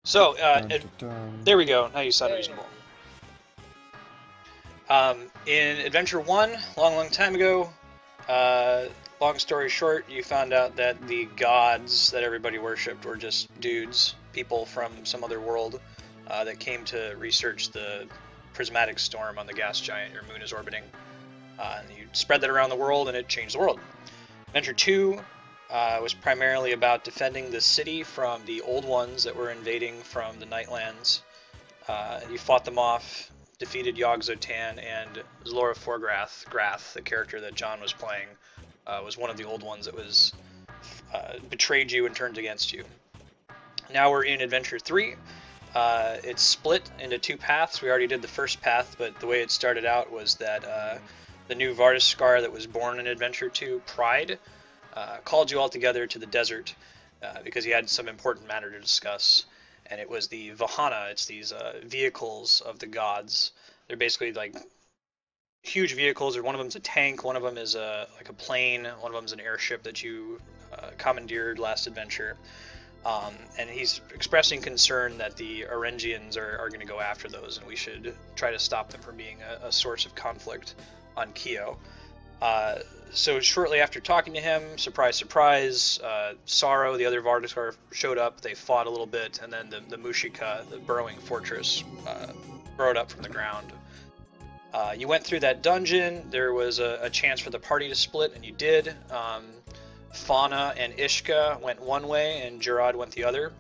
So, Dun, dun, dun. there we go. Now you sound Hey. reasonable. In Adventure 1, long time ago, long story short, you found out that the gods that everybody worshipped were just dudes, people from some other world that came to research the prismatic storm on the gas giant your moon is orbiting. And you spread that around the world, and it changed the world. Adventure 2 was primarily about defending the city from the old ones that were invading from the Nightlands. You fought them off, defeated Yogg-Sothotan, and Zlora Forgrath, Grath, the character that John was playing, was one of the old ones that was betrayed you and turned against you. Now we're in Adventure 3. It's split into two paths. We already did the first path, but the way it started out was that the new Vardaskar that was born in Adventure 2, Pride, called you all together to the desert because he had some important matter to discuss. And it was the Vahana. It's these vehicles of the gods. They're basically like huge vehicles. Or one of them's a tank. One of them is like a plane. One of them's an airship that you commandeered last adventure. And he's expressing concern that the Orengians are going to go after those, and we should try to stop them from being a source of conflict on Kyo. So shortly after talking to him, surprise, surprise, Sorrow, the other Vardaskar, showed up. They fought a little bit, and then the Mushika, the burrowing fortress, burrowed up from the ground. You went through that dungeon. There was a chance for the party to split, and you did. Fauna and Ishka went one way, and Gerad went the other.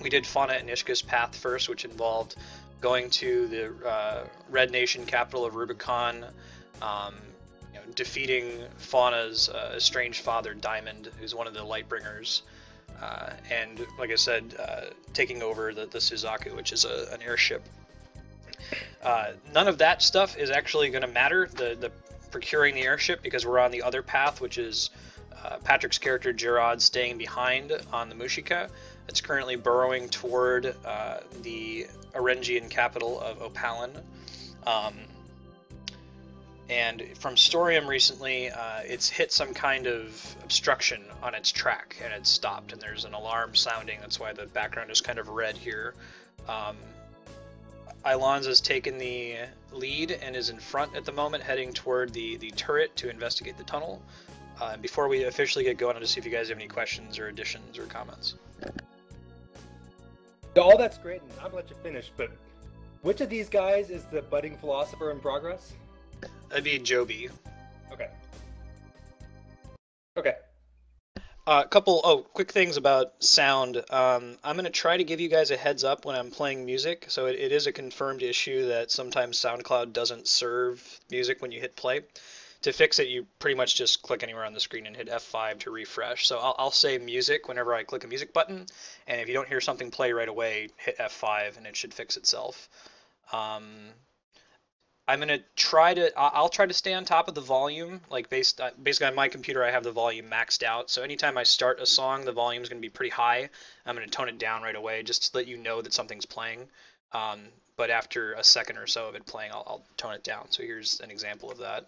We did Fauna and Ishka's path first, which involved going to the Red Nation capital of Rubicon, defeating Fauna's estranged father, Diamond, who's one of the Lightbringers, and, like I said, taking over the Suzaku, which is an airship. None of that stuff is actually going to matter, the procuring the airship, because we're on the other path, which is Patrick's character, Gerad, staying behind on the Mushika. It's currently burrowing toward the Orengian capital of Opalin. And from Storium recently, it's hit some kind of obstruction on its track, and it's stopped, and there's an alarm sounding. That's why the background is kind of red here. Ailonz has taken the lead and is in front at the moment, heading toward the turret to investigate the tunnel. Before we officially get going, I'll just see if you guys have any questions or additions or comments. All that's great, and I'm gonna let you finish, but which of these guys is the budding philosopher in progress? That'd be Joby. Okay. Okay. Couple quick things about sound. I'm going to try to give you guys a heads up when I'm playing music. So it is a confirmed issue that sometimes SoundCloud doesn't serve music when you hit play. To fix it, you pretty much just click anywhere on the screen and hit F5 to refresh. So I'll say music whenever I click a music button, and if you don't hear something play right away, hit F5 and it should fix itself. I'm gonna I'll try to stay on top of the volume, like basically on my computer I have the volume maxed out, so anytime I start a song the volume is gonna be pretty high. I'm gonna tone it down right away just to let you know that something's playing, but after a second or so of it playing I'll tone it down. So here's an example of that.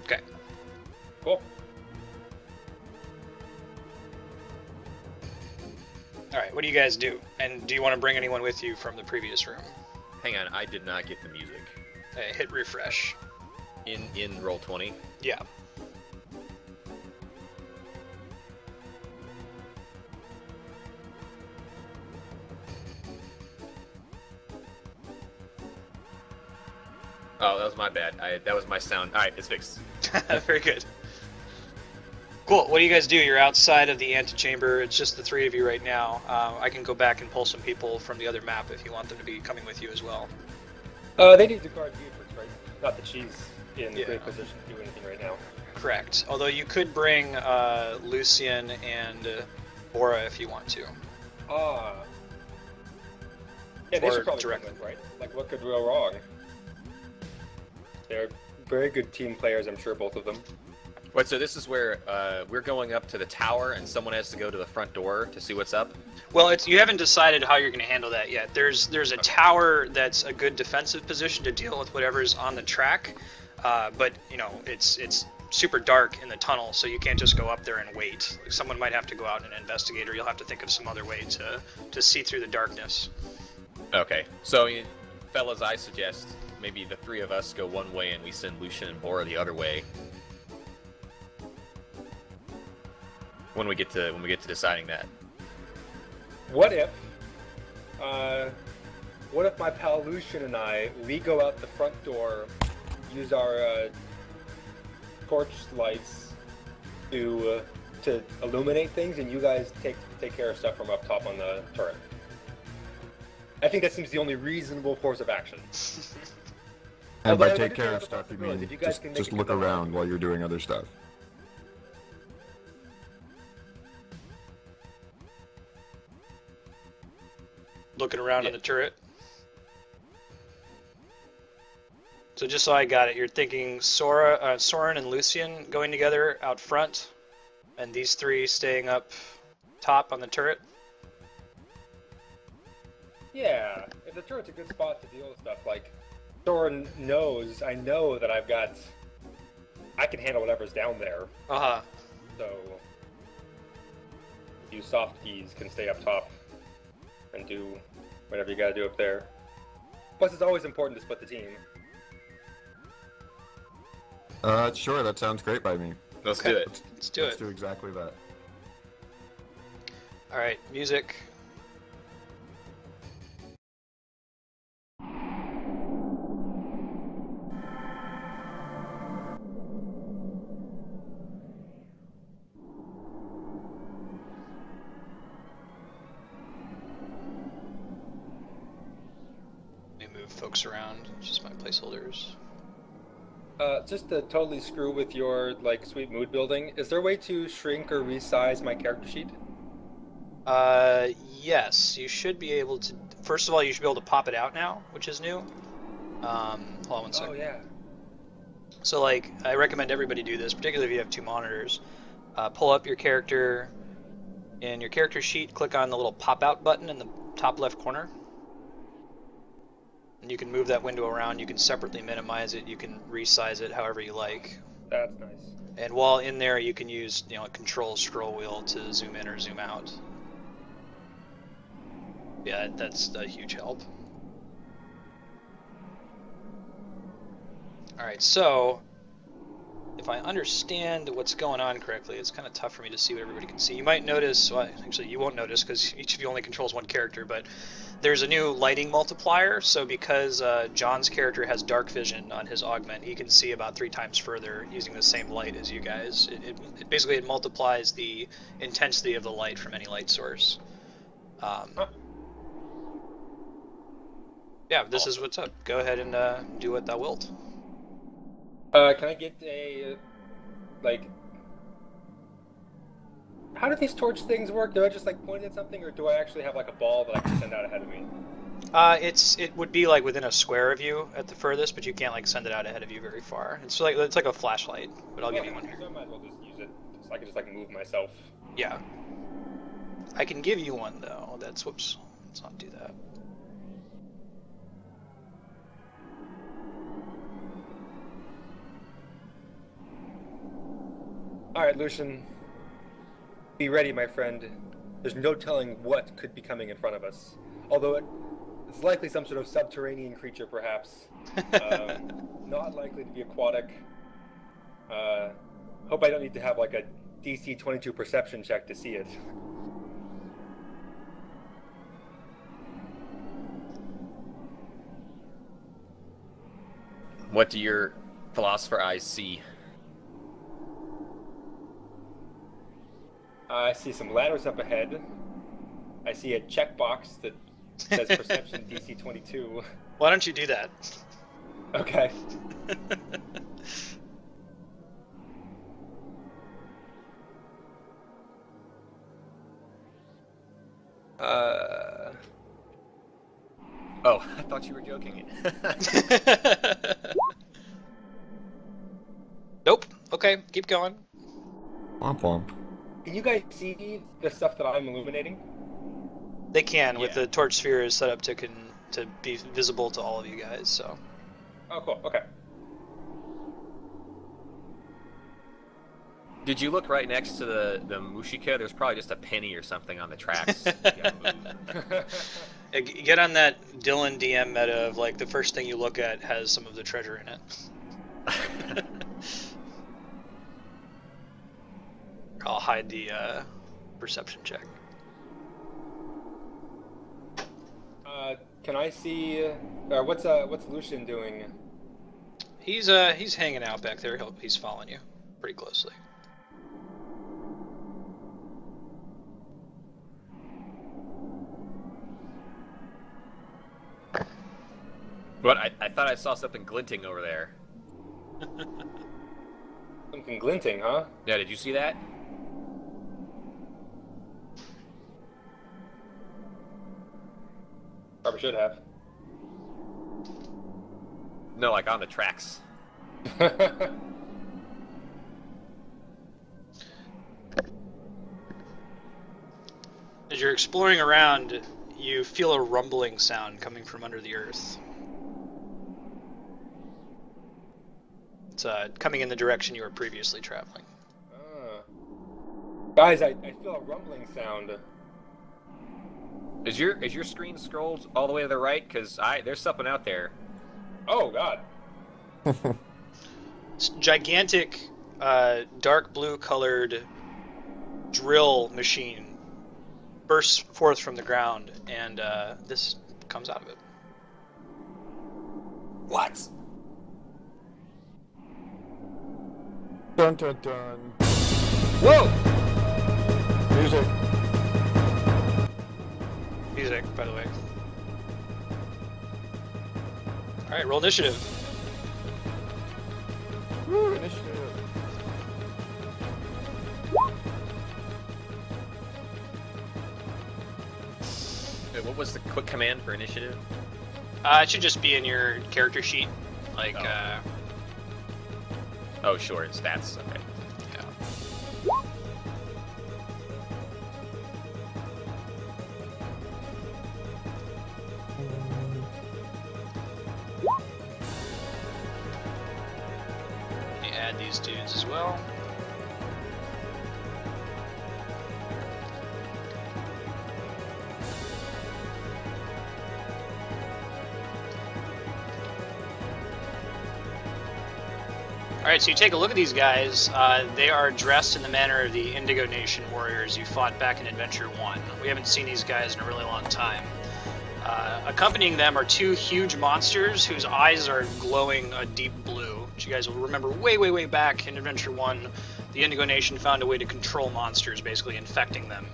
Okay. Cool. Alright, what do you guys do? And do you want to bring anyone with you from the previous room? Hang on, I did not get the music. Hit refresh. In Roll20? Yeah. Oh, that was my bad. That was my sound. Alright, it's fixed. Very good. Cool. What do you guys do? You're outside of the antechamber. It's just the three of you right now. I can go back and pull some people from the other map if you want them to be coming with you as well. They need to guard Beatrix, right? Not that she's in a great position to do anything right now. Correct. Although you could bring Lucian and Bora if you want to. Yeah, they Or should probably directly. come with, right? Like, what could go wrong? They're very good team players, I'm sure, both of them. Wait, so this is where we're going up to the tower and someone has to go to the front door to see what's up? Well, you haven't decided how you're going to handle that yet. There's a tower that's a good defensive position to deal with whatever's on the track. but you know it's super dark in the tunnel, so you can't just go up there and wait. Like, someone might have to go out and investigate, or you'll have to think of some other way to see through the darkness. Okay, so fellas, I suggest maybe the three of us go one way and we send Lucian and Bora the other way. When we get to deciding that. What if my pal Lucian and we go out the front door, use our torch lights to illuminate things, and you guys take care of stuff from up top on the turret? I think that seems the only reasonable course of action. And by take care of stuff, you mean just look around while you're doing other stuff. Looking around on the turret. So just so I got it, you're thinking Soren and Lucian going together out front, and these three staying up top on the turret? Yeah, if the turret's a good spot to deal with stuff, like, Soren knows, I know that I can handle whatever's down there. Uh-huh. So, you soft keys can stay up top and do whatever you gotta do up there. Plus, it's always important to split the team. Sure, that sounds great by me. Let's do it. Let's do it. Let's do exactly that. Alright, music. Folks around, just my placeholders. Just to totally screw with your, like, sweet mood building, is there a way to shrink or resize my character sheet? Yes, you should be able to. First of all, you should be able to pop it out now, which is new. Hold on one second. Oh, yeah. So, like, I recommend everybody do this, particularly if you have two monitors. Pull up your character in your character sheet, click on the little pop-out button in the top left corner. And you can move that window around, you can separately minimize it, you can resize it however you like. That's nice. And while in there, you can use, a control scroll wheel to zoom in or zoom out. Yeah, that's a huge help. Alright, so if I understand what's going on correctly, it's kind of tough for me to see what everybody can see. You might notice, well, actually you won't notice because each of you only controls one character, but there's a new lighting multiplier. So because John's character has dark vision on his augment, he can see about 3 times further using the same light as you guys. It basically multiplies the intensity of the light from any light source. Yeah, this is what's up. Go ahead and do what thou wilt. Can I get a, like, how do these torch things work? Do I just, like, point at something, or do I actually have, like, a ball that I can send out ahead of me? It would be, like, within a square of you at the furthest, but you can't, like, send it out ahead of you very far. It's like a flashlight, but I'll give you one here. So I might as well just use it, so I can just, like, move myself. Yeah. I can give you one, though. Whoops. Let's not do that. Alright, Lucian. Be ready, my friend. There's no telling what could be coming in front of us. Although it's likely some sort of subterranean creature, perhaps. Not likely to be aquatic. Hope I don't need to have, like, a DC 22 perception check to see it. What do your philosopher eyes see? I see some ladders up ahead. I see a checkbox that says Perception DC 22. Why don't you do that? Okay. Oh, I thought you were joking. Nope. Okay, keep going. Womp womp. Can you guys see the stuff that I'm illuminating? They can, with the torch sphere is set up to be visible to all of you guys, so. Oh, cool. Okay. Did you look right next to the Mushika? There's probably just a penny or something on the tracks. Get on that Dylan DM meta of like the first thing you look at has some of the treasure in it. I'll hide the perception check. Can I see? What's Lucian doing? He's hanging out back there. He's following you pretty closely. What? I thought I saw something glinting over there. Something glinting, huh? Yeah, did you see that? Probably should have. No, like on the tracks. As you're exploring around, you feel a rumbling sound coming from under the earth. It's coming in the direction you were previously traveling. Guys, I feel a rumbling sound. Is your screen scrolled all the way to the right? Cause there's something out there. Oh God. It's gigantic, dark blue colored drill machine bursts forth from the ground, and this comes out of it. What? Dun dun dun. Whoa! Music. Music, by the way. Alright, roll initiative. Woo, initiative. Wait, what was the quick command for initiative? It should just be in your character sheet. Like, Oh, sure, it's stats. Okay. Yeah. Let me add these dudes as well. Alright, so you take a look at these guys. They are dressed in the manner of the Indigo Nation warriors you fought back in Adventure 1. We haven't seen these guys in a really long time. Accompanying them are two huge monsters whose eyes are glowing a deep blue. Which you guys will remember way, way, way back in Adventure 1, the Indigo Nation found a way to control monsters, basically infecting them.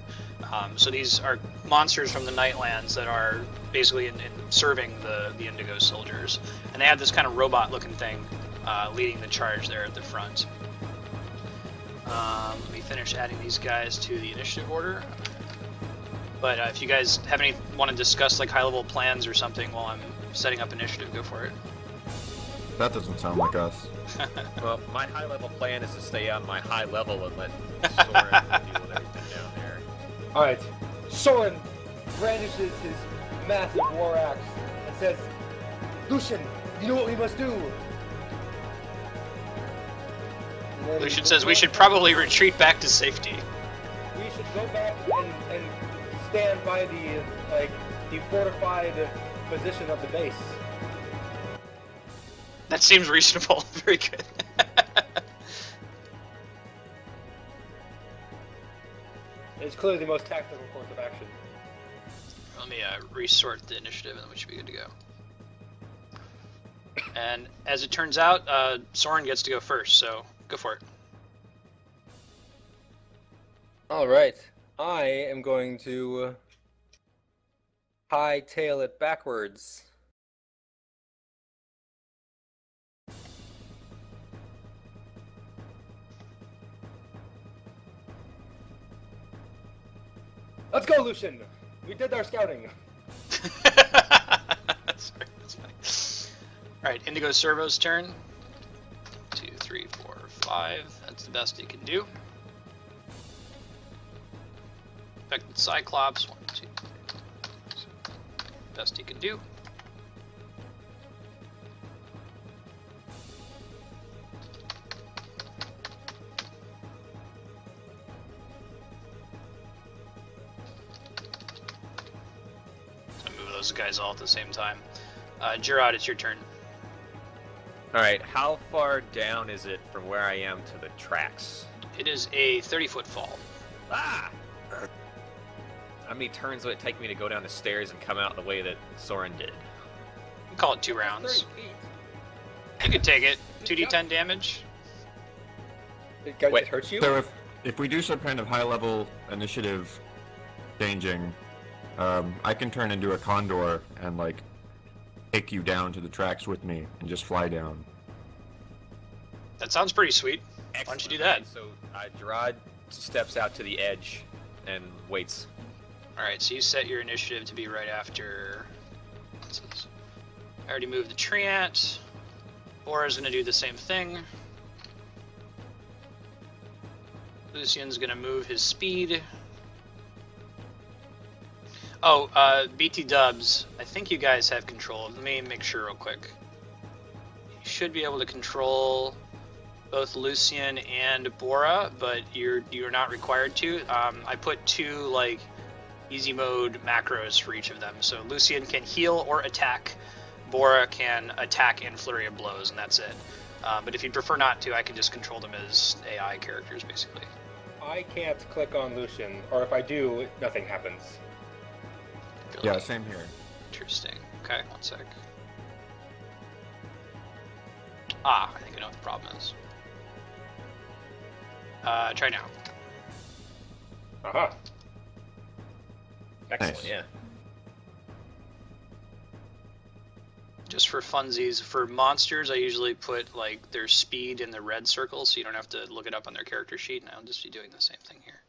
So these are monsters from the Nightlands that are basically in serving the Indigo soldiers. And they have this kind of robot-looking thing leading the charge there at the front. Let me finish adding these guys to the initiative order. But if you guys want to discuss like high-level plans or something while I'm setting up initiative, go for it. That doesn't sound like us. Well, my high-level plan is to stay on my high level and let Soren deal with everything down there. Alright. Soren brandishes his massive war axe and says, Lucian, you know what we must do? Lucian says we should probably retreat back to safety. We should go back and stand by the fortified position of the base. That seems reasonable. Very good. It's clearly the most tactical course of action. Let me resort the initiative and then we should be good to go. And as it turns out, Soren gets to go first, so go for it. Alright. I am going to hightail it backwards. Let's go, Lucian! We did our scouting. That's funny. Alright, Indigo Servo's turn. 2, 3, 4, 5. That's the best he can do. Infected Cyclops. 1, 2, 3. Best he can do. guys all at the same time. Gerad, it's your turn. Alright, how far down is it from where I am to the tracks? It is a 30-foot fall. Ah! How many turns would it take me to go down the stairs and come out the way that Soren did? We call it 2 rounds. 30 feet. You could take it. 2d10 damage. It hurts you? So if we do some kind of high-level initiative changing, I can turn into a condor and like take you down to the tracks with me and just fly down. That sounds pretty sweet. Excellent. Why don't you do that? So Gerad steps out to the edge and waits. Alright, so you set your initiative to be right after... I already moved the treant. Bora's going to do the same thing. Lucian's going to move his speed. Oh, BT Dubs, I think you guys have control. Let me make sure real quick. You should be able to control both Lucian and Bora, but you're not required to. I put 2 like easy mode macros for each of them. So Lucian can heal or attack. Bora can attack and flurry of blows, and that's it. But if you'd prefer not to, I can just control them as AI characters, basically. I can't click on Lucian, or if I do, nothing happens. Really Yeah, same here. interesting. Okay, one sec. I think I know what the problem is. Try now. Aha. Excellent, Nice. yeah. Just for funsies, for monsters, I usually put like their speed in the red circle, so you don't have to look it up on their character sheet, and I'll just be doing the same thing here.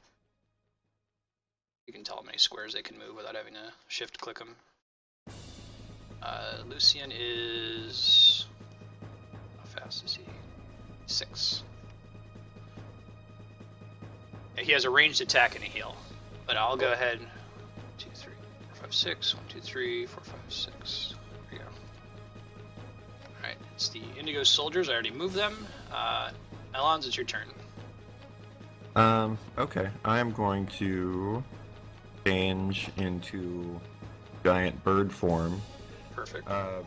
You can tell how many squares they can move without having to shift click them. Lucian is... how fast is he? 6. Yeah, he has a ranged attack and a heal, but I'll go ahead. 2, 3, 4, 5, 6. 1, 2, 3, 4, 5, 6. There we go. Alright, it's the Indigo Soldiers. I already moved them. Ailonz, it's your turn. Okay. I am going to change into giant bird form. Perfect. Can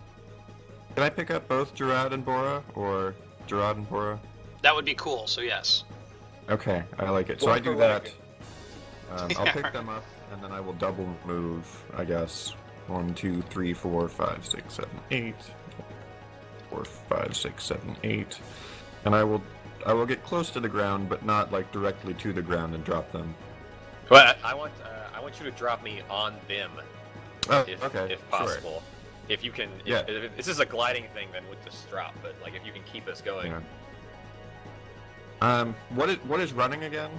I pick up both Gerad and Bora, or Gerad and Bora? That would be cool, so yes. Okay, I like it. So One I do per that. leg. I'll pick them up, and then I will double move, I guess. 1, 2, 3, 4, 5, 6, 7, 8. 4, 5, 6, 7, 8. And I will get close to the ground, but not like directly to the ground and drop them. Well, I want you to drop me on them, Oh, if okay, if possible. Sure. If you can, Yeah. if this is a gliding thing, then we'll just drop. But like, if you can keep us going. Yeah. What is running again?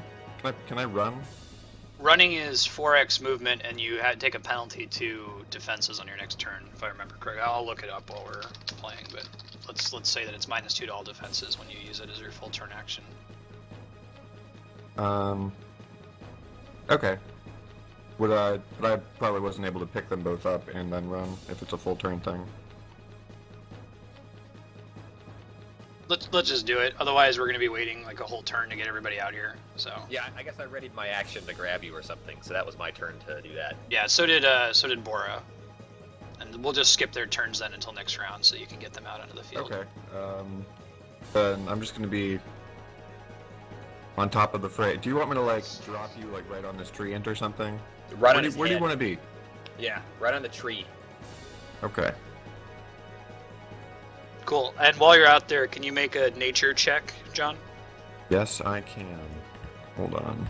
Can I run? Running is 4x movement, and you take a penalty to defenses on your next turn, if I remember correctly. I'll look it up while we're playing, but let's say that it's -2 to all defenses when you use it as your full turn action. Okay. But I probably wasn't able to pick them both up and then run if it's a full turn thing. Let's just do it. Otherwise, we're going to be waiting like a whole turn to get everybody out here. So Yeah, I guess I readied my action to grab you or something, so that was my turn to do that. yeah, so did Bora, and we'll just skip their turns then until next round, so you can get them out onto the field. Okay. Then I'm just gonna be on top of the fray. Do you want me to like drop you like right on this tree or something? Right on his Where do you head. want to be? Yeah, right on the tree. Okay. Cool. And while you're out there, can you make a nature check, John? Yes, I can. Hold on.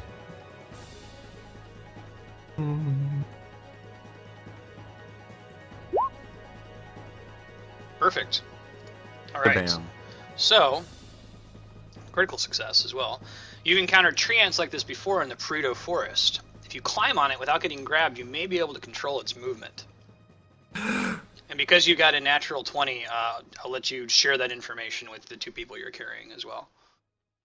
Perfect. All right. Bam. So, critical success as well. You've encountered tree ants like this before in the Perudo Forest. If you climb on it without getting grabbed, you may be able to control its movement. And because you got a natural 20, I'll let you share that information with the 2 people you're carrying as well.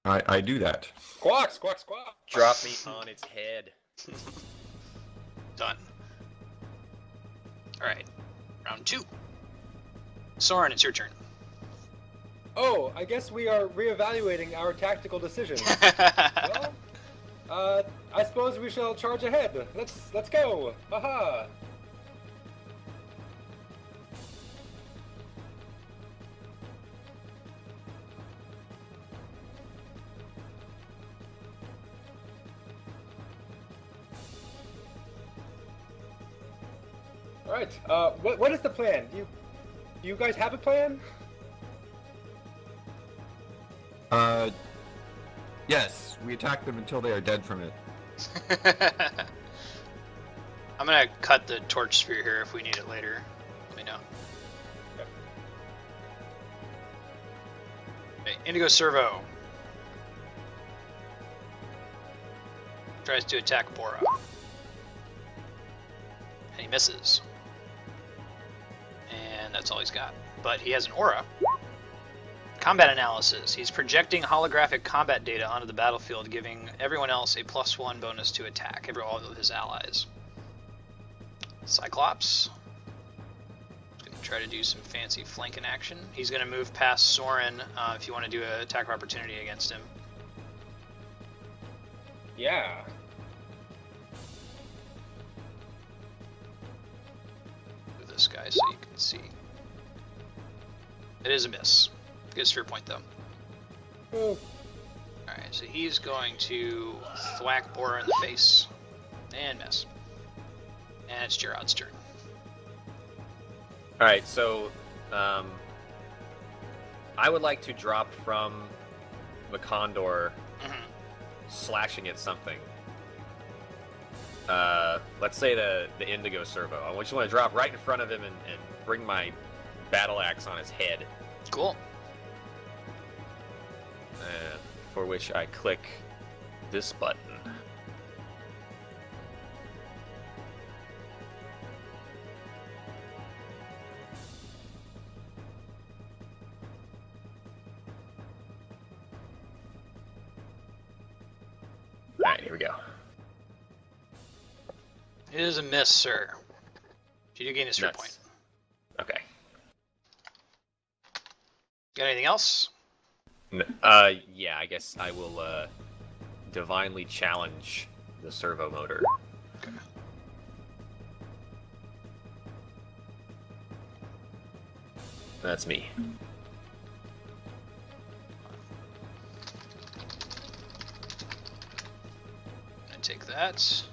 I do that. Squawk, squawk, squawk. Drop me on its head. Done. Alright. Round 2. Soren, it's your turn. Oh, I guess we are reevaluating our tactical decisions. Well, I suppose we shall charge ahead. Let's go. Haha. Right. What is the plan? Do you guys have a plan? Yes, we attack them until they are dead from it. I'm gonna cut the torch sphere here if we need it later. Let me know. Okay, Indigo Servo. Tries to attack Bora. And he misses. And that's all he's got. But he has an aura. Combat analysis. He's projecting holographic combat data onto the battlefield, giving everyone else a +1 bonus to attack, all of his allies. Cyclops. He's going to try to do some fancy flanking action. He's going to move past Soren if you want to do an attack of opportunity against him. Yeah. Move this guy so you can see. It is a miss. Good sphere point though. Oh. Alright, so he's going to thwack Bora in the face. And miss. And it's Gerad's turn. Alright, so I would like to drop from the Condor, slashing at something. Let's say the Indigo Servo. I just want to drop right in front of him and bring my battle axe on his head. Cool. For which I click this button. Alright, here we go. It is a miss, sir. You do gain a sphere point. Okay. Got anything else? Yeah, I guess I will divinely challenge the servo motor. Okay. That's me. I take that.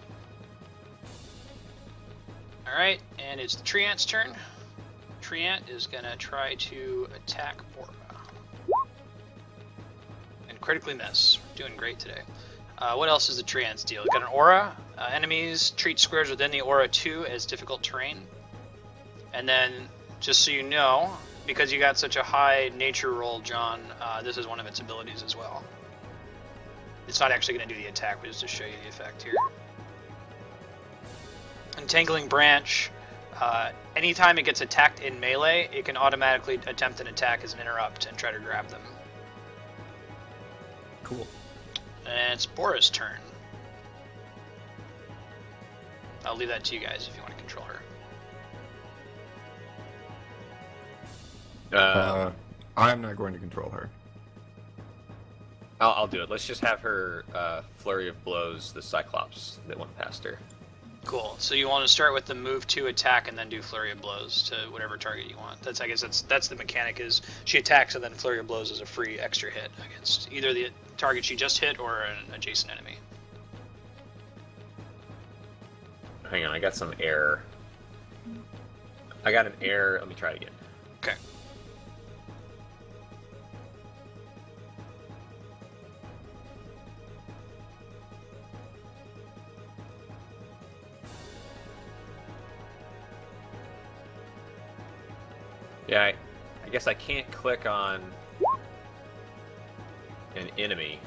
Alright, and it's the Treant's turn. Treant is gonna try to attack Bora. And critically miss. We're doing great today. What else is the Treant's deal? We've got an aura. Enemies treat squares within the aura 2 as difficult terrain. And then, just so you know, because you got such a high nature roll, John, this is one of its abilities as well. It's not actually going to do the attack, but just to show you the effect here. Entangling Branch. Anytime it gets attacked in melee, it can automatically attempt an attack as an interrupt and try to grab them. Cool. And it's Bora's turn. I'll leave that to you guys if you want to control her. I'm not going to control her. I'll do it. Let's just have her flurry of blows the Cyclops that went past her. Cool. So you want to start with the move to attack and then do flurry of blows to whatever target you want. I guess that's the mechanic. Is she attacks and then flurry of blows is a free extra hit against either the target she just hit or an adjacent enemy. Hang on, I got some error. I got an error. Let me try it again. Okay. Yeah, I guess I can't click on an enemy.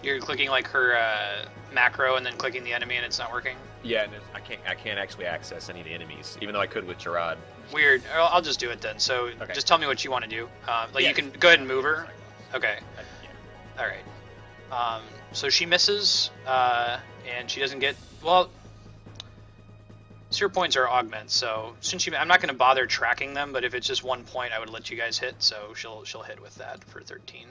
You're clicking like her macro and then clicking the enemy and it's not working? Yeah, and I can't actually access any of the enemies, even though I could with Gerad. Weird. I'll just do it then. So Okay. just tell me what you want to do. Yeah, you can go ahead and move her. Okay. Yeah. All right. So she misses, and she doesn't get well. Sphere points are augment, so since I'm not going to bother tracking them, but if it's just 1 point, I would let you guys hit. So she'll hit with that for 13.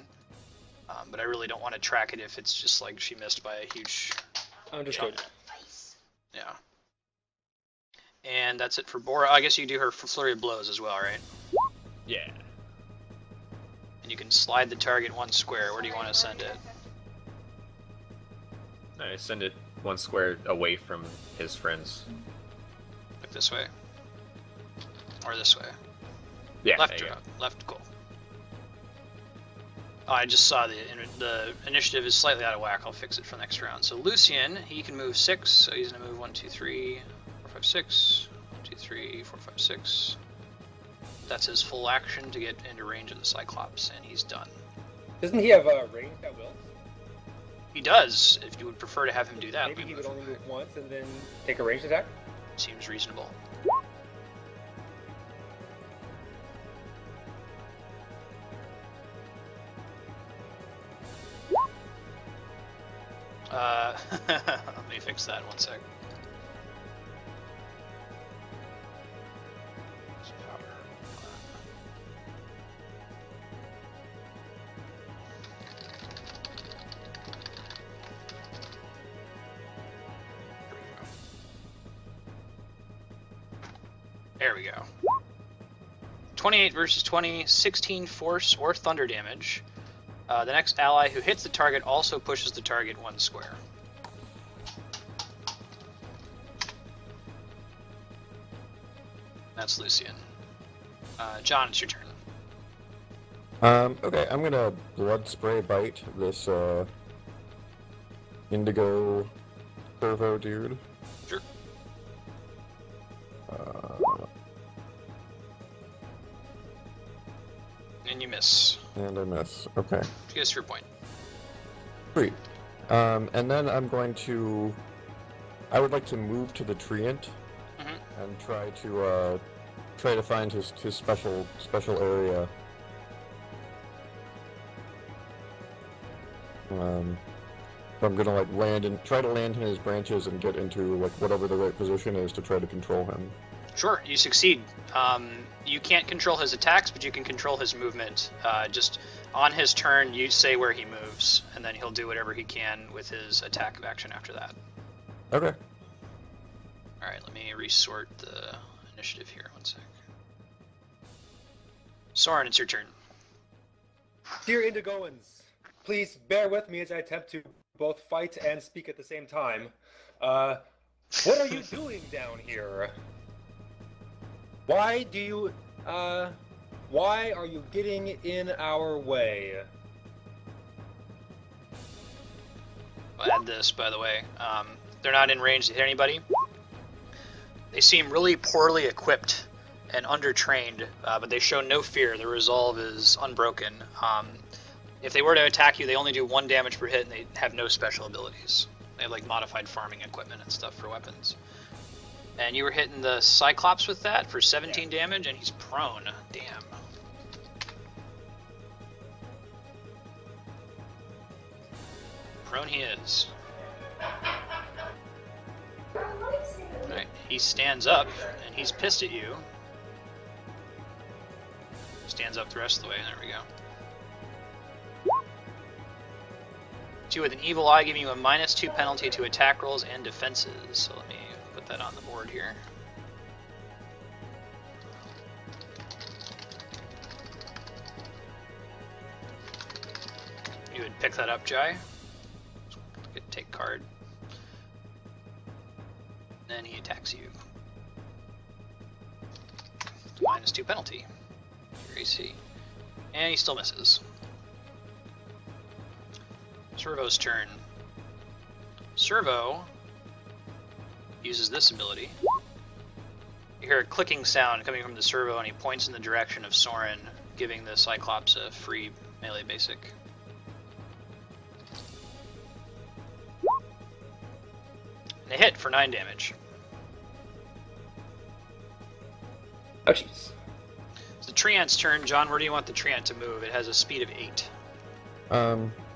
But I really don't want to track it if it's just like she missed by a huge Understood. jump. Yeah. And that's it for Bora. I guess you do her flurry of blows as well, right? Yeah. And you can slide the target 1 square. Where do you want to send it? I send it 1 square away from his friends. look this way. Or this way. Yeah. Left there or you up? Left, cool. Oh, I just saw the initiative is slightly out of whack. I'll fix it for next round. So Lucian, he can move 6, so he's gonna move 1, 2, 3, 4, 5, 6. 1, 2, 3, 4, 5, 6. That's his full action to get into range of the Cyclops, and he's done. Doesn't he have a range at will? He does, if you would prefer to have him do that. Maybe he would only move once and then take a ranged attack? Seems reasonable. Let me fix that 1 sec. There we go. 28 versus 20, 16 force or thunder damage. The next ally who hits the target also pushes the target 1 square. That's Lucian. John, it's your turn. Okay, I'm gonna blood spray bite this indigo servo dude. Sure. And you miss. And I miss. Okay. Guess your point. Sweet. And then I'm going to. I would like to move to the treant and try to find his special area. So I'm gonna like try to land in his branches and get into like whatever the right position is to try to control him. Sure, you succeed. You can't control his attacks, but you can control his movement. Just on his turn, you say where he moves, and then he'll do whatever he can with his attack of action after that. Okay. Alright, let me resort the initiative here. 1 sec. Soren, it's your turn. Dear Indigoans, please bear with me as I attempt to both fight and speak at the same time. What are you doing down here? Why are you getting in our way? I'll add this, by the way. They're not in range to hit anybody. They seem really poorly equipped and undertrained, but they show no fear. Their resolve is unbroken. If they were to attack you, they only do 1 damage per hit, and they have no special abilities. They have like modified farming equipment and stuff for weapons. And you were hitting the Cyclops with that for 17 damage, and he's prone. Damn. Prone he is. Alright, he stands up, and he's pissed at you. Stands up the rest of the way, there we go. 2 with an evil eye, giving you a -2 penalty to attack rolls and defenses. So let me put that on the board here. You would pick that up, Jai. Take card. Then he attacks you. -2 penalty. Your AC. And he still misses. Servo's turn. Servo uses this ability. You hear a clicking sound coming from the servo, and he points in the direction of Soren, giving the Cyclops a free melee basic. And a hit for 9 damage. Oh, jeez. It's the Treant's turn. John, where do you want the Treant to move? It has a speed of 8.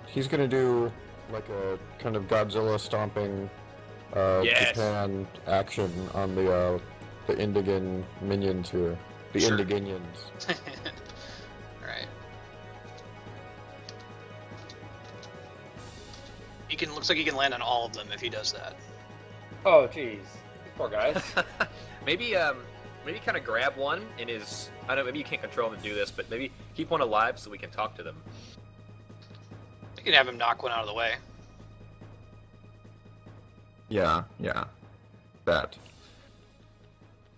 He's gonna do like a kind of Godzilla stomping Japan action on the Indigan minions here. The Sure. Indiginians. Alright. Looks like he can land on all of them if he does that. Oh, jeez. Poor guys. Maybe kind of grab one in his. I don't know. Maybe you can't control him and do this, but maybe keep one alive so we can talk to them. You can have him knock one out of the way. Yeah, that.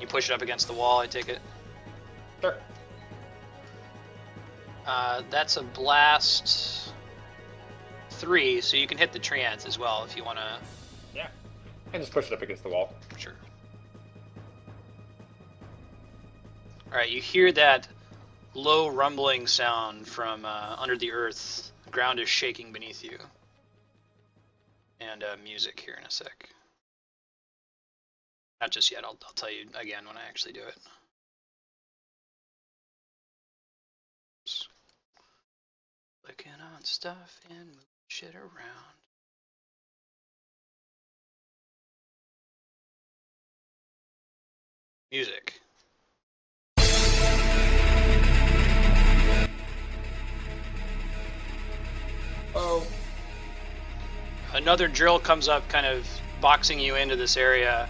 You push it up against the wall, I take it. Sure. That's a blast 3, so you can hit the treants as well if you want to. Yeah. And just push it up against the wall. Sure. Alright, you hear that low rumbling sound from under the earth. The ground is shaking beneath you. And music here in a sec. Not just yet, I'll tell you again when I actually do it. Oops. Clicking on stuff and moving shit around. Music. Oh. Another drill comes up, kind of boxing you into this area.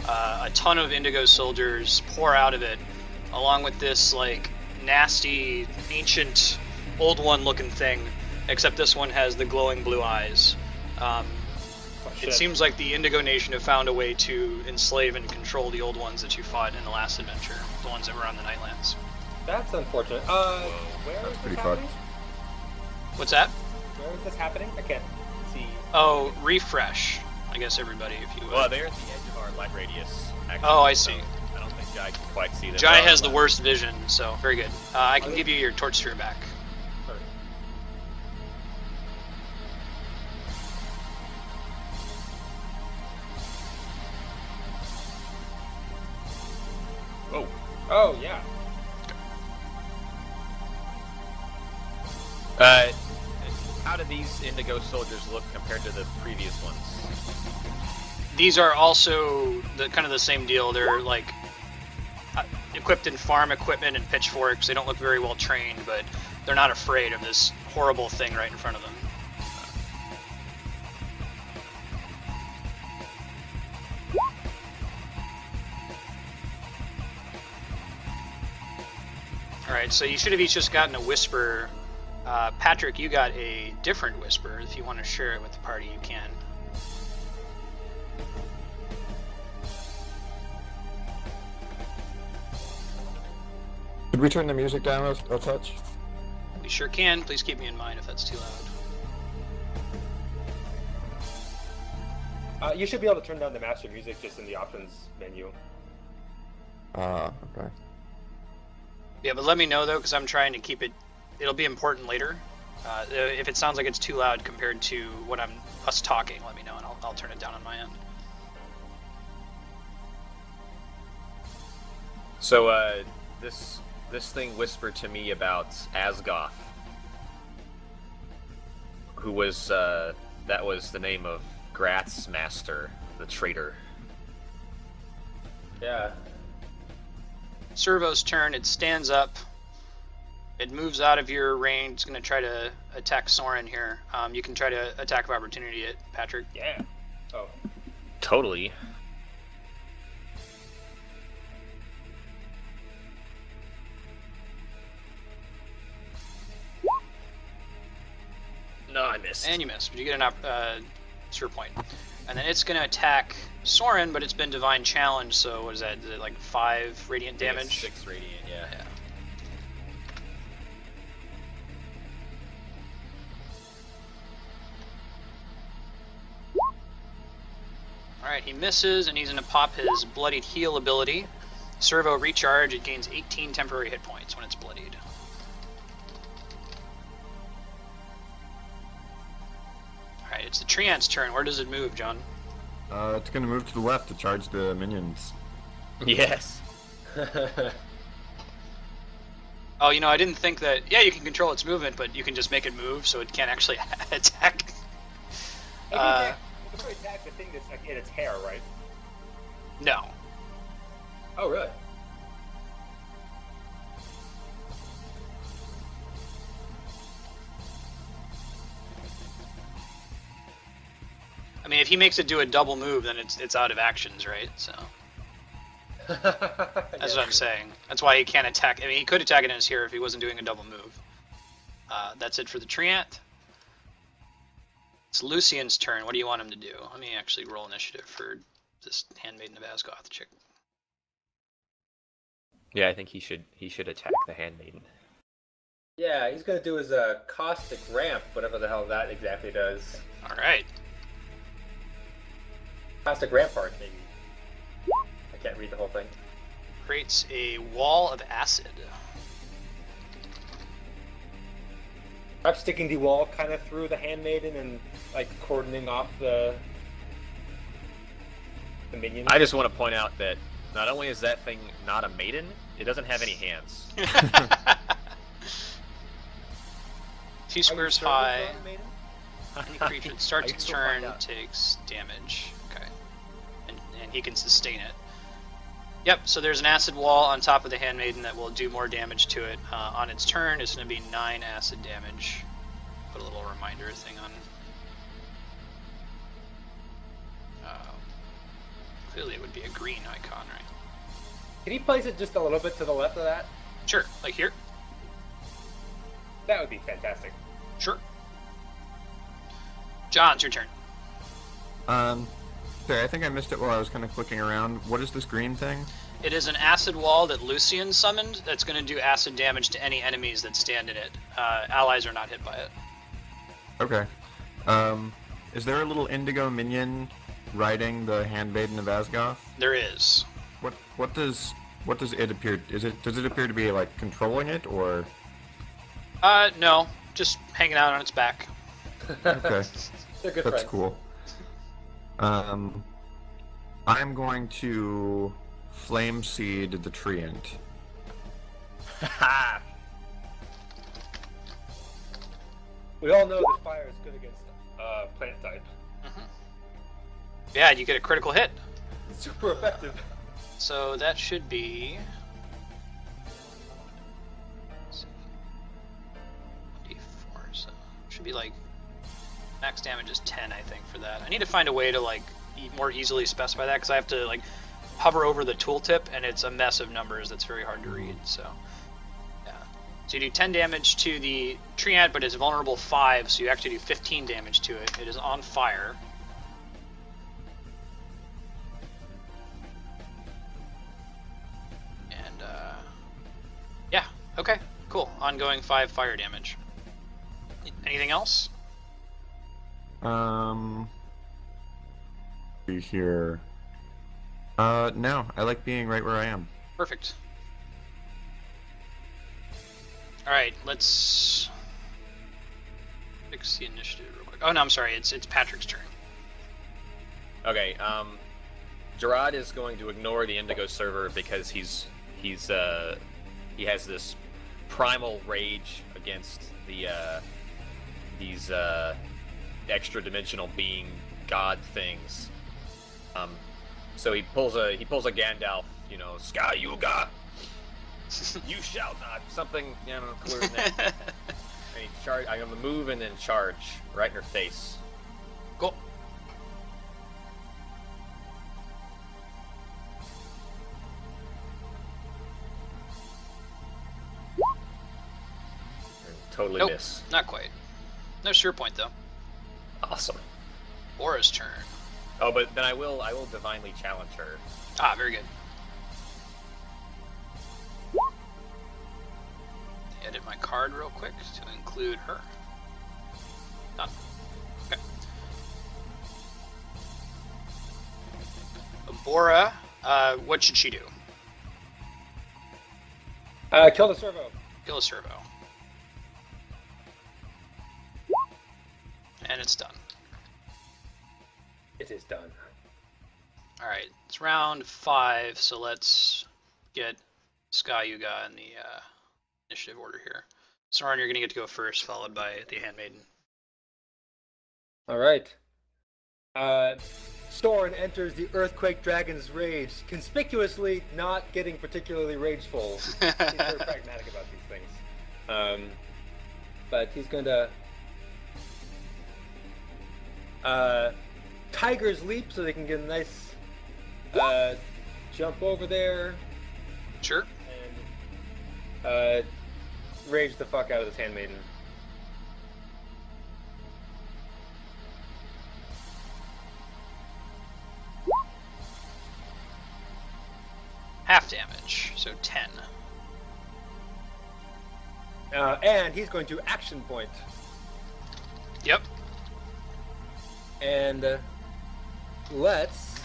A ton of indigo soldiers pour out of it, along with this like nasty, ancient, old one-looking thing. Except this one has the glowing blue eyes. It seems like the Indigo Nation have found a way to enslave and control the old ones that you fought in the last adventure, the ones that were on the Nightlands. That's unfortunate. Where That's is pretty this fucked. happening? What's that? Where is this happening? I can't see. Oh, refresh. I guess everybody, if you will. Well, they're at the edge of our light radius. Actually, Oh, I so see. I don't think Jai can quite see them. Jai well, has the but- worst vision, so very good. I can give you your torch sphere back. Sorry. Whoa. Oh, yeah. How do these indigo soldiers look compared to the previous ones? These are also kind of the same deal. They're like equipped in farm equipment and pitchforks. They don't look very well trained, but they're not afraid of this horrible thing right in front of them. Alright, so you should have each just gotten a whisper. Patrick, you got a different whisper. If you want to share it with the party, you can. Could we turn the music down a touch? We sure can. Please keep me in mind if that's too loud. You should be able to turn down the master music just in the options menu. Okay. Yeah, but let me know though, because I'm trying to keep it. It'll be important later. If it sounds like it's too loud compared to what us talking, let me know and I'll turn it down on my end. So, this thing whispered to me about Asgoth, who was that was the name of Grath's master, the traitor. Yeah. Servo's turn. It stands up. It moves out of your range. It's going to try to attack Soren here. You can try to attack of opportunity at Patrick. Yeah. Oh. Totally. No, I missed. And you missed, but you get an sphere point. And then it's going to attack Soren, but it's been Divine Challenge, so what is that? Is it like 5 radiant I think it's damage? 6 radiant, yeah. Alright, he misses, and he's going to pop his Bloodied Heal ability. Servo Recharge, it gains 18 temporary hit points when it's bloodied. Alright, it's the Treant's turn. Where does it move, John? It's gonna move to the left to charge the minions. Yes. Oh, you know, I didn't think that... Yeah, you can control its movement, but you can just make it move, so it can't actually attack. You can attack the thing that's like in its hair, right? No. Oh, really? I mean, if he makes it do a double move, then it's out of actions, right? So that's what I'm saying. That's why he can't attack. I mean, he could attack it in his here if he wasn't doing a double move. That's it for the Treant. It's Lucian's turn. What do you want him to do? Let me actually roll initiative for this Handmaiden of Asgoth chick. Yeah, I think he should attack the handmaiden. Yeah, he's gonna do his caustic ramp, whatever the hell that exactly does. All right. Caustic rampart, maybe. I can't read the whole thing. Creates a wall of acid. I'm sticking the wall kind of through the handmaiden and like cordoning off the minion. I just want to point out that not only is that thing not a maiden, it doesn't have any hands. 2 squares high. Any creature that starts its turn takes damage. Okay. And he can sustain it. Yep, so there's an acid wall on top of the handmaiden that will do more damage to it. On its turn, it's going to be 9 acid damage. Put a little reminder thing on. Clearly it would be a green icon, right? Can you place it just a little bit to the left of that? Sure, like here? That would be fantastic. Sure. John, it's your turn. Sorry, I think I missed it while I was kind of clicking around. What is this green thing? It is an acid wall that Lucian summoned that's going to do acid damage to any enemies that stand in it. Allies are not hit by it. Okay. Is there a little indigo minion riding the handmaiden of Asgoth? There is. What does it appear? Does it appear to be like controlling it, or? No, just hanging out on its back. Okay. They're good That's friends. cool. I'm going to flame seed the treant. We all know that fire is good against plant type. Yeah, you get a critical hit. Super effective. So that should be... D4, so should be like... Max damage is 10, I think, for that. I need to find a way to like more easily specify that, because I have to like hover over the tooltip, and it's a mess of numbers that's very hard to read, so... Yeah. So you do 10 damage to the treant, but it's vulnerable 5, so you actually do 15 damage to it. It is on fire. And, yeah, okay, cool. Ongoing 5 fire damage. Anything else? See here. No, I like being right where I am. Perfect. Alright, let's fix the initiative real quick. Oh no, I'm sorry, it's Patrick's turn. Okay, Gerad is going to ignore the Indigo server because he has this primal rage against these extra dimensional being god things. So he pulls a Gandalf, Sky Yuga. You shall not. Something, clearer than that. And I'm gonna move and then charge right in her face. Cool. Totally Nope, miss. not quite. No sure point though. Awesome. Aura's turn. Oh, but then I will divinely challenge her. Ah, very good. Edit my card real quick to include her. Done. Okay. Bora, what should she do? Kill the servo. Kill a servo. And it's done. It is done. Alright, it's round 5, so let's get Sky Yuga in the initiative order here. Soren, you're going to get to go first, followed by the Handmaiden. Alright. Soren enters the Earthquake Dragon's Rage, conspicuously not getting particularly rageful. He's very pragmatic about these things. But he's going to... Tiger's Leap, so they can get a nice jump over there. Sure. And rage the fuck out of this handmaiden. half damage, so 10. And he's going to action point. Yep. And let's...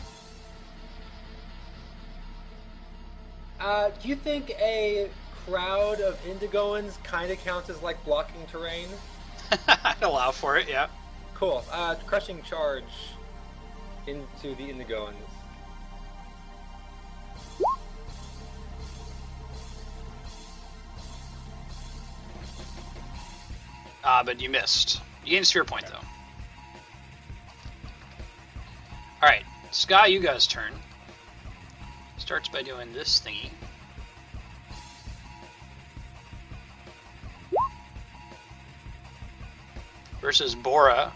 do you think a crowd of Indigoans kind of counts as like blocking terrain? I'd allow for it, yeah. Cool. Crushing charge into the Indigoans. But you missed. You gained a sphere point, though. Alright, Sky, you guys' turn. Starts by doing this thingy. Versus Bora.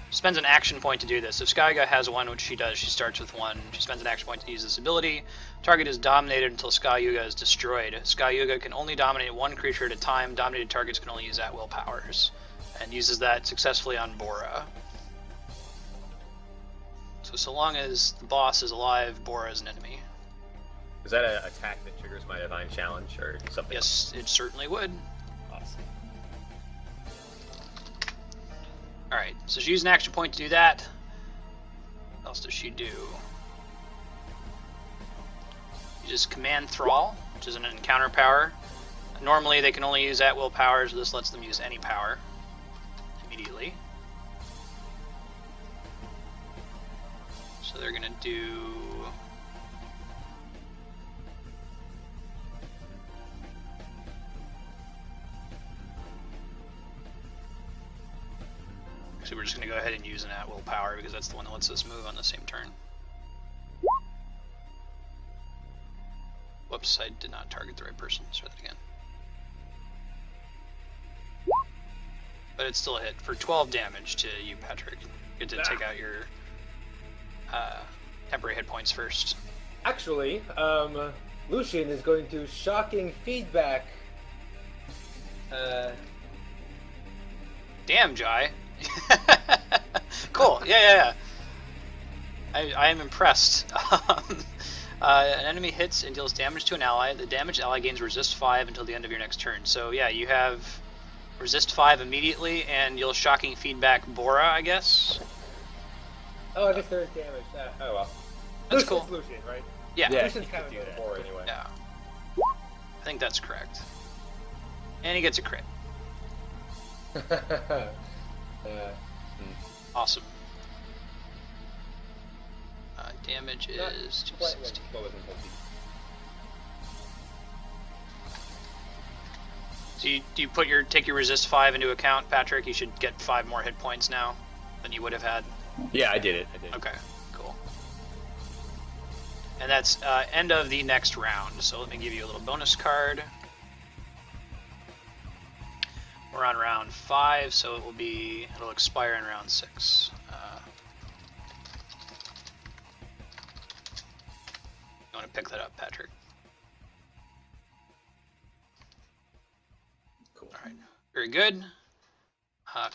Spends an action point to do this. If Skyaga has one, which she does, she starts with one. She spends an action point to use this ability. Target is dominated until Skyaga is destroyed. Skyaga can only dominate one creature at a time. Dominated targets can only use at-will powers. And uses that successfully on Bora. So long as the boss is alive, Bora is an enemy. Is that an attack that triggers my Divine Challenge or something? Yes, it certainly would. Awesome. Alright, so she used an action point to do that. What else does she do? Uses Command Thrall, which is an encounter power. Normally they can only use at-will powers, this lets them use any power immediately. So they're gonna do... Actually, we're just going to go ahead and use an at-will power because that's the one that lets us move on the same turn. Whoops, I did not target the right person. Let's try that again. But it's still a hit for 12 damage to you, Patrick. You get to take out your temporary hit points first. Actually, Lucian is going to shocking feedback. Damn, Jai. Cool. Yeah. I am impressed. An enemy hits and deals damage to an ally. The damaged ally gains resist 5 until the end of your next turn. So yeah, you have resist 5 immediately, and you'll shocking feedback Bora, I guess. Oh, I guess there is damage. Oh well. That's Lucian's cool. Lucian, right? Yeah. Lucian's kind of doing Bora anyway. Yeah. I think that's correct. And he gets a crit. Awesome. Damage is 260. So you take your resist 5 into account, Patrick? You should get 5 more hit points now than you would have had. Yeah, I did it. Okay, cool. And that's end of the next round. So let me give you a little bonus card. We're on round 5, so it'll expire in round 6. You want to pick that up, Patrick? Cool. All right, very good.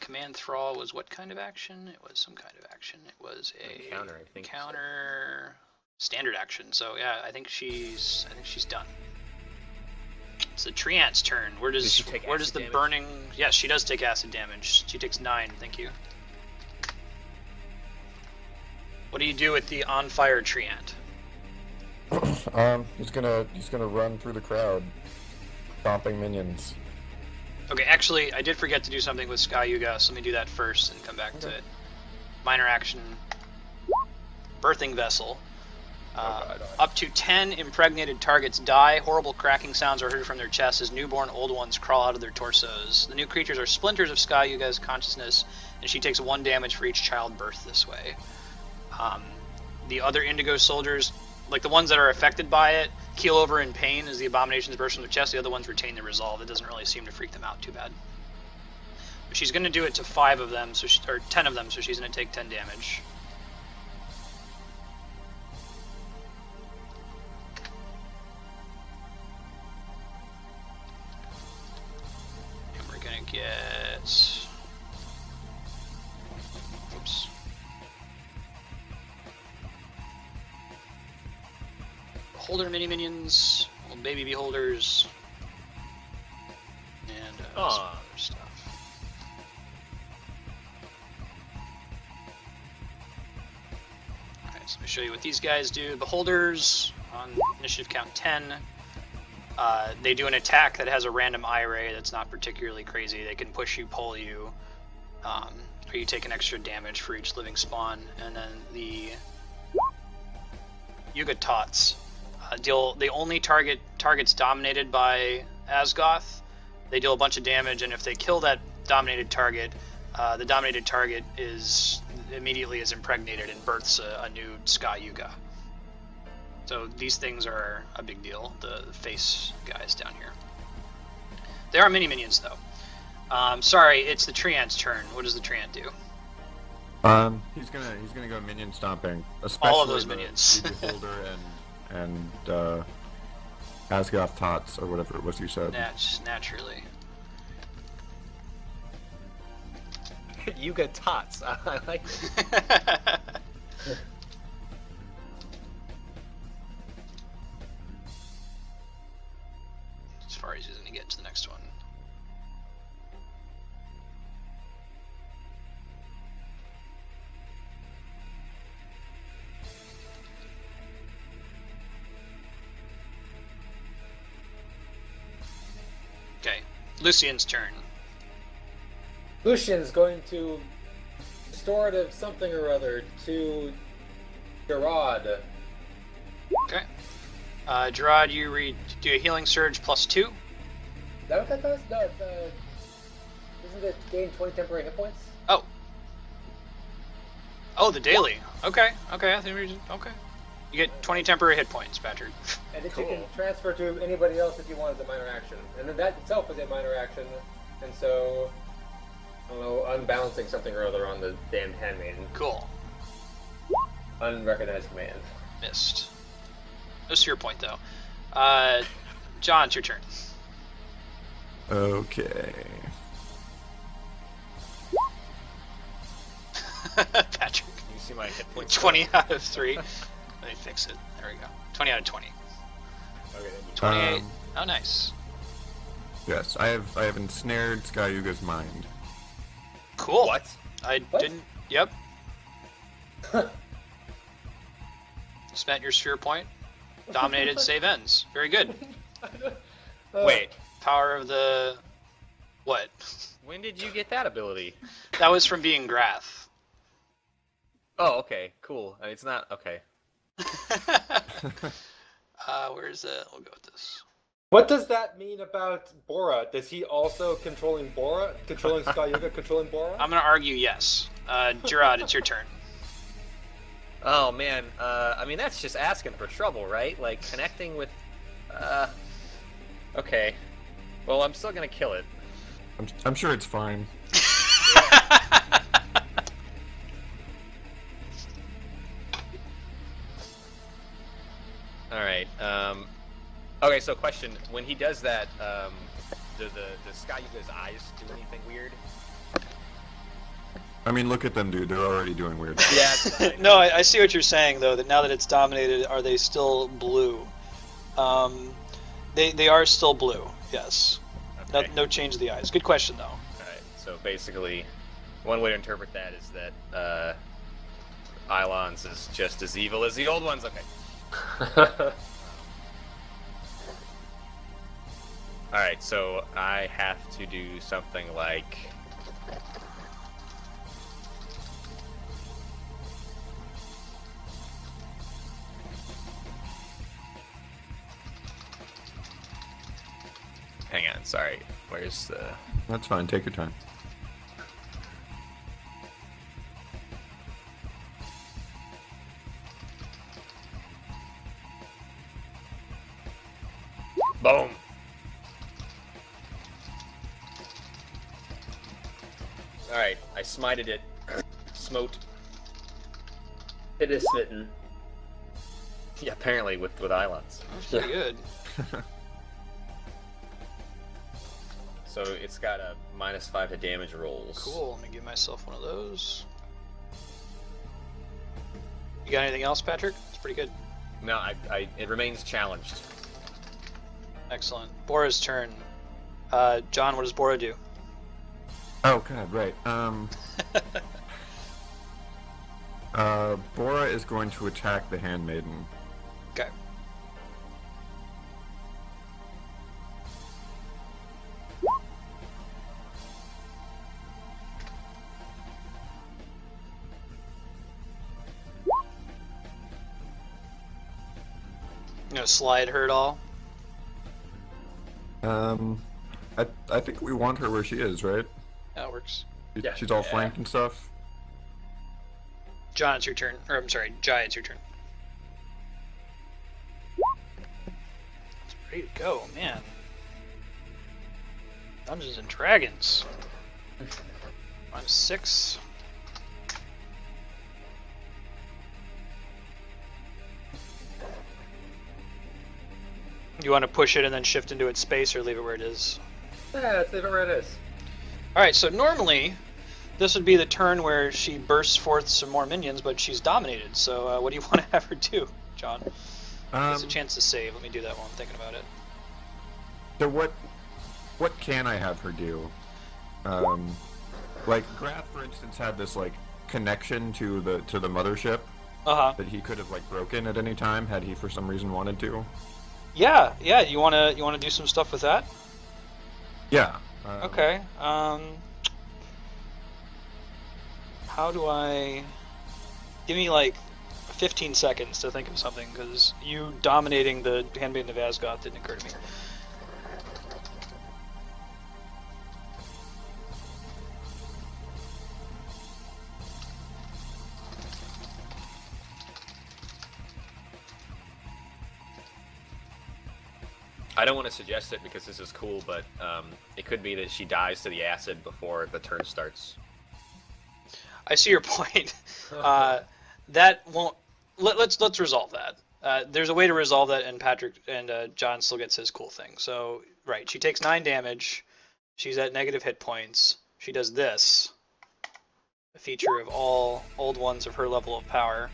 Command Thrall was what kind of action? It was some kind of action. It was a counter, I think. Counter standard action. So yeah, I think she's done. It's the Treant's turn. Where does the damage? burning? Yes, she does take acid damage. She takes 9. Thank you. What do you do with the on fire Treant? He's gonna run through the crowd, stomping minions. Okay, actually, I did forget to do something with Sky Yuga, so let me do that first and come back to it. Minor action. Birthing Vessel. Up to 10 impregnated targets die. Horrible cracking sounds are heard from their chests as newborn old ones crawl out of their torsos. The new creatures are splinters of Sky Yuga's consciousness, and she takes 1 damage for each child birthed this way. The other Indigo soldiers, like the ones that are affected by it, keel over in pain as the abominations burst from their chest. The other ones retain their resolve. It doesn't really seem to freak them out too bad. But she's going to do it to 5 of them, or 10 of them, so she's going to take 10 damage. And we're going to get... Oops. Beholder other mini minions, little baby beholders, and some other stuff. Alright, so let me show you what these guys do. Beholders, on initiative count 10, they do an attack that has a random eye ray that's not particularly crazy. They can push you, pull you, or you take an extra damage for each living spawn. And then the Yuga Tots they only target targets dominated by Asgoth. They deal a bunch of damage, and if they kill that dominated target, the dominated target is immediately impregnated and births a new Sky Yuga. So these things are a big deal, the face guys down here. They are mini minions though. Sorry, it's the Treant's turn. What does the Treant do? He's gonna go minion stomping. All of those minions. The Beholder and Asgoth Tots or whatever it was you said. Naturally. Yuga Tots. I like it. As far as he's gonna get to the next one. Okay, Lucian's turn. Lucian's going to restorative something or other to Gerad. Okay. Gerad, you do a healing surge +2. Is that what that does? No, it's isn't it gain 20 temporary hit points? Oh. Oh, the daily. Okay. I think okay. You get 20 temporary hit points, Patrick. And then Cool. you can transfer to anybody else if you want as a minor action. And then that itself is a minor action. And so, I don't know, unbalancing something or other on the damned handmaiden. Cool. Unrecognized command. Missed. That's your point, though. John, it's your turn. Okay. Patrick. You see my hit points? 20 out of 3. Let me fix it. There we go. 20 out of 20. Okay. 28. Oh, nice. Yes, I have ensnared Sky Yuga's mind. Cool. What? I What? didn't. Yep. Spent your sphere point. Dominated, save ends. Very good. Wait. Power of the. What? When did you get that ability? That was from being Grath. Oh, okay. Cool. It's not okay. Where is it? We'll go with this. What does that mean about Bora? Does he also controlling Bora? Controlling Sky Yuga, controlling Bora? I'm gonna argue yes. Gerard, it's your turn. Oh man. I mean that's just asking for trouble, right? Like connecting with. Okay. Well, I'm still gonna kill it. I'm sure it's fine. All right. Okay. So, question: when he does that, do the Sky Yuga's eyes do anything weird? I mean, look at them, dude. They're already doing weird. Yeah. It's fine. No, I see what you're saying though. That now that it's dominated, are they still blue? They are still blue. Yes. Okay. No change of the eyes. Good question though. Alright, so basically, one way to interpret that is that Ailonz is just as evil as the old ones. Okay. Alright, so I have to do something like. Hang on, sorry. Where's the. That's fine. Take your time. Boom! Alright, I smited it. Smote. It is smitten. Yeah, apparently with Ailonz. That's pretty good. So it's got a -5 to damage rolls. Cool. Let me give myself one of those. You got anything else, Patrick? It's pretty good. No, it remains challenged. Excellent. Bora's turn. John, what does Bora do? Oh god, right. Bora is going to attack the handmaiden. Okay. You gonna slide her at all? I think we want her where she is, right? That works. Yeah. She's all flanked and stuff. John, it's your turn. Or, I'm sorry, Jai, it's your turn. It's ready to go, man. Dungeons and Dragons. I'm 6. You want to push it and then shift into its space, or leave it where it is? Yeah, let's leave it where it is. Alright, so normally, this would be the turn where she bursts forth some more minions, but she's dominated. So what do you want to have her do, John? It's a chance to save. Let me do that while I'm thinking about it. So what can I have her do? Like Grath, for instance, had this like connection to the mothership that he could have like broken at any time had he for some reason wanted to. Yeah. You wanna do some stuff with that? Yeah. Okay. How do I... Give me like 15 seconds to think of something, because you dominating the Handmaiden of Asgoth didn't occur to me. I don't want to suggest it because this is cool, but it could be that she dies to the acid before the turn starts. I see your point. That won't... Let's resolve that. There's a way to resolve that, and Patrick and John still gets his cool thing. So, right, she takes 9 damage. She's at negative hit points. She does this. A feature of all old ones of her level of power.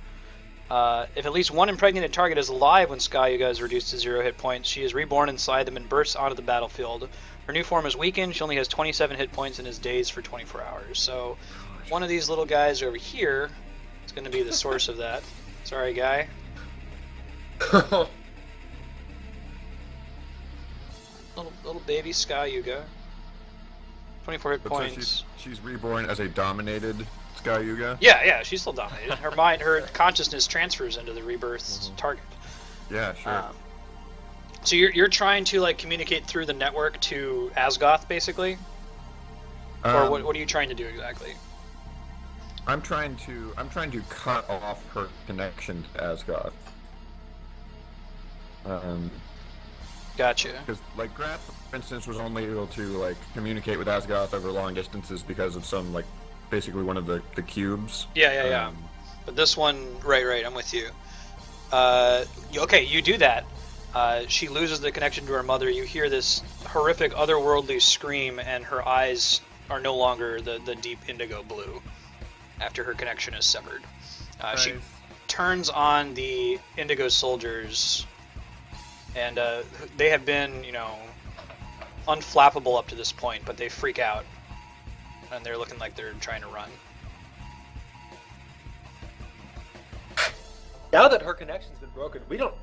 If at least one impregnated target is alive when Sky Yuga is reduced to 0 hit points, she is reborn inside them and bursts onto the battlefield. Her new form is weakened. She only has 27 hit points and is dazed for 24 hours. So, one of these little guys over here is going to be the source of that. Sorry, guy. Little baby Sky Yuga. 24 hit points. So she's reborn as a dominated Sky Yuga? Yeah, she's still dominated. Her mind, her consciousness transfers into the rebirth target. Yeah, sure. So you're trying to like communicate through the network to Asgoth, basically, or what are you trying to do exactly? I'm trying to cut off her connection to Asgoth. Gotcha. Because like Grath, for instance, was only able to like communicate with Asgoth over long distances because of some like basically one of the cubes. Yeah. But this one, right, I'm with you. Okay, you do that. She loses the connection to her mother. You hear this horrific otherworldly scream, and her eyes are no longer the deep indigo blue after her connection is severed. Nice. She turns on the indigo soldiers, and they have been, unflappable up to this point, but they freak out, and they're looking like they're trying to run. Now that her connection's been broken, we don't,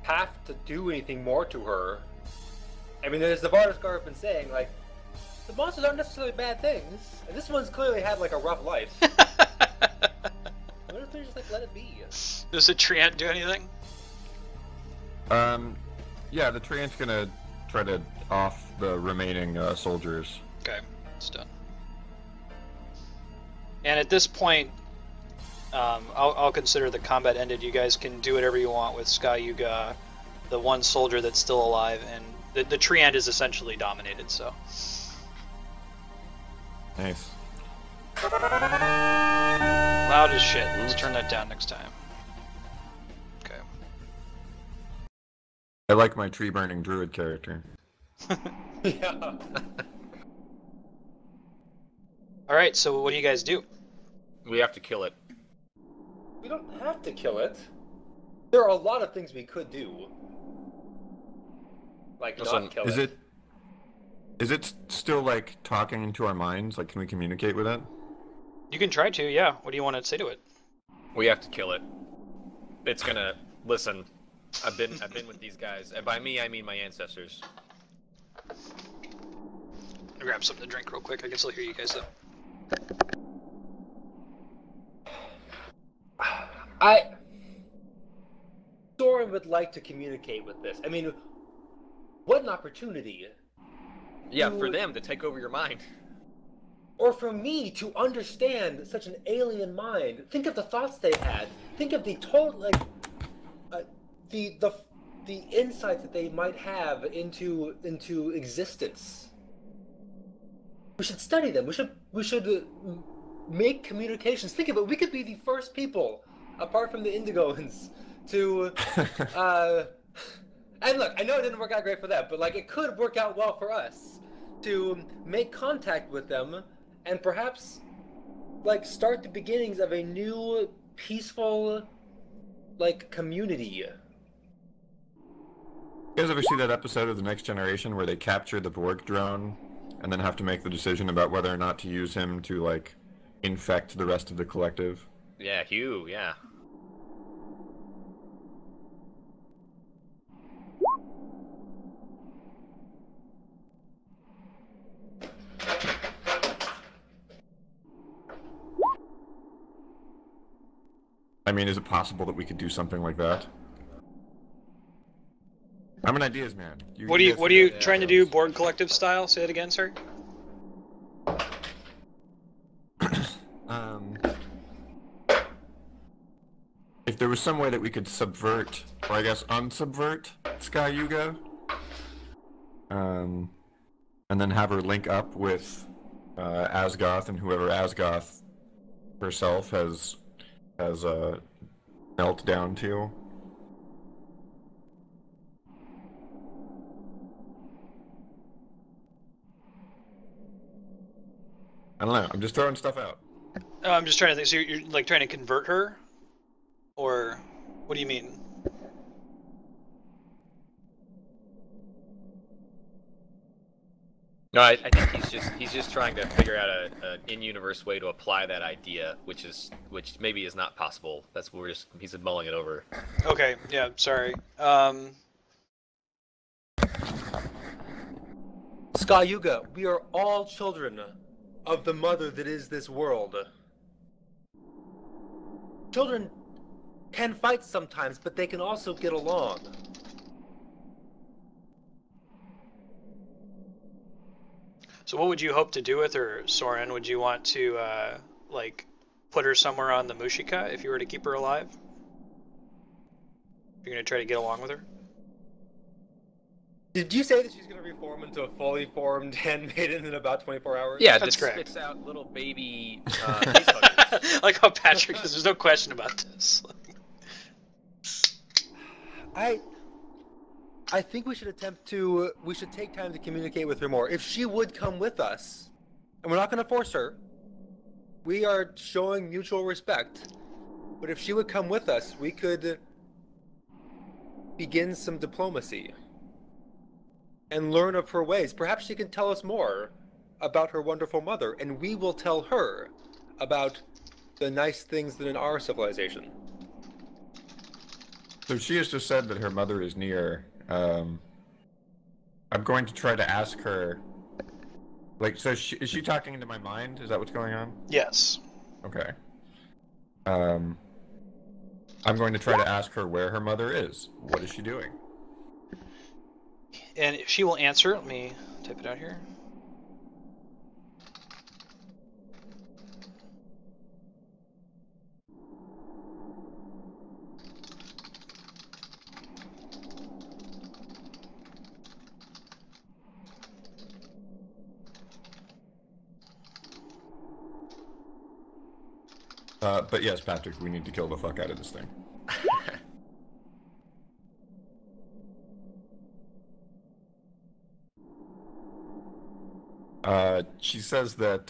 have to do anything more to her. I mean, as the Vardaskar have been saying, the monsters aren't necessarily bad things, and this one's clearly had, a rough life. What if they just, let it be? Does the Treant do anything? Yeah, the Treant's gonna try to off the remaining soldiers. Okay, it's done. And at this point, I'll consider the combat ended. You guys can do whatever you want with Sky Yuga, the one soldier that's still alive, and the Treant is essentially dominated, so. Nice. Loud as shit. Let's turn that down next time. Okay. I like my tree burning druid character. Yeah. Alright, so what do you guys do? We have to kill it. We don't have to kill it. There are a lot of things we could do. Like not kill it. Is it still like talking into our minds? Like, can we communicate with it? You can try to, yeah. What do you want to say to it? We have to kill it. It's gonna listen. I've been with these guys, and by me I mean my ancestors. I'll grab something to drink real quick. I can still hear you guys though. Soren would like to communicate with this. I mean, what an opportunity. Yeah, for them to take over your mind. Or for me to understand such an alien mind. Think of the thoughts they had. Think of the total, like, the insights that they might have into existence. We should study them. We should make communications. Think of it. We could be the first people, apart from the Indigons, to. And look, I know it didn't work out great for them, but like it could work out well for us to make contact with them and perhaps like start the beginnings of a new peaceful like community. You guys ever see that episode of The Next Generation where they capture the Borg drone and then have to make the decision about whether or not to use him to like infect the rest of the collective? Yeah, Hugh, yeah. I mean, is it possible that we could do something like that? I'm an ideas man. What are you trying to do, Borg Collective style? Say it again, sir. If there was some way that we could subvert, or I guess unsubvert Sky Yuga, and then have her link up with Asgoth and whoever Asgoth herself has melt down to. I don't know. I'm just throwing stuff out. I'm just trying to think. So you're like trying to convert her, or what do you mean? No, I think he's just trying to figure out an in-universe way to apply that idea, which maybe is not possible. That's what he's mulling it over. Okay, yeah, sorry. Sky Yuga, we are all children of the mother that is this world. Children can fight sometimes, but they can also get along. So what would you hope to do with her, Soren? Would you want to, like, put her somewhere on the Mushika if you were to keep her alive? You're gonna try to get along with her? Did you say that she's gonna reform into a fully formed handmaiden in about 24 hours? Yeah, that's correct. Spits out little baby face huggers. Like how Patrick says, there's no question about this. I think we should take time to communicate with her more. If she would come with us, and we're not going to force her, we are showing mutual respect, but if she would come with us, we could begin some diplomacy and learn of her ways. Perhaps she can tell us more about her wonderful mother, and we will tell her about the nice things that in our civilization. So she has just said that her mother is near. I'm going to try to ask her, like, so is she talking into my mind? Is that what's going on? Yes. Okay. I'm going to try to ask her where her mother is. What is she doing? And if she will answer, let me type it out here. But yes, Patrick, we need to kill the fuck out of this thing. She says that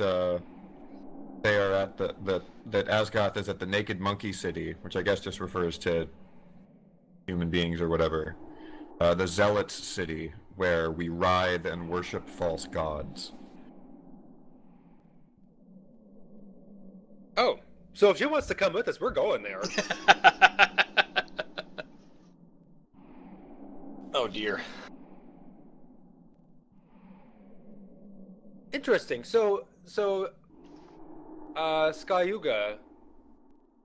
they are at that Asgoth is at the Naked Monkey City, which I guess just refers to human beings or whatever. The Zealots City, where we ride and worship false gods. Oh, so if she wants to come with us, we're going there. Oh dear. Interesting. So, Skyuga,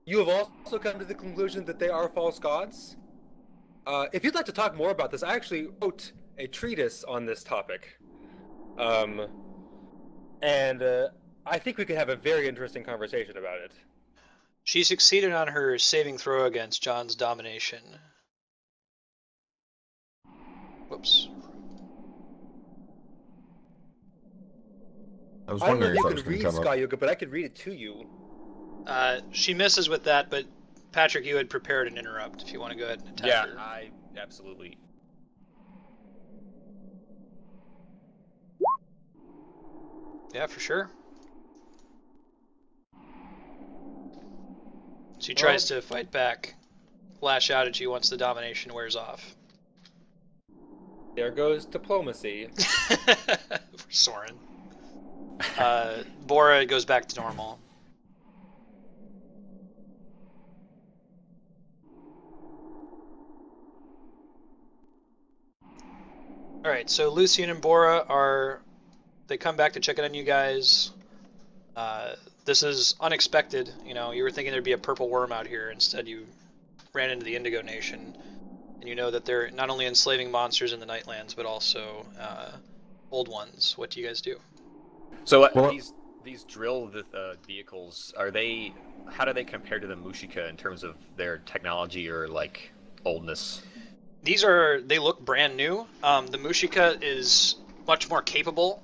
you have also come to the conclusion that they are false gods? If you'd like to talk more about this, I actually wrote a treatise on this topic. And I think we could have a very interesting conversation about it. She succeeded on her saving throw against John's domination. Whoops. I was I don't know wondering if if you I was can going read to come up. Skyuga, but I could read it to you. She misses with that, but Patrick, you had prepared an interrupt if you want to go ahead and attack her. Yeah, I absolutely. Yeah, for sure. She tries to fight back, lash out at you once the domination wears off. There goes diplomacy. For Soren. Bora goes back to normal. Alright, so Lucian and Bora they come back to check in on you guys. This is unexpected. You know, you were thinking there'd be a purple worm out here. Instead, you ran into the Indigo Nation. And you know that they're not only enslaving monsters in the Nightlands, but also old ones. What do you guys do? So Well, these drill vehicles, are they? How do they compare to the Mushika in terms of their technology or like oldness? They look brand new. The Mushika is much more capable.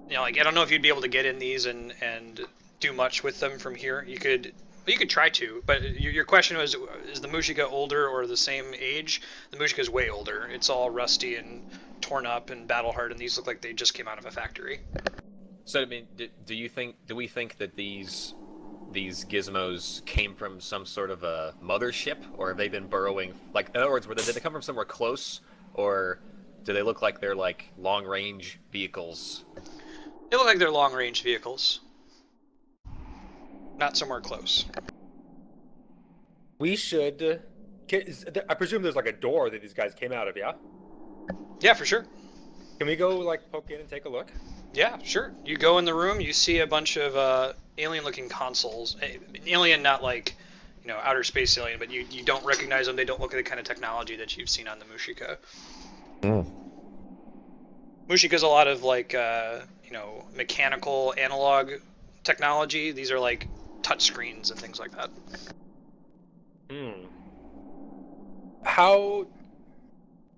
You know, like I don't know if you'd be able to get in these and do much with them from here. You could try to, but your question was, is the Mushika older or the same age? The Mushika is way older. It's all rusty and torn up and battle hardened. These look like they just came out of a factory. So I mean, do we think that these gizmos came from some sort of a mothership, or have they been burrowing? Like, in other words, did they come from somewhere close, or do they look like they're like long-range vehicles? They look like they're long-range vehicles. Not somewhere close. We should... I presume there's like a door that these guys came out of, yeah? Yeah, for sure. Can we go like poke in and take a look? Yeah, sure. You go in the room, you see a bunch of alien-looking consoles. Alien, not like, you know, outer space alien, but you don't recognize them. They don't look like the kind of technology that you've seen on the Mushika. Mm. Mushika's a lot of like, you know, mechanical analog technology. These are like touch screens and things like that. How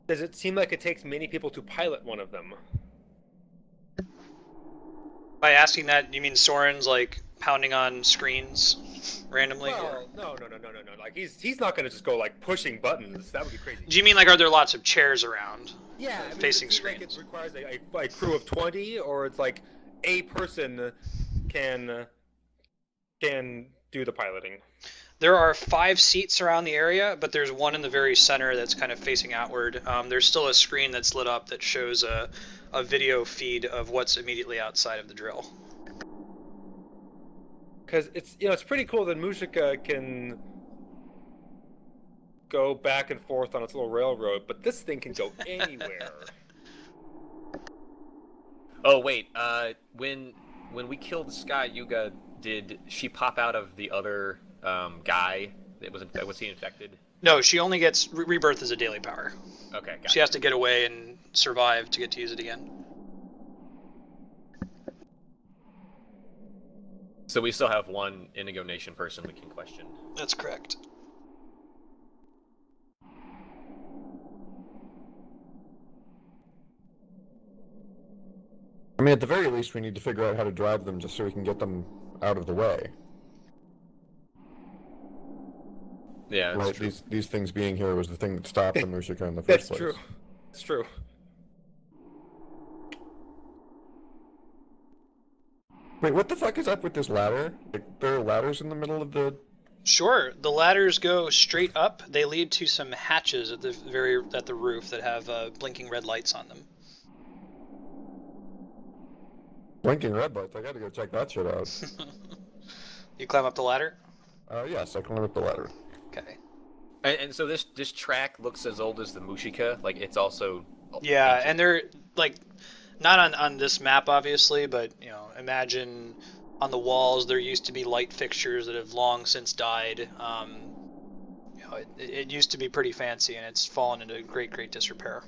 does it seem like it takes many people to pilot one of them? By asking that, you mean Soren's like pounding on screens randomly? Well, no. Like he's not gonna just go like pushing buttons. That would be crazy. Do you mean like, are there lots of chairs around? Yeah, I mean, facing does it seem like screens? it requires a crew of 20, or it's like a person can do the piloting. There are 5 seats around the area, but there's one in the very center that's kind of facing outward. There's still a screen that's lit up that shows a video feed of what's immediately outside of the drill. Because it's pretty cool that Mushika can go back and forth on its little railroad, but this thing can go anywhere. Oh wait, when we killed Sky Yuga, did she pop out of the other guy? Was he infected? No, she only gets rebirth as a daily power. Okay, got She has to get away and survive to get to use it again. So we still have one Indigo Nation person we can question. That's correct. I mean, at the very least, we need to figure out how to drive them just so we can get them out of the way. Yeah, that's Right? true. These things being here was the thing that stopped the Mushika in the first place. That's true. Wait, what the fuck is up with this ladder? Like, there are ladders in the middle of the Sure. The ladders go straight up. They lead to some hatches at the roof that have blinking red lights on them. Blinking red lights. I gotta go check that shit out. You climb up the ladder? Yes, I climb up the ladder. Okay. And so this track looks as old as the Mushika. Like it's also. Yeah, ancient. and they're like not on this map obviously, but you know, imagine on the walls there used to be light fixtures that have long since died. You know, it used to be pretty fancy, and it's fallen into great disrepair.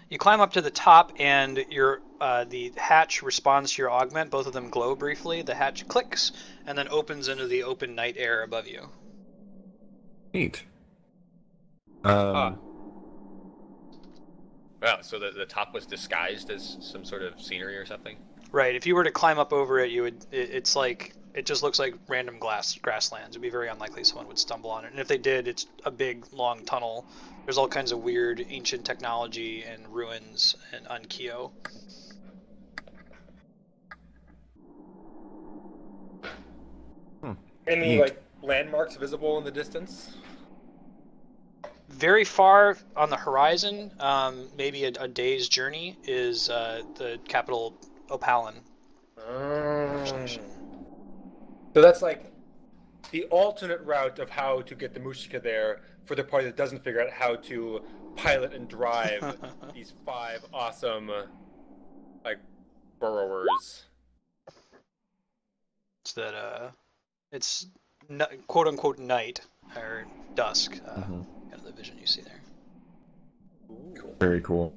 You climb up to the top, and the hatch responds to your augment. Both of them glow briefly. The hatch clicks, and then opens into the open night air above you. Neat. Wow, so the top was disguised as some sort of scenery or something? Right. If you were to climb up over it, you would. It's like it just looks like random grasslands. It'd be very unlikely someone would stumble on it. And if they did, it's a big long tunnel. There's all kinds of weird ancient technology and ruins and on Kyo. Any like landmarks visible in the distance? Very far on the horizon, maybe a day's journey, is the capital Opalin. So that's like the alternate route of how to get the Mushika there for the party that doesn't figure out how to pilot and drive these 5 awesome like burrowers. It's that it's quote unquote night or dusk. Kind of the vision you see there. Cool. Very cool.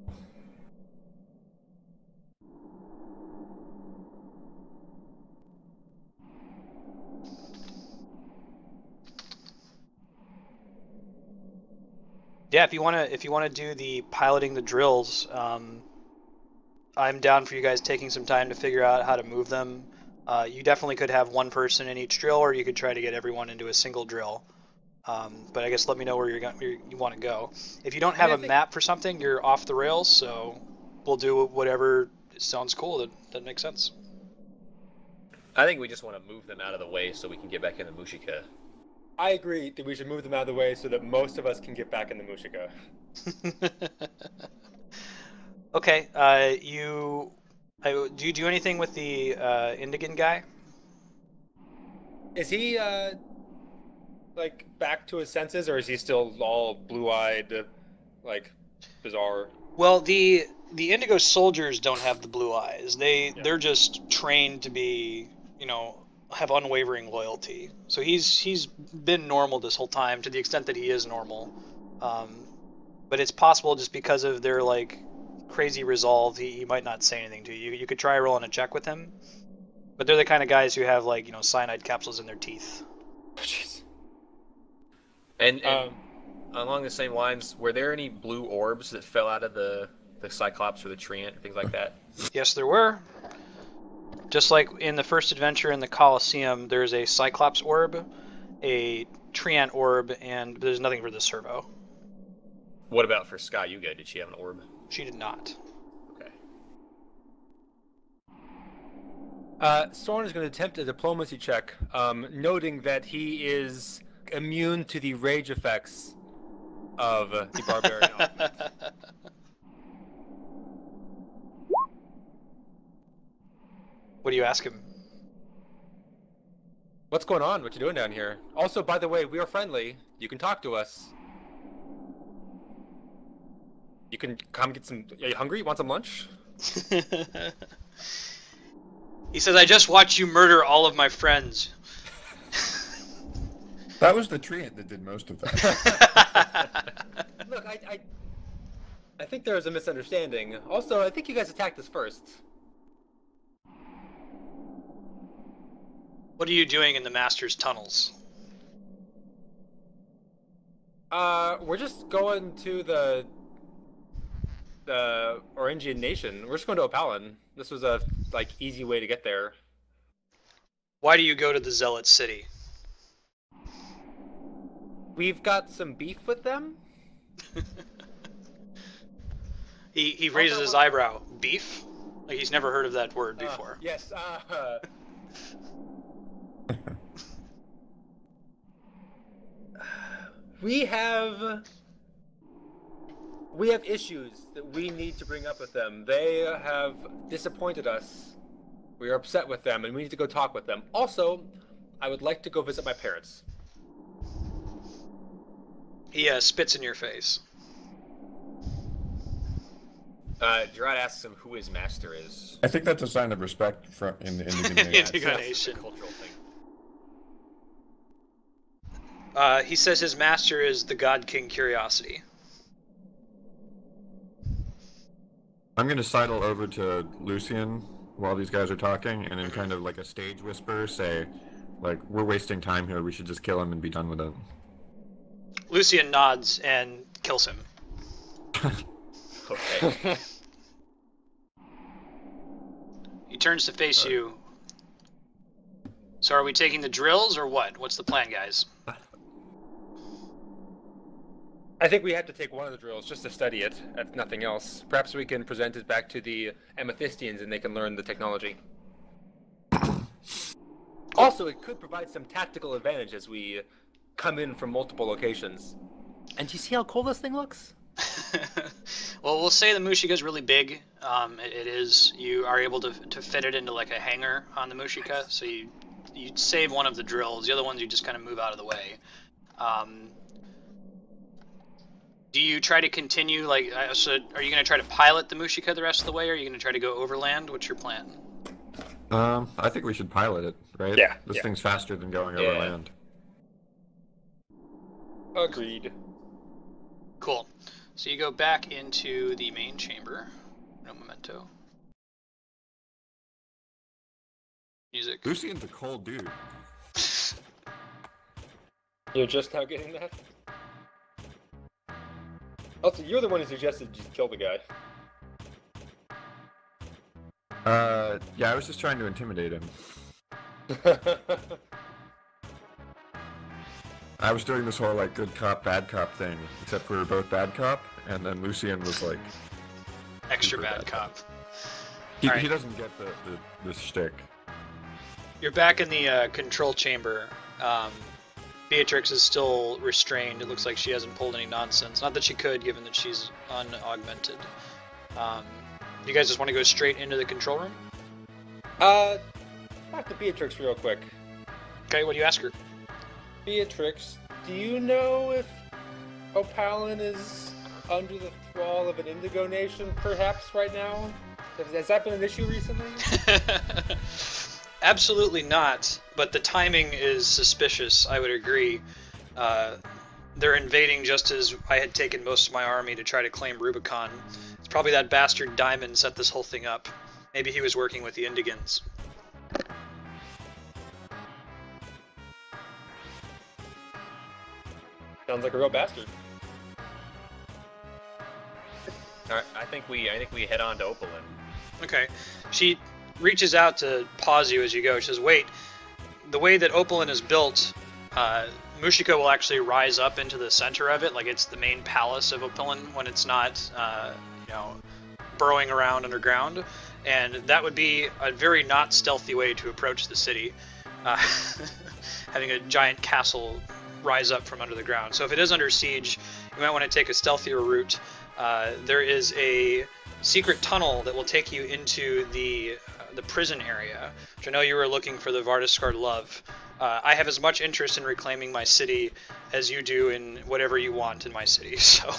Yeah, if you wanna do the piloting the drills, I'm down for you guys taking some time to figure out how to move them. You definitely could have one person in each drill, or you could try to get everyone into a single drill. But I guess let me know where you want to go. If you don't have a map for something, you're off the rails. So we'll do whatever sounds cool. That makes sense. I think we just want to move them out of the way so we can get back in the Mushika. I agree that we should move them out of the way so that most of us can get back in the Mushika. Okay. Do you do anything with the Indigan guy? Is he like back to his senses, or is he still all blue-eyed, like bizarre? Well, the Indigo soldiers don't have the blue eyes. They're just trained to be, you know, have unwavering loyalty. So he's been normal this whole time, to the extent that he is normal. But it's possible just because of their like crazy resolve, he might not say anything to you. You could try rolling a check with him. But they're the kind of guys who have like, you know, cyanide capsules in their teeth. Jeez. And along the same lines, were there any blue orbs that fell out of the Cyclops or the Treant, things like that? Yes, there were. Just like in the first adventure in the Colosseum, there's a Cyclops orb, a Treant orb, and there's nothing for the servo. What about for Sky Yuga? Did she have an orb? She did not. Okay. Soren is going to attempt a diplomacy check, noting that he is immune to the rage effects of the Barbarian Augment. What do you ask him? What's going on? What you doing down here? Also, by the way, we are friendly. You can talk to us. You can come get some... Are you hungry? You want some lunch? He says, I just watched you murder all of my friends. That was the Treant that did most of that. Look, I think there was a misunderstanding. Also, I think you guys attacked us first. What are you doing in the Master's tunnels? We're just going to the Orangian Nation. We're just going to Opalin. This was a like easy way to get there. Why do you go to the Zealot City? We've got some beef with them. He raises his eyebrow. Beef? Like he's never heard of that word before. Yes. we have issues that we need to bring up with them. They have disappointed us. We are upset with them, and we need to go talk with them. Also, I would like to go visit my parents. He spits in your face. Gerad asks him who his master is. I think that's a sign of respect in the Indian nation. Indigo It's Nation. a cultural thing. He says his master is the God King Curiosity. I'm gonna sidle over to Lucian while these guys are talking, and in kind of like a stage whisper, say, like, we're wasting time here. We should just kill him and be done with it. Lucian nods and kills him. Okay. He turns to face you. So are we taking the drills or what? What's the plan, guys? I think we have to take one of the drills just to study it, if nothing else. Perhaps we can present it back to the Amethystians and they can learn the technology. Also, it could provide some tactical advantage as we come in from multiple locations. And do you see how cool this thing looks? Well, we'll say the Mushika is really big. It is. You are able to fit it into like a hangar on the Mushika, so you save one of the drills. The other ones you just kind of move out of the way. Do you try to continue, like, so are you going to try to pilot the Mushika the rest of the way, or are you going to try to go overland? What's your plan? I think we should pilot it, right? Yeah, This yeah. thing's faster than going Yeah. over land. Agreed. Cool. So you go back into the main chamber. No memento. Music. Lucian's a cold dude. You're just now getting that? Also, you're the one who suggested just kill the guy. Yeah, I was just trying to intimidate him. I was doing this whole, like, good cop, bad cop thing, except we were both bad cop, and then Lucian was, like... Extra super bad cop. He Alright. doesn't get the shtick. You're back in the control chamber. Beatrix is still restrained. It looks like she hasn't pulled any nonsense. Not that she could, given that she's unaugmented. You guys just want to go straight into the control room? Talk to Beatrix real quick. Okay, what do you ask her? Beatrix, do you know if Opalin is under the thrall of an Indigo Nation, perhaps, right now? Has that been an issue recently? Absolutely not, but the timing is suspicious, I would agree. They're invading just as I had taken most of my army to try to claim Rubicon. It's probably that bastard Diamond set this whole thing up. Maybe he was working with the Indigans. Sounds like a real bastard. All right, I think we head on to Opalin. Okay. She reaches out to pause you as you go. She says, wait, the way that Opalin is built, Mushika will actually rise up into the center of it, like it's the main palace of Opalin when it's not, burrowing around underground. And that would be a very not stealthy way to approach the city, having a giant castle rise up from under the ground. So if it is under siege, you might want to take a stealthier route. There is a secret tunnel that will take you into the prison area, which I know you were looking for the Vardascar love. I have as much interest in reclaiming my city as you do in whatever you want in my city. So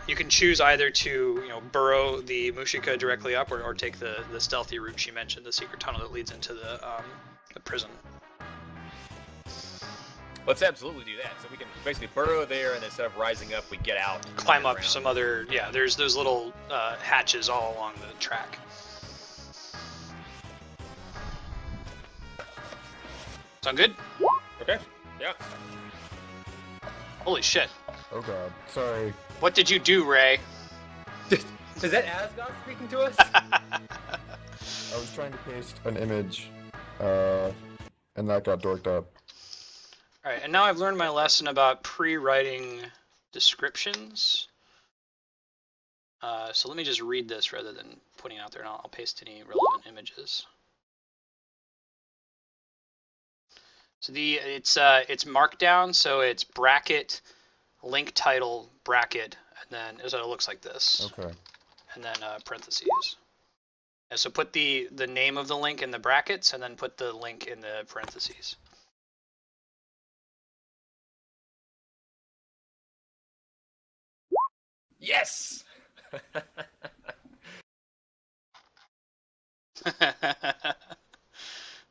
you can choose either to burrow the Mushika directly up, or take the stealthy route she mentioned, the secret tunnel that leads into the prison. Let's absolutely do that. So we can basically burrow there, and instead of rising up, we get out. Climb up underground. some other, there's those little hatches all along the track. Sound good? Okay, yeah. Holy shit. Oh god, sorry. What did you do, Ray? Is that Asgard speaking to us? I was trying to paste an image, and that got dorked up. Alright, and now I've learned my lesson about pre-writing descriptions. So let me just read this rather than putting it out there, and I'll paste any relevant images. So it's markdown, so it's bracket, link title, bracket, and then so it looks like this. Okay. And then parentheses. And so put the name of the link in the brackets, and then put the link in the parentheses. Yes.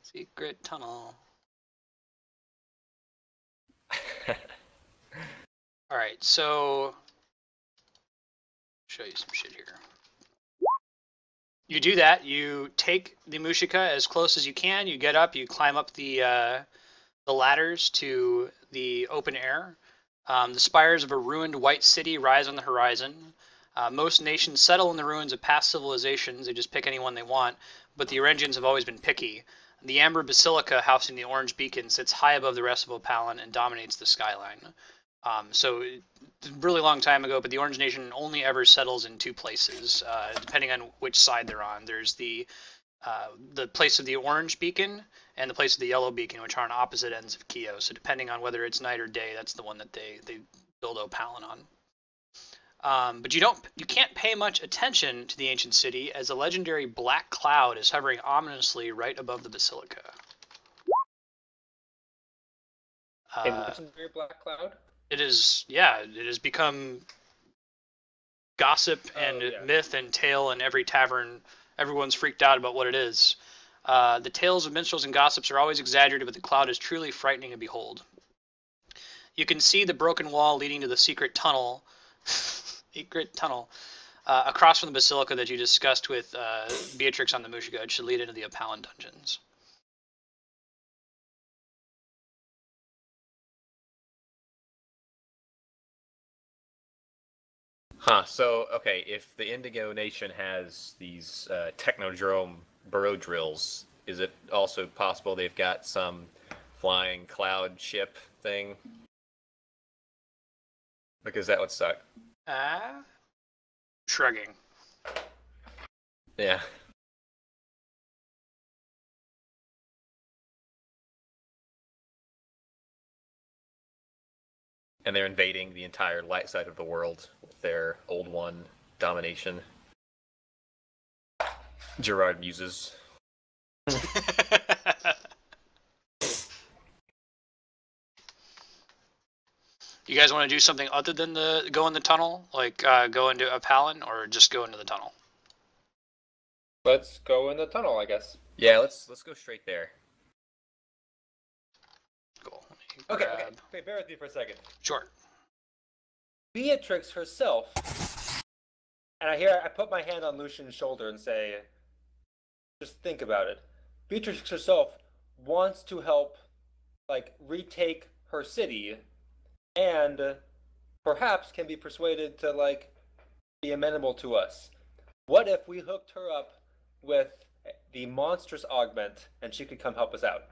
Secret tunnel. All right, so show you some shit here. You do that. You take the Mushika as close as you can. You get up. You climb up the ladders to the open air. The spires of a ruined white city rise on the horizon. Most nations settle in the ruins of past civilizations. They just pick anyone they want, but the Orangians have always been picky. The Amber Basilica, housing the Orange Beacon, sits high above the rest of Opalin and dominates the skyline. So, a really long time ago, but the Orange Nation only ever settles in two places, depending on which side they're on. There's the place of the Orange Beacon and the place of the Yellow Beacon, which are on opposite ends of Kio. So depending on whether it's night or day, that's the one that they build Opalin on. But you can't pay much attention to the ancient city, as a legendary black cloud is hovering ominously right above the basilica. A legendary black cloud? It has become gossip and myth and tale in every tavern. Everyone's freaked out about what it is. The tales of minstrels and gossips are always exaggerated, but the cloud is truly frightening to behold. You can see the broken wall leading to the secret tunnel, across from the basilica that you discussed with Beatrix on the Mushika. It should lead into the Opalin dungeons. Huh, so, okay, if the Indigo Nation has these Technodrome burrow drills, is it also possible they've got some flying cloud ship thing? Because that would suck. Shrugging. Yeah. And they're invading the entire light side of the world with their old one domination. Gerad muses. You guys want to do something other than go in the tunnel, like go into Opalin, or just go into the tunnel? Let's go in the tunnel, I guess. Yeah, let's go straight there. Cool. Okay, bear with me for a second. Sure. Beatrix herself, and I put my hand on Lucian's shoulder and say, just think about it. Beatrix herself wants to help, retake her city, and perhaps can be persuaded to, be amenable to us. What if we hooked her up with the monstrous augment, and she could come help us out?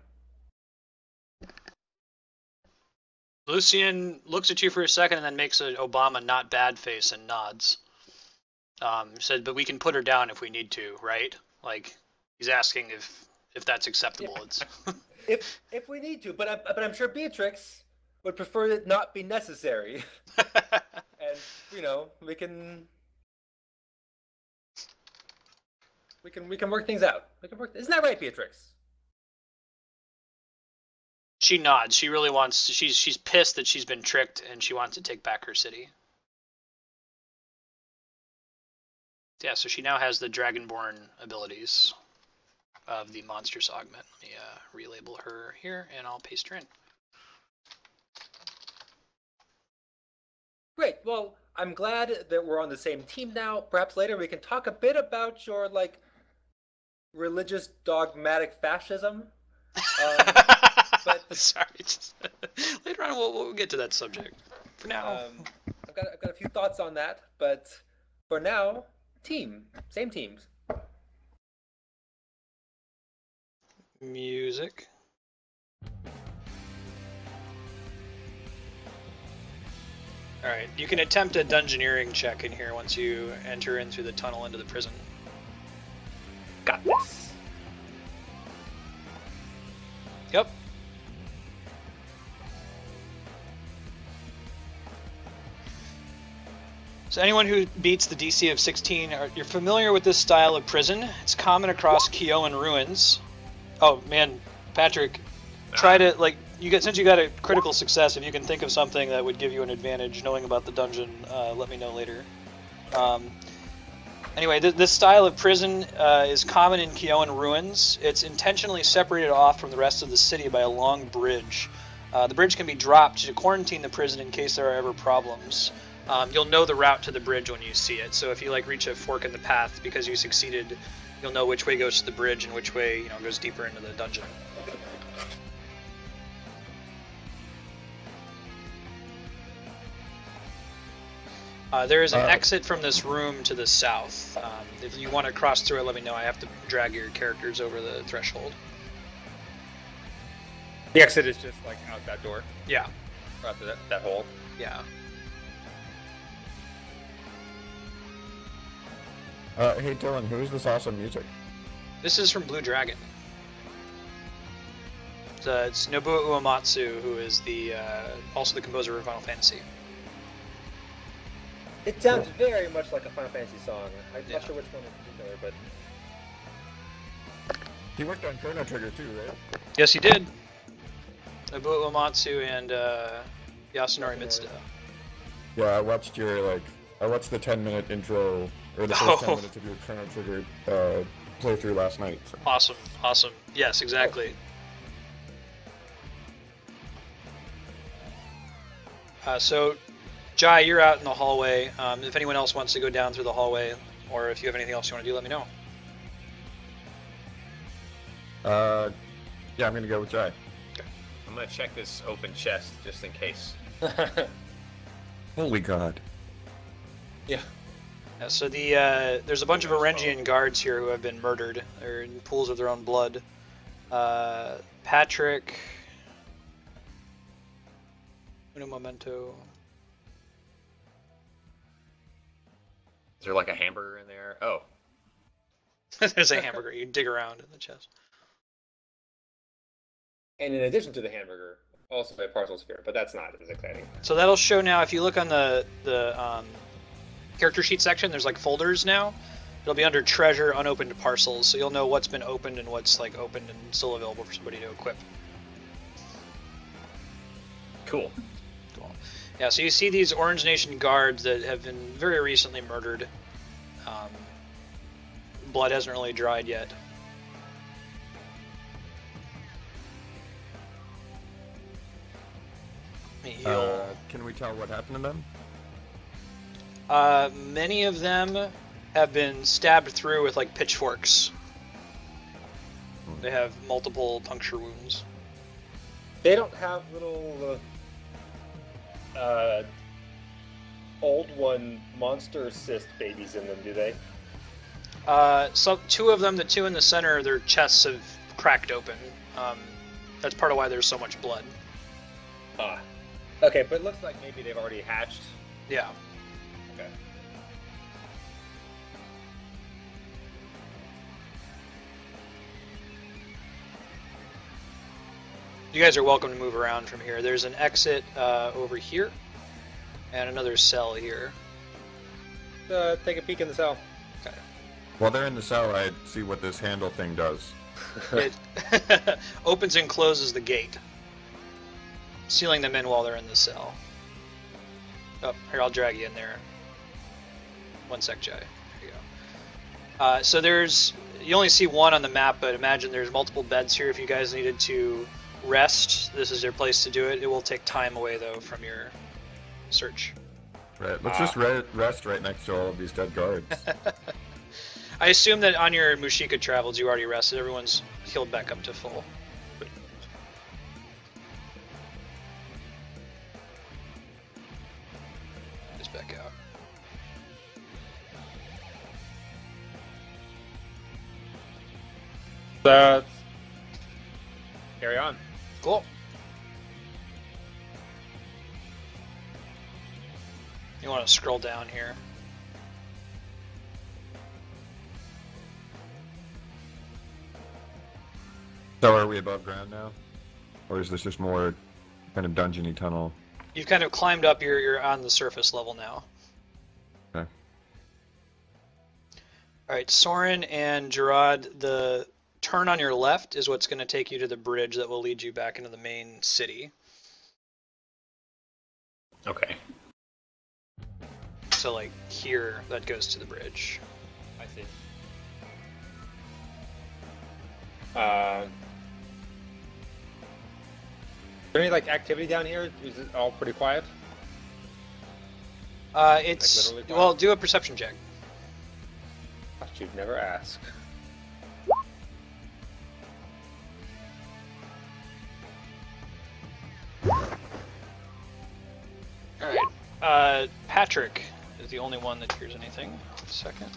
Lucian looks at you for a second and then makes an Obama not bad face and nods. Said, but we can put her down if we need to, right? He's asking if that's acceptable. Yeah. if we need to, but I'm sure Beatrix would prefer it not be necessary. And we can work things out. Isn't that right, Beatrix? She nods. She really wants. She's pissed that she's been tricked, and she wants to take back her city. Yeah, so she now has the Dragonborn abilities of the monstrous augment. Let me relabel her here, and I'll paste her in. Great. Well, I'm glad that we're on the same team now. Perhaps later we can talk a bit about your religious dogmatic fascism. But sorry, later on we'll get to that subject. For now, I've got a few thoughts on that, but for now, same teams. Music. All right, you can attempt a dungeoneering check in here once you enter in through the tunnel into the prison. Got this. Yep. So anyone who beats the DC of 16, you're familiar with this style of prison. It's common across Keowan ruins. Oh man, Patrick, try to since you got a critical success. If you can think of something that would give you an advantage knowing about the dungeon, let me know later. Anyway, this style of prison is common in Keowan ruins. It's intentionally separated off from the rest of the city by a long bridge. The bridge can be dropped to quarantine the prison in case there are ever problems. You'll know the route to the bridge when you see it. So if you reach a fork in the path because you succeeded, you'll know which way goes to the bridge and which way goes deeper into the dungeon. There is an exit from this room to the south. If you want to cross through it, let me know. I have to drag your characters over the threshold. The exit is just out that door. Yeah. Or out that hole. Yeah. Hey Dylan, who is this awesome music? This is from Blue Dragon. It's Nobuo Uematsu, who is also the composer of Final Fantasy. It sounds very much like a Final Fantasy song. I'm not sure which one in particular, but... He worked on Chrono Trigger too, right? Yes, he did. Nobuo Uematsu and Yasunori Mitsuda. Yeah, I watched the 10-minute intro, or the first 10 minutes of your Chrono Trigger playthrough last night. So. Awesome. Yes, exactly. So, Jai, you're out in the hallway. If anyone else wants to go down through the hallway, or if you have anything else you want to do, let me know. Yeah, I'm gonna go with Jai. Okay. I'm gonna check this open chest just in case. Holy God. Yeah. So there's a bunch of Orangian guards here who have been murdered. They're in pools of their own blood. Patrick. Un momento. Is there a hamburger in there? Oh. There's a hamburger. You dig around in the chest. And in addition to the hamburger, also a parcel sphere, but that's not as exciting. So that'll show now. If you look on the character sheet section, there's folders now. It'll be under treasure, unopened parcels, so you'll know what's been opened and what's opened and still available for somebody to equip. Cool. Yeah, so you see these Orange Nation guards that have been very recently murdered. Blood hasn't really dried yet. Can we tell what happened to them? Many of them have been stabbed through with pitchforks. They have multiple puncture wounds. They don't have little old one monster cyst babies in them, do they? So two of them, the two in the center, their chests have cracked open. That's part of why there's so much blood. Okay, but it looks like maybe they've already hatched. Yeah. Okay. You guys are welcome to move around from here. There's an exit over here, and another cell here. Take a peek in the cell. Okay. While they're in the cell, I see what this handle thing does. It opens and closes the gate, sealing them in while they're in the cell. Oh, here, I'll drag you in there. One sec, Jay. There you go. So you only see one on the map, but imagine there's multiple beds here. If you guys needed to rest, this is your place to do it. It will take time away, though, from your search. Right, let's just rest right next to all of these dead guards. I assume that on your Mushika travels, you already rested. Everyone's healed back up to full. Just back out. Carry on. Cool. You want to scroll down here. So are we above ground now? Or is this just more kind of dungeony tunnel? You've kind of climbed up, you're on the surface level now. All right, Soren and Gerad, the turn on your left is what's going to take you to the bridge that will lead you back into the main city. Okay. So, like, here, that goes to the bridge. I see. Is there any like activity down here? Is it all pretty quiet? It's literally quiet? well, do a perception check. Thought you'd never ask. All right. Patrick is the only one that hears anything. Second.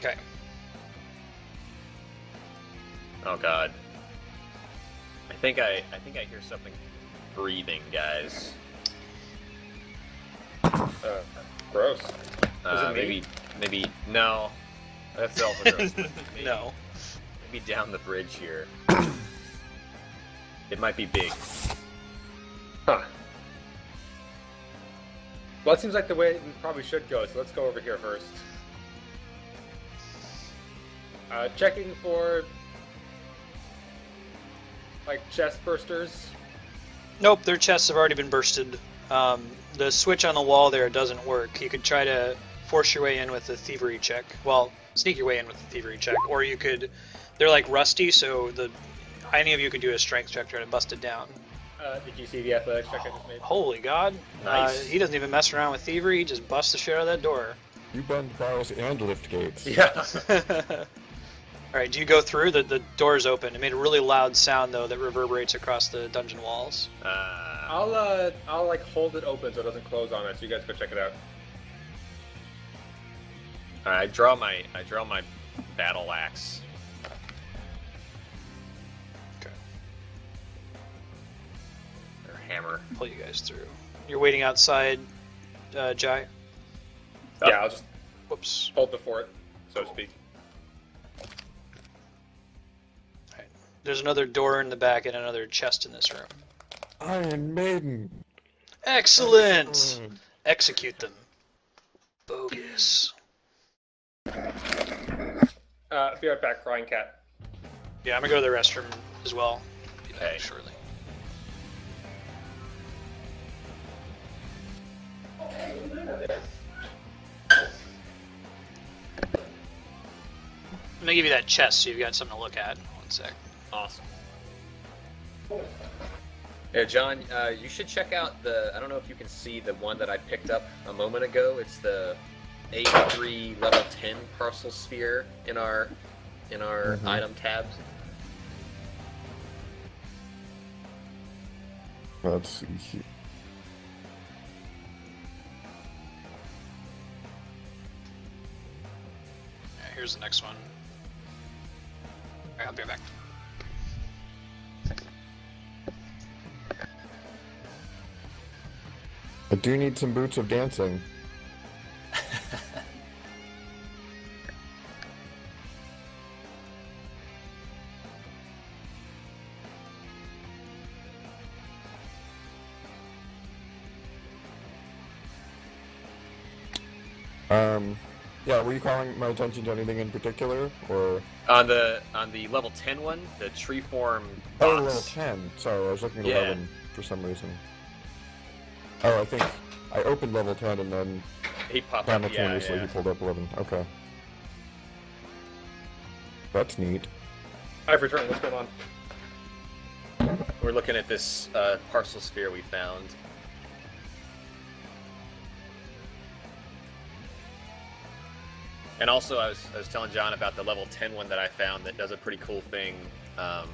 Okay. Oh god. I think I hear something breathing, guys. Gross. Is it me? maybe no. That's also gross. Maybe, No. Maybe down the bridge here. It might be big. Huh. Well, it seems like the way we probably should go, so let's go over here first. Checking for like chest bursters. Nope, their chests have already been bursted. The switch on the wall there doesn't work. You could try to force your way in with a thievery check. Well, sneak your way in with a thievery check, or you could. They're like rusty, so any of you could do a strength check trying to bust it down. Did you see the athletics check I just made? Holy God! Nice. He doesn't even mess around with thievery. He just busts the shit out of that door. You bend bars and lift gates. Yeah. All right, do you go through? The door's open. It made a really loud sound though that reverberates across the dungeon walls. I'll like hold it open so it doesn't close on us. You guys go check it out. I draw my battle axe. Okay. Or hammer. Pull you guys through. You're waiting outside, Jai. Yeah, I'll just Whoops. hold the fort, so to speak. All right. There's another door in the back and another chest in this room. Iron Maiden. Excellent. Excellent. Execute them. Bogus. Be right back, crying cat. Yeah, I'm gonna go to the restroom as well. Be back Okay. shortly. I'm gonna give you that chest so you've got something to look at. One sec. Awesome. Yeah, John, you should check out I don't know if you can see the one that I picked up a moment ago. It's the A3 level 10 parcel sphere in our item tabs. Let's see here. Alright, here's the next one. Alright, I'll be right back. I do need some boots of dancing. Yeah, were you calling my attention to anything in particular, or? On the level 10 one, the tree form Oh, box. level 10. Sorry, I was looking at Yeah. 11 for some reason. Oh, I think I opened level 10 and then He popped up. simultaneously Yeah. he pulled up 11. Okay. That's neat. I've returned. What's going on? We're looking at this parcel sphere we found. And also, I was telling John about the level 10 one that I found that does a pretty cool thing. Turn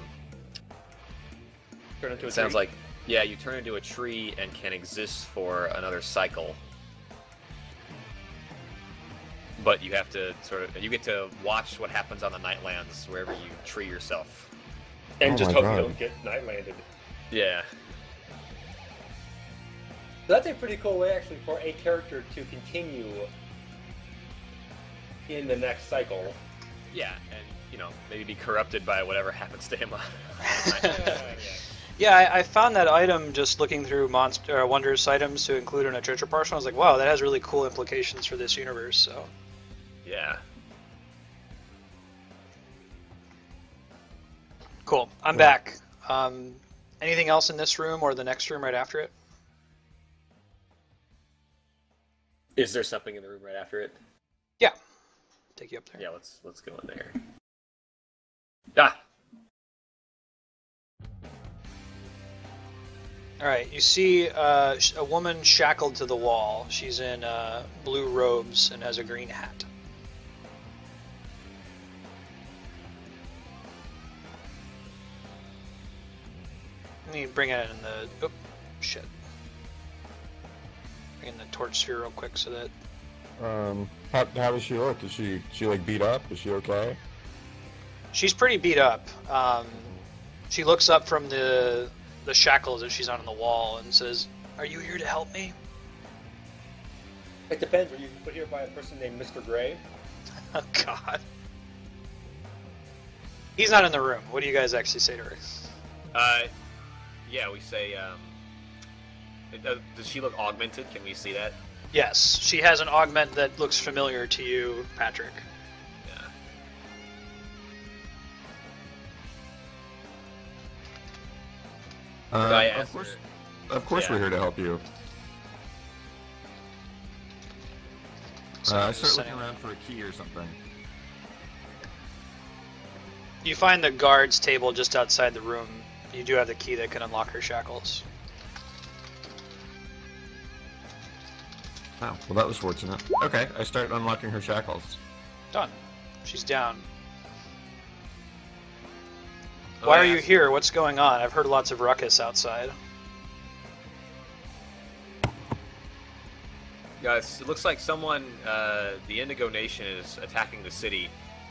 into a It sounds tree? like, yeah, you turn into a tree and can exist for another cycle. But you have to you get to watch what happens on the Nightlands wherever you tree yourself. And Oh just my hope God. you don't get night landed. Yeah. So that's a pretty cool way, actually, for a character to continue in the next cycle. Yeah, and maybe be corrupted by whatever happens to him. Yeah, I found that item just looking through Wondrous items to include in a treasure parcel. I was like, wow, that has really cool implications for this universe. So. Yeah. Cool. I'm back. Anything else in this room or the next room right after it? Is there something in the room right after it? Yeah. Take you up there. Yeah, let's go in there. Ah. All right. You see a woman shackled to the wall. She's in blue robes and has a green hat. Let me bring it in the. Oh, shit. Bring in the torch sphere real quick so that. How does she look? Is she like beat up? Is she okay? She's pretty beat up. She looks up from the shackles that she's on the wall and says, "Are you here to help me?" It depends. Were you put here by a person named Mr. Gray? Oh God. He's not in the room. What do you guys actually say to her? Yeah, we say, does she look augmented? Can we see that? Yes, she has an augment that looks familiar to you, Patrick. Yeah. Of course, we're here to help you. So I start looking around for a key or something. You find the guard's table just outside the room. You do have the key that can unlock her shackles. Oh, well that was fortunate. Okay, I start unlocking her shackles. Done. She's down. Why are you here? What's going on? I've heard lots of ruckus outside. Guys, it looks like someone, the Indigo Nation is attacking the city,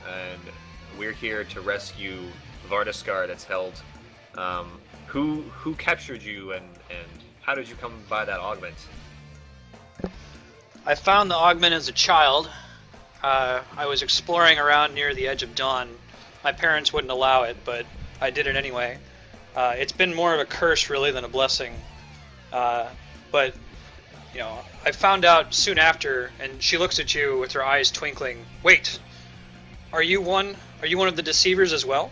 and we're here to rescue Vardaskar that's held. Who captured you, and how did you come by that augment? I found the augment as a child. I was exploring around near the edge of dawn. My parents wouldn't allow it, but I did it anyway. It's been more of a curse, really, than a blessing. But, I found out soon after, and she looks at you with her eyes twinkling. Wait, are you one of the deceivers as well?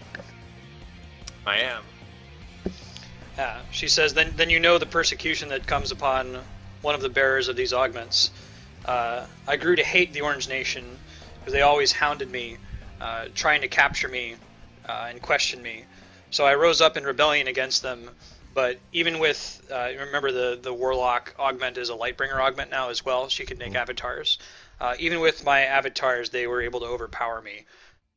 I am. She says, then you know the persecution that comes upon one of the bearers of these augments. I grew to hate the Orange Nation because they always hounded me, trying to capture me and question me. So I rose up in rebellion against them. But even with, remember the Warlock augment is a Lightbringer augment now as well. She can make avatars. Even with my avatars, they were able to overpower me.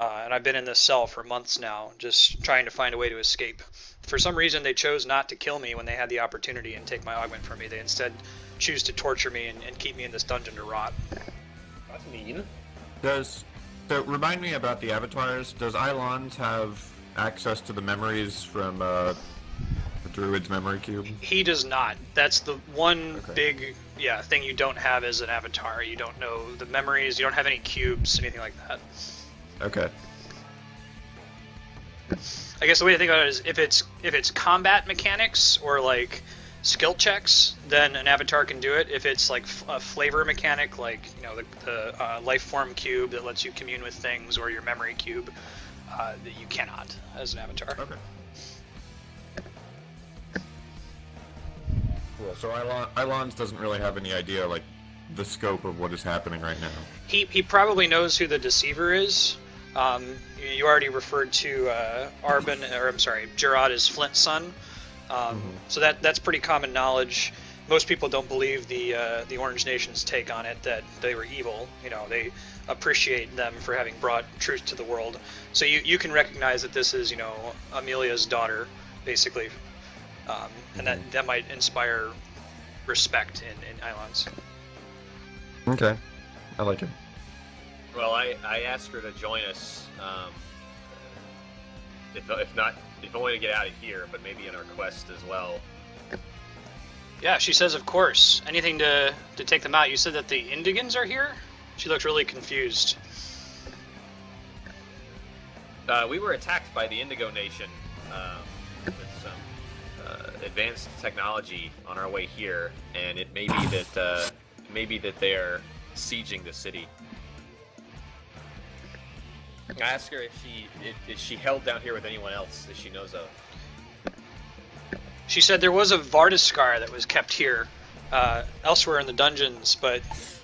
And I've been in this cell for months now, just trying to find a way to escape. For some reason, they chose not to kill me when they had the opportunity and take my augment from me. They instead choose to torture me and keep me in this dungeon to rot. That's mean. So remind me about the avatars. Does Ailonz have access to the memories from the Druid's memory cube? He does not. That's the one big thing you don't have as an avatar. You don't know the memories. You don't have any cubes, anything like that. Okay. I guess the way to think about it is if it's combat mechanics or like skill checks, then an avatar can do it. If it's like a flavor mechanic, like the life form cube that lets you commune with things, or your memory cube, that you cannot as an avatar. Okay. Cool. So Ailonz doesn't really have any idea, like, the scope of what is happening right now. He probably knows who the deceiver is. You already referred to Gerad as Flint's son. So that's pretty common knowledge. Most people don't believe the Orange Nation's take on it, that they were evil. They appreciate them for having brought truth to the world. So you can recognize that this is Amelia's daughter, basically, and that might inspire respect in Ailonz. Okay, I like it. Well, I asked her to join us. if only to get out of here, but maybe in our quest as well. Yeah, she says, of course. Anything to take them out. You said that the Indigans are here? She looked really confused. We were attacked by the Indigo Nation with some advanced technology on our way here, and it may be that they're sieging the city. I asked her if she held down here with anyone else that she knows of. She said there was a Vardaskar that was kept here elsewhere in the dungeons, but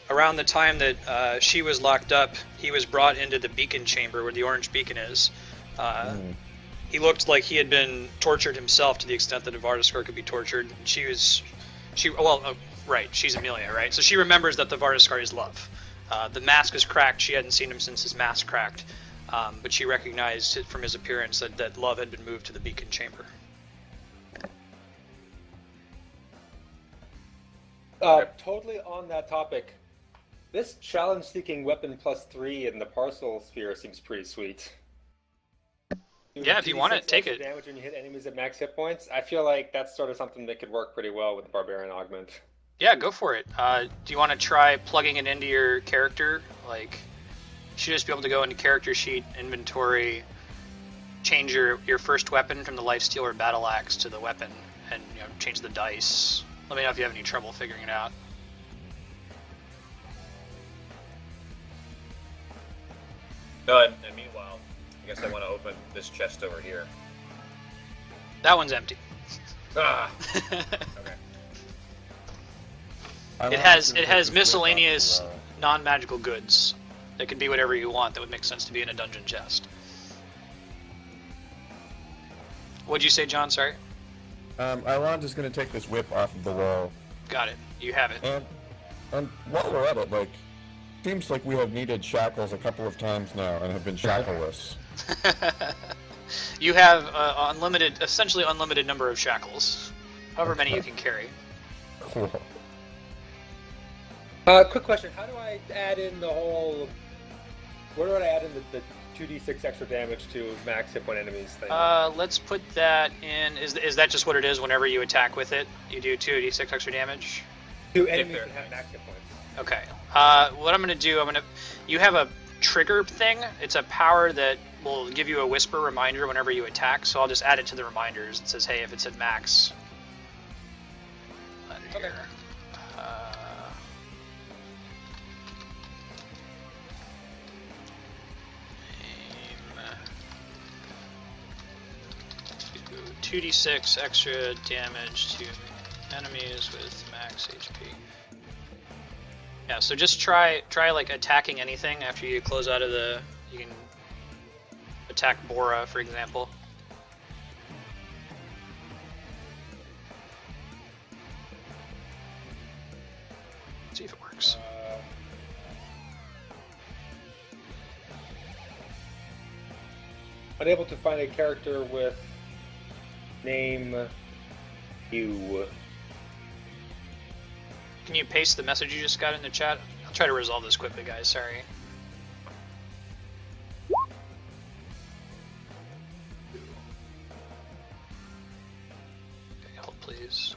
around the time that she was locked up, he was brought into the beacon chamber where the orange beacon is. He looked like he had been tortured himself to the extent that a Vardaskar could be tortured. She's Amelia, right? So she remembers that the Vardaskar is Love. The mask is cracked. She hadn't seen him since his mask cracked, but she recognized it from his appearance that Love had been moved to the beacon chamber. Totally on that topic. This challenge-seeking weapon +3 in the parcel sphere seems pretty sweet. Yeah, if you want it, take it. Damage when you hit enemies at max hit points. I feel like that's sort of something that could work pretty well with the Barbarian Augment. Yeah, go for it. Do you want to try plugging it into your character? Like, you should just be able to go into character sheet, inventory, change your first weapon from the lifesteal or battle axe to the weapon, and change the dice. Let me know if you have any trouble figuring it out. No, and meanwhile, I guess I want to open this chest over here. That one's empty. Ah. Okay. It has miscellaneous non-magical goods. That could be whatever you want. That would make sense to be in a dungeon chest. What'd you say, John? Sorry. Ailonz is going to take this whip off of the wall. Got it. You have it. And while we're at it, seems like we have needed shackles a couple of times now and have been shackleless. You have essentially unlimited number of shackles. However many you can carry. Cool. Quick question. How do I add in the whole... Where do I add in the 2d6 extra damage to max hit point enemies thing? Let's put that in. Is that just what it is whenever you attack with it? You do 2d6 extra damage? To enemies that have max hit points. Okay. What I'm going to do, you have a trigger thing. It's a power that will give you a whisper reminder whenever you attack, so I'll just add it to the reminders. It says, hey, if it's at max. Okay. Here. 2d6 extra damage to enemies with max HP. Yeah, so just try like attacking anything after you close out of the... You can attack Bora, for example. Let's see if it works. Unable to find a character with name you. Can you paste the message you just got in the chat? I'll try to resolve this quickly, guys. Sorry. Okay, hold please.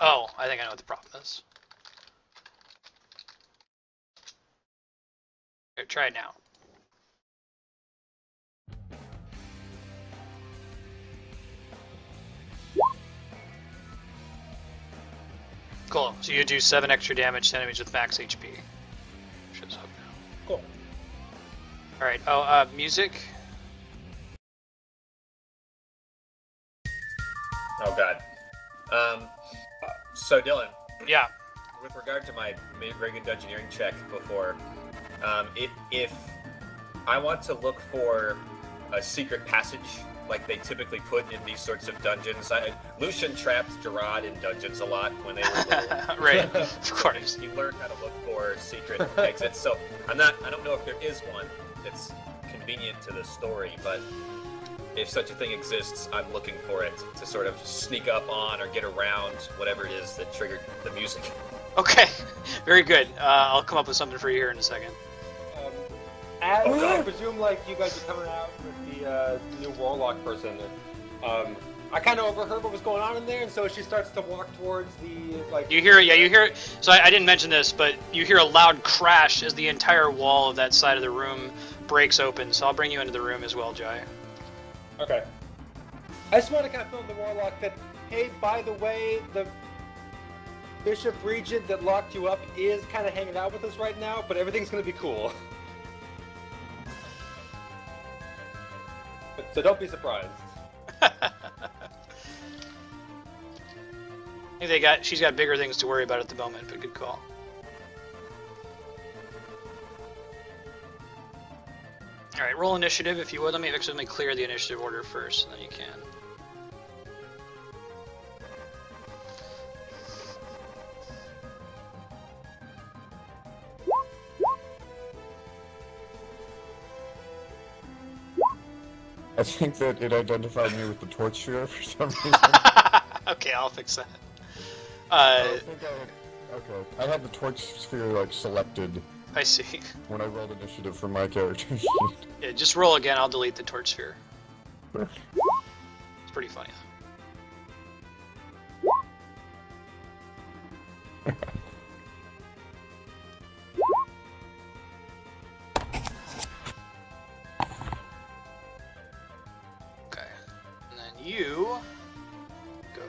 Oh, I think I know what the problem is. Here, try it now. Cool. So you do 7 extra damage to enemies with max HP. Shows up now. Cool. Alright, oh, music. Oh god. So Dylan. Yeah. With regard to my very good dungeoneering check before, if I want to look for a secret passage like they typically put in these sorts of dungeons, Lucian trapped Gerad in dungeons a lot when they were little. Right, of course. You learn how to look for secret exits. So I don't know if there is one that's convenient to the story, but if such a thing exists, I'm looking for it to sort of sneak up on or get around whatever it is that triggered the music. Okay, very good. I'll come up with something for you here in a second. As I presume, like, you guys are coming out with the new warlock person, I kind of overheard what was going on in there, and so she starts to walk towards the, like... You hear it, yeah, you hear it. So I didn't mention this, but you hear a loud crash as the entire wall of that side of the room breaks open, so I'll bring you into the room as well, Jai. Okay. I just want to kind of film the warlock that, hey, by the way, the Bishop Regent that locked you up is kind of hanging out with us right now, but everything's going to be cool. So don't be surprised. I think she's got bigger things to worry about at the moment, but good call. Alright, roll initiative if you would. Let me clear the initiative order first, and then you can. I think that it identified me with the torch sphere for some reason. Okay, I'll fix that. I had the torch sphere like selected. I see. When I rolled initiative for my character sheet. Yeah, just roll again. I'll delete the torch sphere. It's pretty funny. Okay, and then you go in.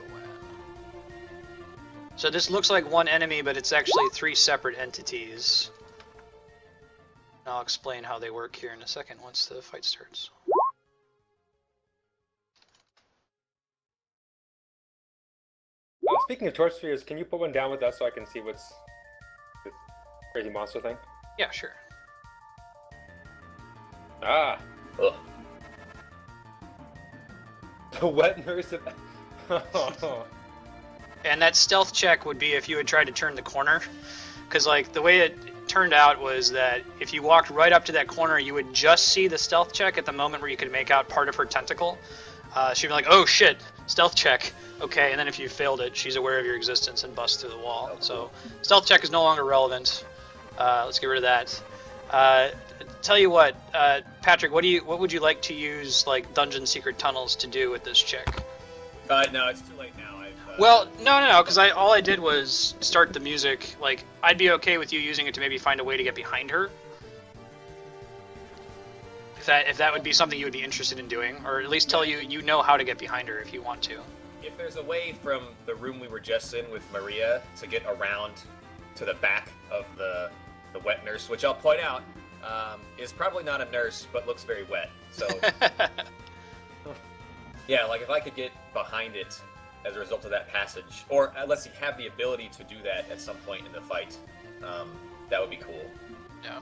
So this looks like one enemy, but it's actually 3 separate entities. I'll explain how they work here in a second once the fight starts. Speaking of torch spheres, can you put one down with us so I can see what's this crazy monster thing? Yeah, sure. Ah. Ugh. The wet nurse of... And that stealth check would be if you had tried to turn the corner. Because, like, the way it turned out was that if you walked right up to that corner, you would just see the stealth check at the moment where you could make out part of her tentacle. She'd be like, oh shit, stealth check. Okay, and then if you failed it, she's aware of your existence and busts through the wall. So, stealth check is no longer relevant. Let's get rid of that. Tell you what, Patrick, what would you like to use, like, dungeon secret tunnels to do with this chick? No, it's too late now. Well, no, because all I did was start the music. Like, I'd be okay with you using it to maybe find a way to get behind her. If that would be something you would be interested in doing, or at least tell you know how to get behind her if you want to. If there's a way from the room we were just in with Maria to get around to the back of the wet nurse, which I'll point out is probably not a nurse, but looks very wet. So, yeah, like if I could get behind it as a result of that passage, or unless you have the ability to do that at some point in the fight, that would be cool. Yeah.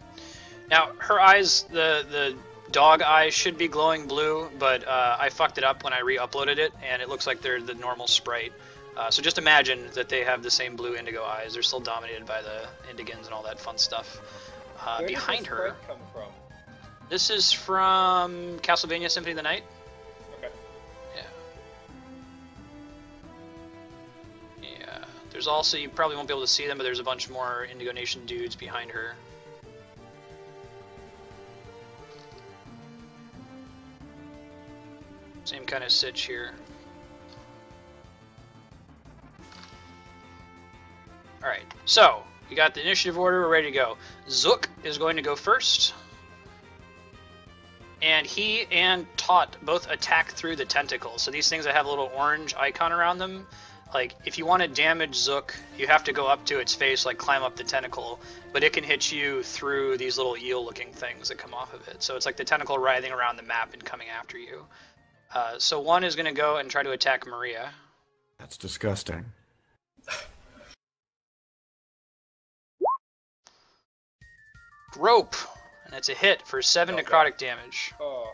Now, her eyes, the dog eyes should be glowing blue, but I fucked it up when I re-uploaded it, and it looks like they're the normal sprite. So just imagine that they have the same blue indigo eyes. They're still dominated by the indigans and all that fun stuff. Behind her... Where did this sprite come from? This is from Castlevania Symphony of the Night. Okay. Yeah. There's also, you probably won't be able to see them, but there's a bunch more Indigo Nation dudes behind her. Same kind of sitch here. Alright, so, we got the initiative order, we're ready to go. Zook is going to go first. And he and Tot both attack through the tentacles. So these things that have a little orange icon around them, like, if you want to damage Zook, you have to go up to its face, like climb up the tentacle, but it can hit you through these little eel-looking things that come off of it. So it's like the tentacle writhing around the map and coming after you. So one is going to go and try to attack Maria. That's disgusting. Rope, and it's a hit for 7 necrotic damage. Oh.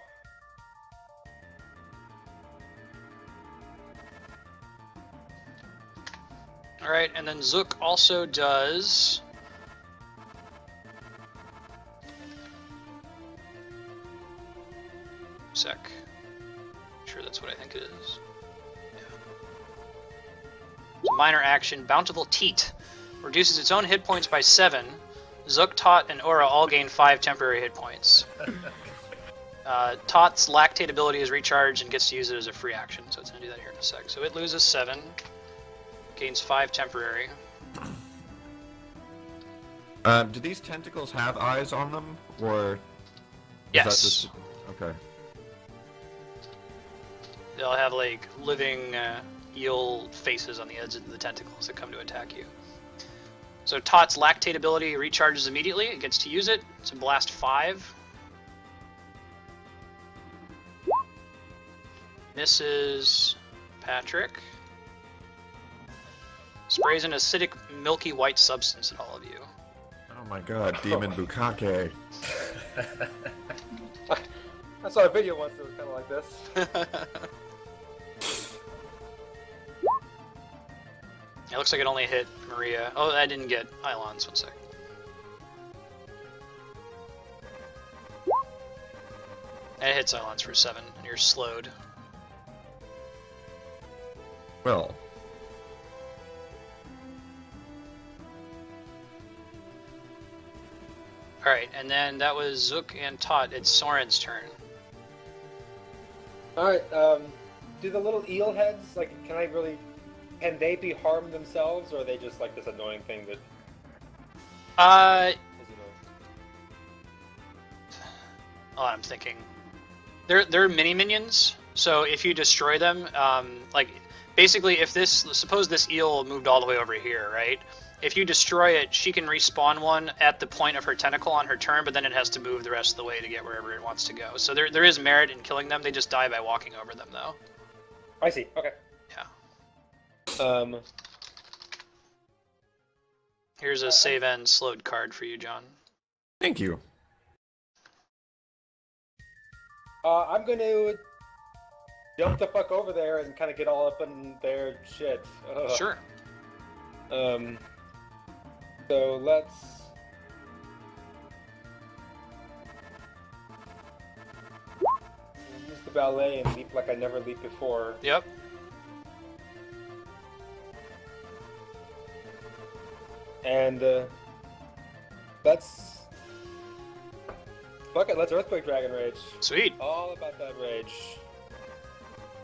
Alright, and then Zook also does... That's what I think it is. Yeah. So minor action, Bountiful Teat. Reduces its own hit points by 7. Zook, Tot, and Aura all gain 5 temporary hit points. Tot's Lactate ability is recharged and gets to use it as a free action, so it's going to do that here in a sec. So it loses 7, gains 5 temporary. Do these tentacles have eyes on them, or... Yes. Is that just... Okay. They'll have like living eel faces on the edge of the tentacles that come to attack you. So Tot's Lactate ability recharges immediately. It gets to use it. It's a blast 5. Misses Patrick. Sprays an acidic, milky white substance at all of you. Oh my god, Demon Bukake. I saw a video once that was kind of like this. It looks like it only hit Maria. Oh, I didn't get Ailonz. 1 sec. It hits Ailonz for 7, and you're slowed. Well. Alright, and then that was Zook and Tot. It's Soren's turn. Alright, do the little eel heads, like, can they be harmed themselves, or are they just like this annoying thing that... Oh, I'm thinking. They're mini minions, so if you destroy them, like, basically if suppose this eel moved all the way over here, right? If you destroy it, she can respawn one at the point of her tentacle on her turn, but then it has to move the rest of the way to get wherever it wants to go. So there is merit in killing them, they just die by walking over them, though. I see, okay. Yeah. Here's a save and slowed card for you, John. Thank you. I'm gonna jump the fuck over there and kind of get all up in their shit. Ugh. Sure. So let's... use the ballet and leap like I never leaped before. Yep. And, let's... Fuck it, let's Earthquake Dragon Rage. Sweet. All about that rage.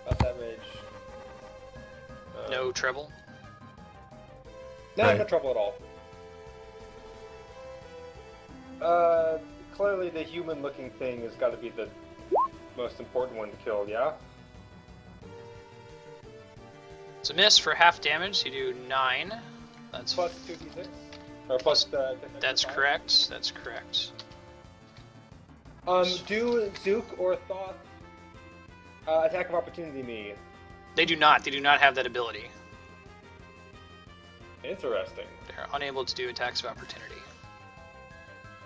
About that rage. No trouble. No, Right. no trouble at all. Clearly the human-looking thing has got to be the most important one to kill, yeah? It's a miss for half damage, so you do 9. That's Plus 2d6? Or plus That's 5? correct. That's correct. Do Zook or Thoth attack of opportunity me? They do not. They do not have that ability. Interesting. They're unable to do attacks of opportunity.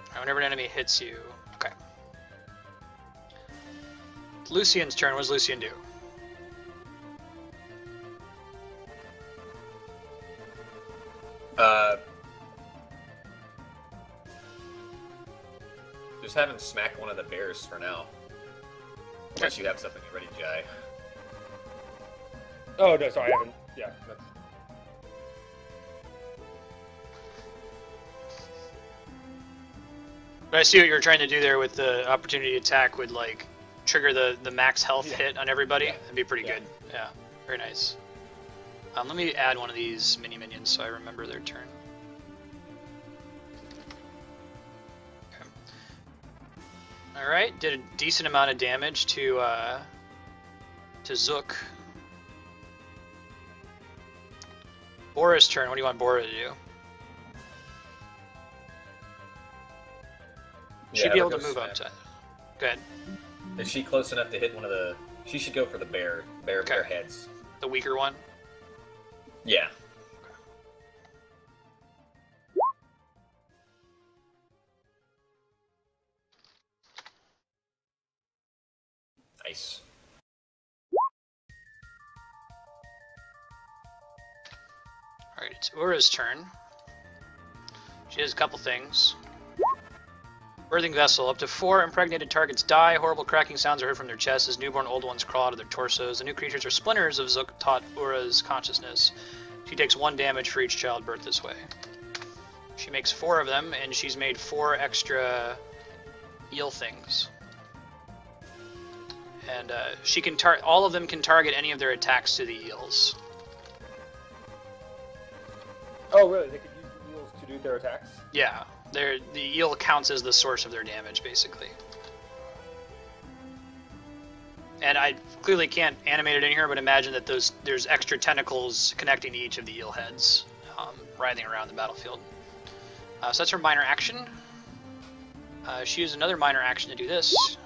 Alright, whenever an enemy hits you... Okay. Lucian's turn. What does Lucian do? Just have him smack one of the bears for now. Unless you have something ready, Jai. Oh, no, sorry, I haven't... Yeah, that's... But I see what you're trying to do there with the opportunity attack would, like, trigger the max health hit on everybody. That'd be pretty good. Yeah, very nice. Let me add one of these mini-minions so I remember their turn. Alright, did a decent amount of damage to Zook. Bora's turn. What do you want Bora to do? She'd be able to move up to... Go ahead. Is she close enough to hit one of the... She should go for the bear heads. The weaker one? Yeah. Nice. Alright, it's Ura's turn. She has a couple things. Birthing vessel. Up to 4 impregnated targets die. Horrible cracking sounds are heard from their chests as newborn old ones crawl out of their torsos. The new creatures are splinters of Zuk-Tot Ura's consciousness. She takes 1 damage for each child birthed this way. She makes 4 of them, and she's made 4 extra eel things. And she can all of them can target any of their attacks to the eels. Oh, really? They could use the eels to do their attacks? Yeah, the eel counts as the source of their damage, basically. And I clearly can't animate it in here, but imagine that there's extra tentacles connecting to each of the eel heads, writhing around the battlefield. So that's her minor action. She used another minor action to do this.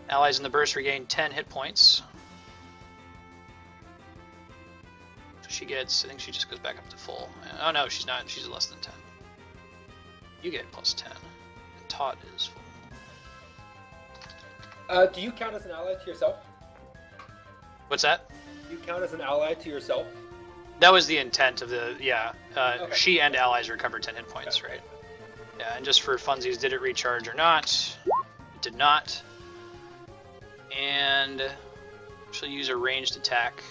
Allies in the burst regain 10 hit points. She gets, I think she just goes back up to full. Oh no, she's not, she's less than 10. You get plus 10. And Tot is full. Do you count as an ally to yourself? What's that? Do you count as an ally to yourself? That was the intent of the, yeah. Okay. She and allies recover 10 hit points, right? Yeah, and just for funsies, did it recharge or not? It did not. And she'll use a ranged attack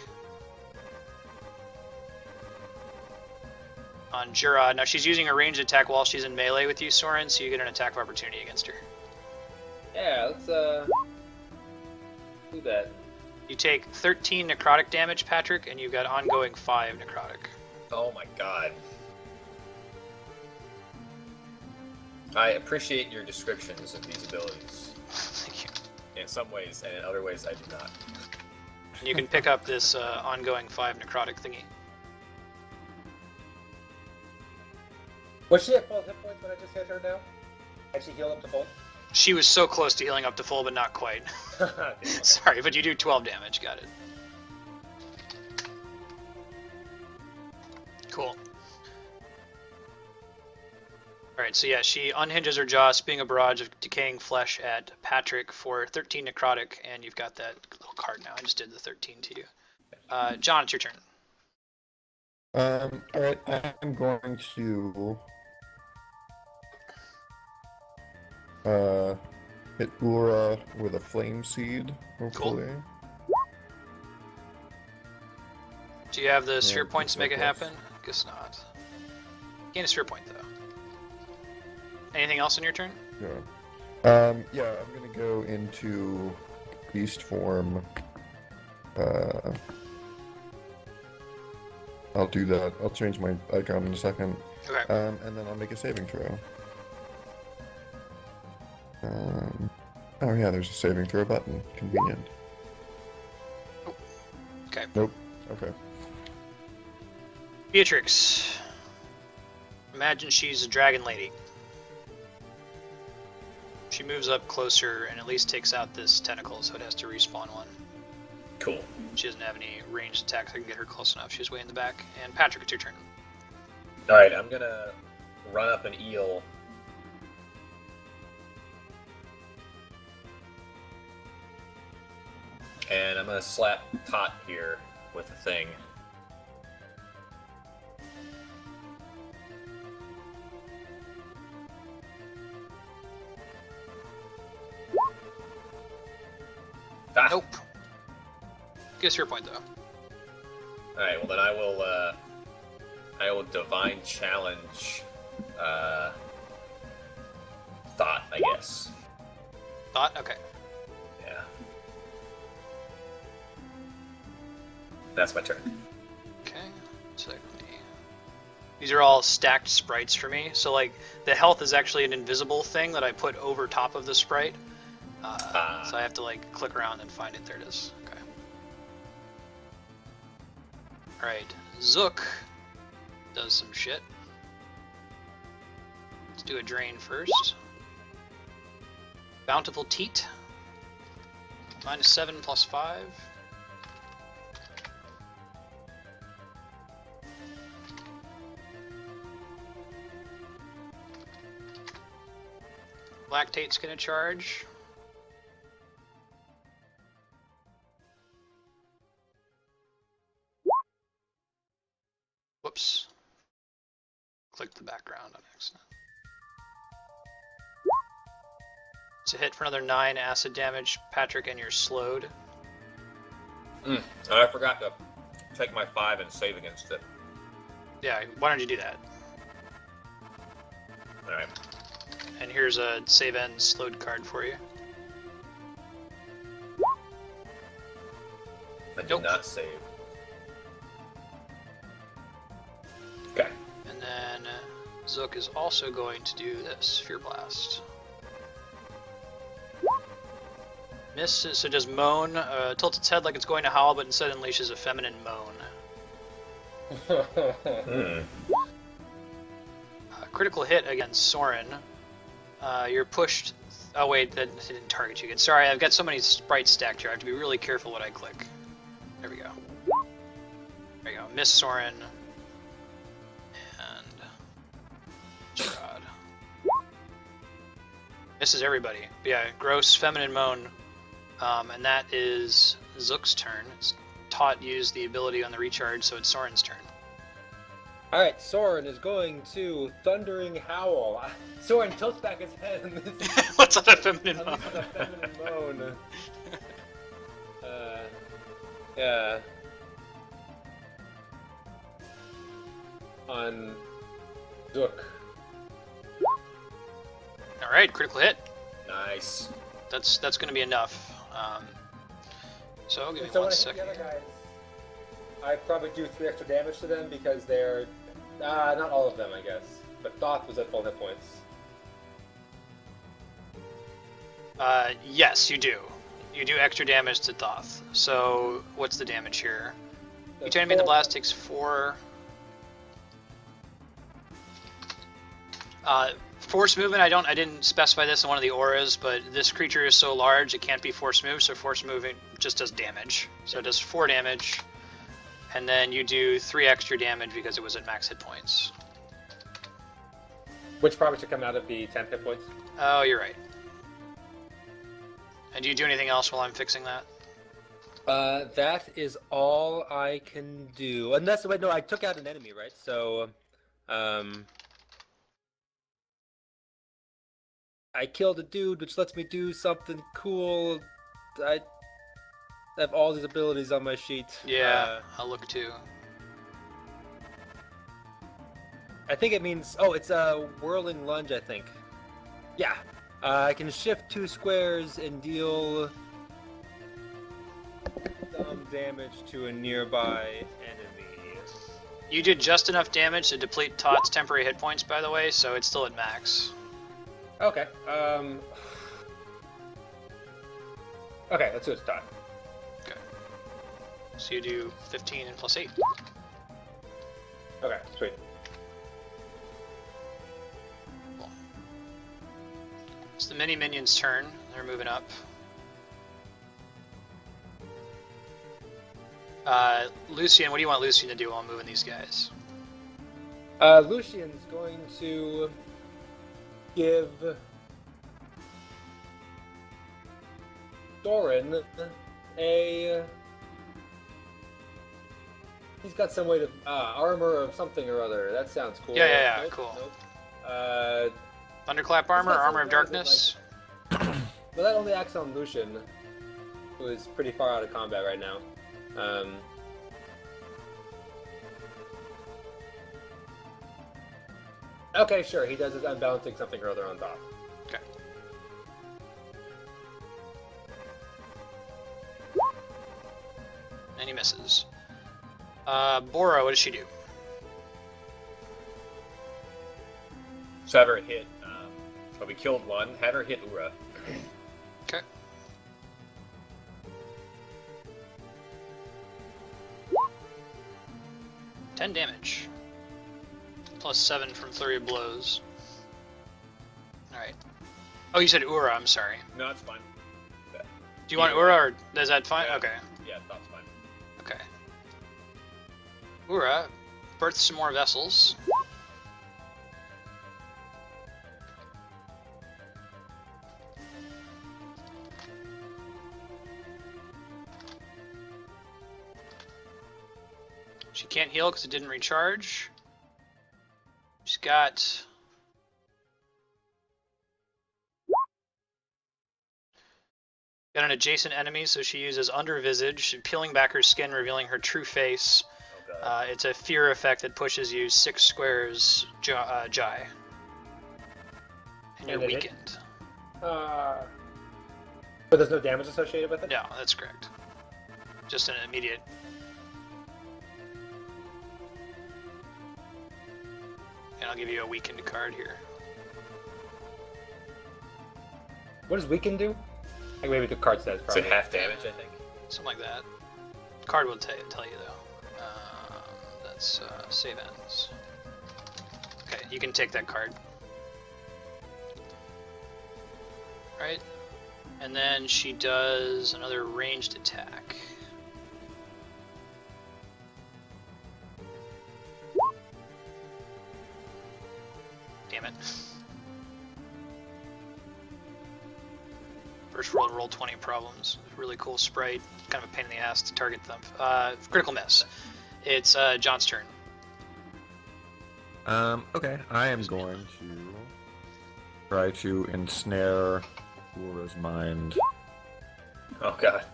on Gerad. Now she's using a ranged attack while she's in melee with you, Soren, so you get an attack of opportunity against her. Yeah, let's do that. You take 13 necrotic damage, Patrick, and you've got ongoing 5 necrotic. Oh my god. I appreciate your descriptions of these abilities. Thank you. In some ways, and in other ways I do not. And you can pick up this ongoing 5 necrotic thingy. Was she at full hit points when I just hit her now? Had she healed up to full? She was so close to healing up to full, but not quite. Sorry, but you do 12 damage. Got it. Cool. Alright, so yeah, she unhinges her jaw, spewing a barrage of decaying flesh at Patrick for 13 necrotic, and you've got that little card now. I just did the 13 to you. John, it's your turn. Alright, I'm going to hit Ura with a flame seed, hopefully. Cool. Do you have the sphere points to make it happen? Guess not. Gain a sphere point, though. Anything else in your turn? Yeah. Yeah, I'm gonna go into beast form. I'll do that. I'll change my icon in a second. Okay. And then I'll make a saving throw. Oh yeah, there's a saving throw button. Convenient. Oh. Okay. Nope. Okay. Beatrix. Imagine she's a dragon lady. She moves up closer and at least takes out this tentacle, so it has to respawn one. Cool. She doesn't have any ranged attacks that can get her close enough. She's way in the back. And Patrick, it's your turn. Alright, I'm gonna run up an eel. And I'm gonna slap Tot here with a thing. Ah. Nope. Guess your point, though. Alright, well then I will divine challenge Thought, I guess. Thought? Okay. Yeah. That's my turn. Okay. So these are all stacked sprites for me. So like the health is actually an invisible thing that I put over top of the sprite. So I have to like click around and find it. There it is. Okay. Alright. Zook does some shit. Let's do a drain first. Bountiful Teat. -7 +5. Lactate's gonna charge. Whoops. Clicked the background on accident. It's a hit for another 9 acid damage, Patrick, and you're slowed. I forgot to take my 5 and save against it. Yeah, why don't you do that? Alright. And here's a save and slowed card for you. I did not save. Okay. And then Zook is also going to do this, Fear Blast. Misses, so does moan, tilts its head like it's going to howl, but instead unleashes a feminine moan. Critical hit against Soren. You're pushed. Oh wait, that didn't target you again. Sorry, I've got so many sprites stacked here. I have to be really careful what I click. There we go. There you go. Miss Soren. And Gerad. Misses everybody. But yeah, gross feminine moan. And that is Zook's turn. It's taught use the ability on the recharge, so it's Soren's turn. Alright, Soren is going to Thundering Howl. Soren tilts back his head and What's on a feminine moan? a feminine moan. Yeah. On Zook. Alright, critical hit. Nice. That's going to be enough. So give me So 1 when I hit second. the other guys, I probably do 3 extra damage to them because they're not all of them, I guess. But Thoth was at full hit points. Yes, you do. You do extra damage to Thoth. So what's the damage here? Each enemy in the blast takes 4. Force movement, I didn't specify this in one of the auras, but this creature is so large it can't be force moved, so force moving just does damage. So it does 4 damage, and then you do 3 extra damage because it was at max hit points. Which probably should come out of the 10 hit points. Oh, you're right. And do you do anything else while I'm fixing that? That is all I can do. Unless, wait, no, I took out an enemy, right? So, I killed a dude, which lets me do something cool. I have all these abilities on my sheet. Yeah, I'll look too. I think it means, oh, it's a whirling lunge, I think. Yeah. I can shift 2 squares and deal some damage to a nearby enemy. You did just enough damage to deplete Todd's temporary hit points, by the way, so it's still at max. Okay. Okay, let's do it, Todd. Okay. So you do 15 and plus 8. Okay, sweet. Cool. It's the mini minions' turn. They're moving up. Lucian, what do you want Lucian to do while moving these guys? Lucian's going to give Soren a... He's got some way to... armor of something or other. That sounds cool. Yeah, Nope, cool. Nope. Thunderclap armor, armor of darkness. But that only acts on Lucian, who is pretty far out of combat right now. Okay, sure, he does his unbalancing something or other on top. Okay. And he misses. Bora, what does she do? So have her hit. But we killed one. Have her hit Ura. Okay. $10 damage. Plus 7 from Flurry of Blows. Alright. Oh, you said Ura, I'm sorry. No, it's fine. Do you want Ura, or is that fine? Yeah. Okay. Yeah, that's fine. Okay. Ura, birth some more vessels. She can't heal because it didn't recharge. She's got Got an adjacent enemy, so she uses Under Visage, peeling back her skin, revealing her true face. It's a fear effect that pushes you 6 squares jai. And you're weakened. But there's no damage associated with it? No, that's correct. Just an immediate. And I'll give you a weakened card here. What does weaken do? Like maybe the card says probably. It's half damage, I think. Something like that. Card will tell you though. That's save ends. Okay, you can take that card. Right? And then she does another ranged attack. Damn it. First roll 20 problems. Really cool sprite. Kind of a pain in the ass to target them. Critical miss. It's John's turn. Okay. I am going to try to ensnare Ura's mind. Oh god.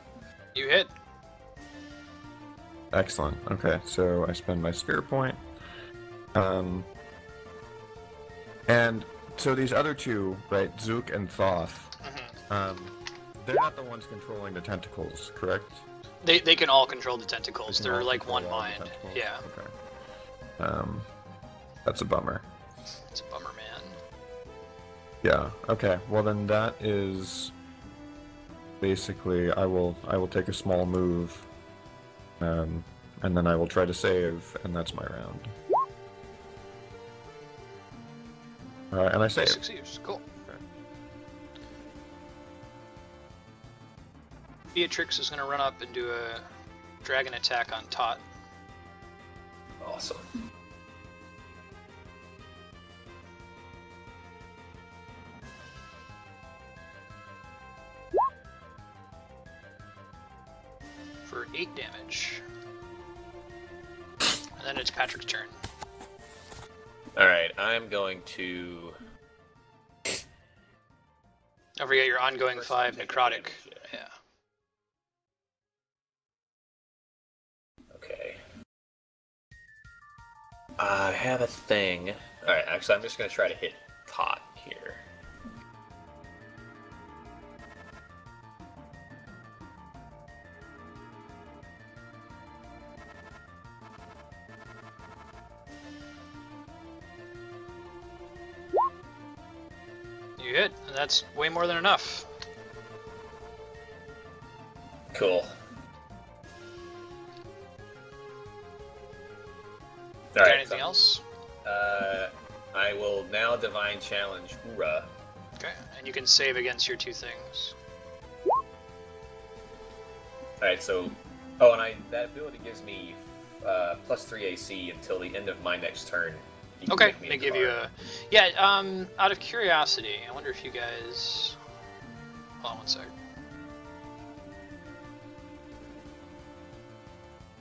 You hit. Excellent. Okay, so I spend my spirit point. And so these other two, right, Zook and Thoth, they're not the ones controlling the tentacles, correct? They can all control the tentacles. They can They're all like control one all the mind. tentacles? Yeah. Okay. That's a bummer. It's a bummer, man. Yeah. Okay. Well, then that is basically I will take a small move, and then I will try to save, and that's my round. And I save. Succeeds. Cool. Beatrix is going to run up and do a dragon attack on Tot. Awesome. For 8 damage. And then it's Patrick's turn. Alright, I'm going to... Don't forget your ongoing First 5 take necrotic. damage, Yeah. Okay. I have a thing. Alright, actually, I'm just going to try to hit Tot here. You hit, and that's way more than enough. Cool. Got Alright, anything else? I will now Divine Challenge Ura. Okay, and you can save against your 2 things. Alright, so... Oh, and that ability gives me plus 3 AC until the end of my next turn. You can Okay, make me they a give you card. a... Yeah, out of curiosity, I wonder if you guys... Hold on one sec.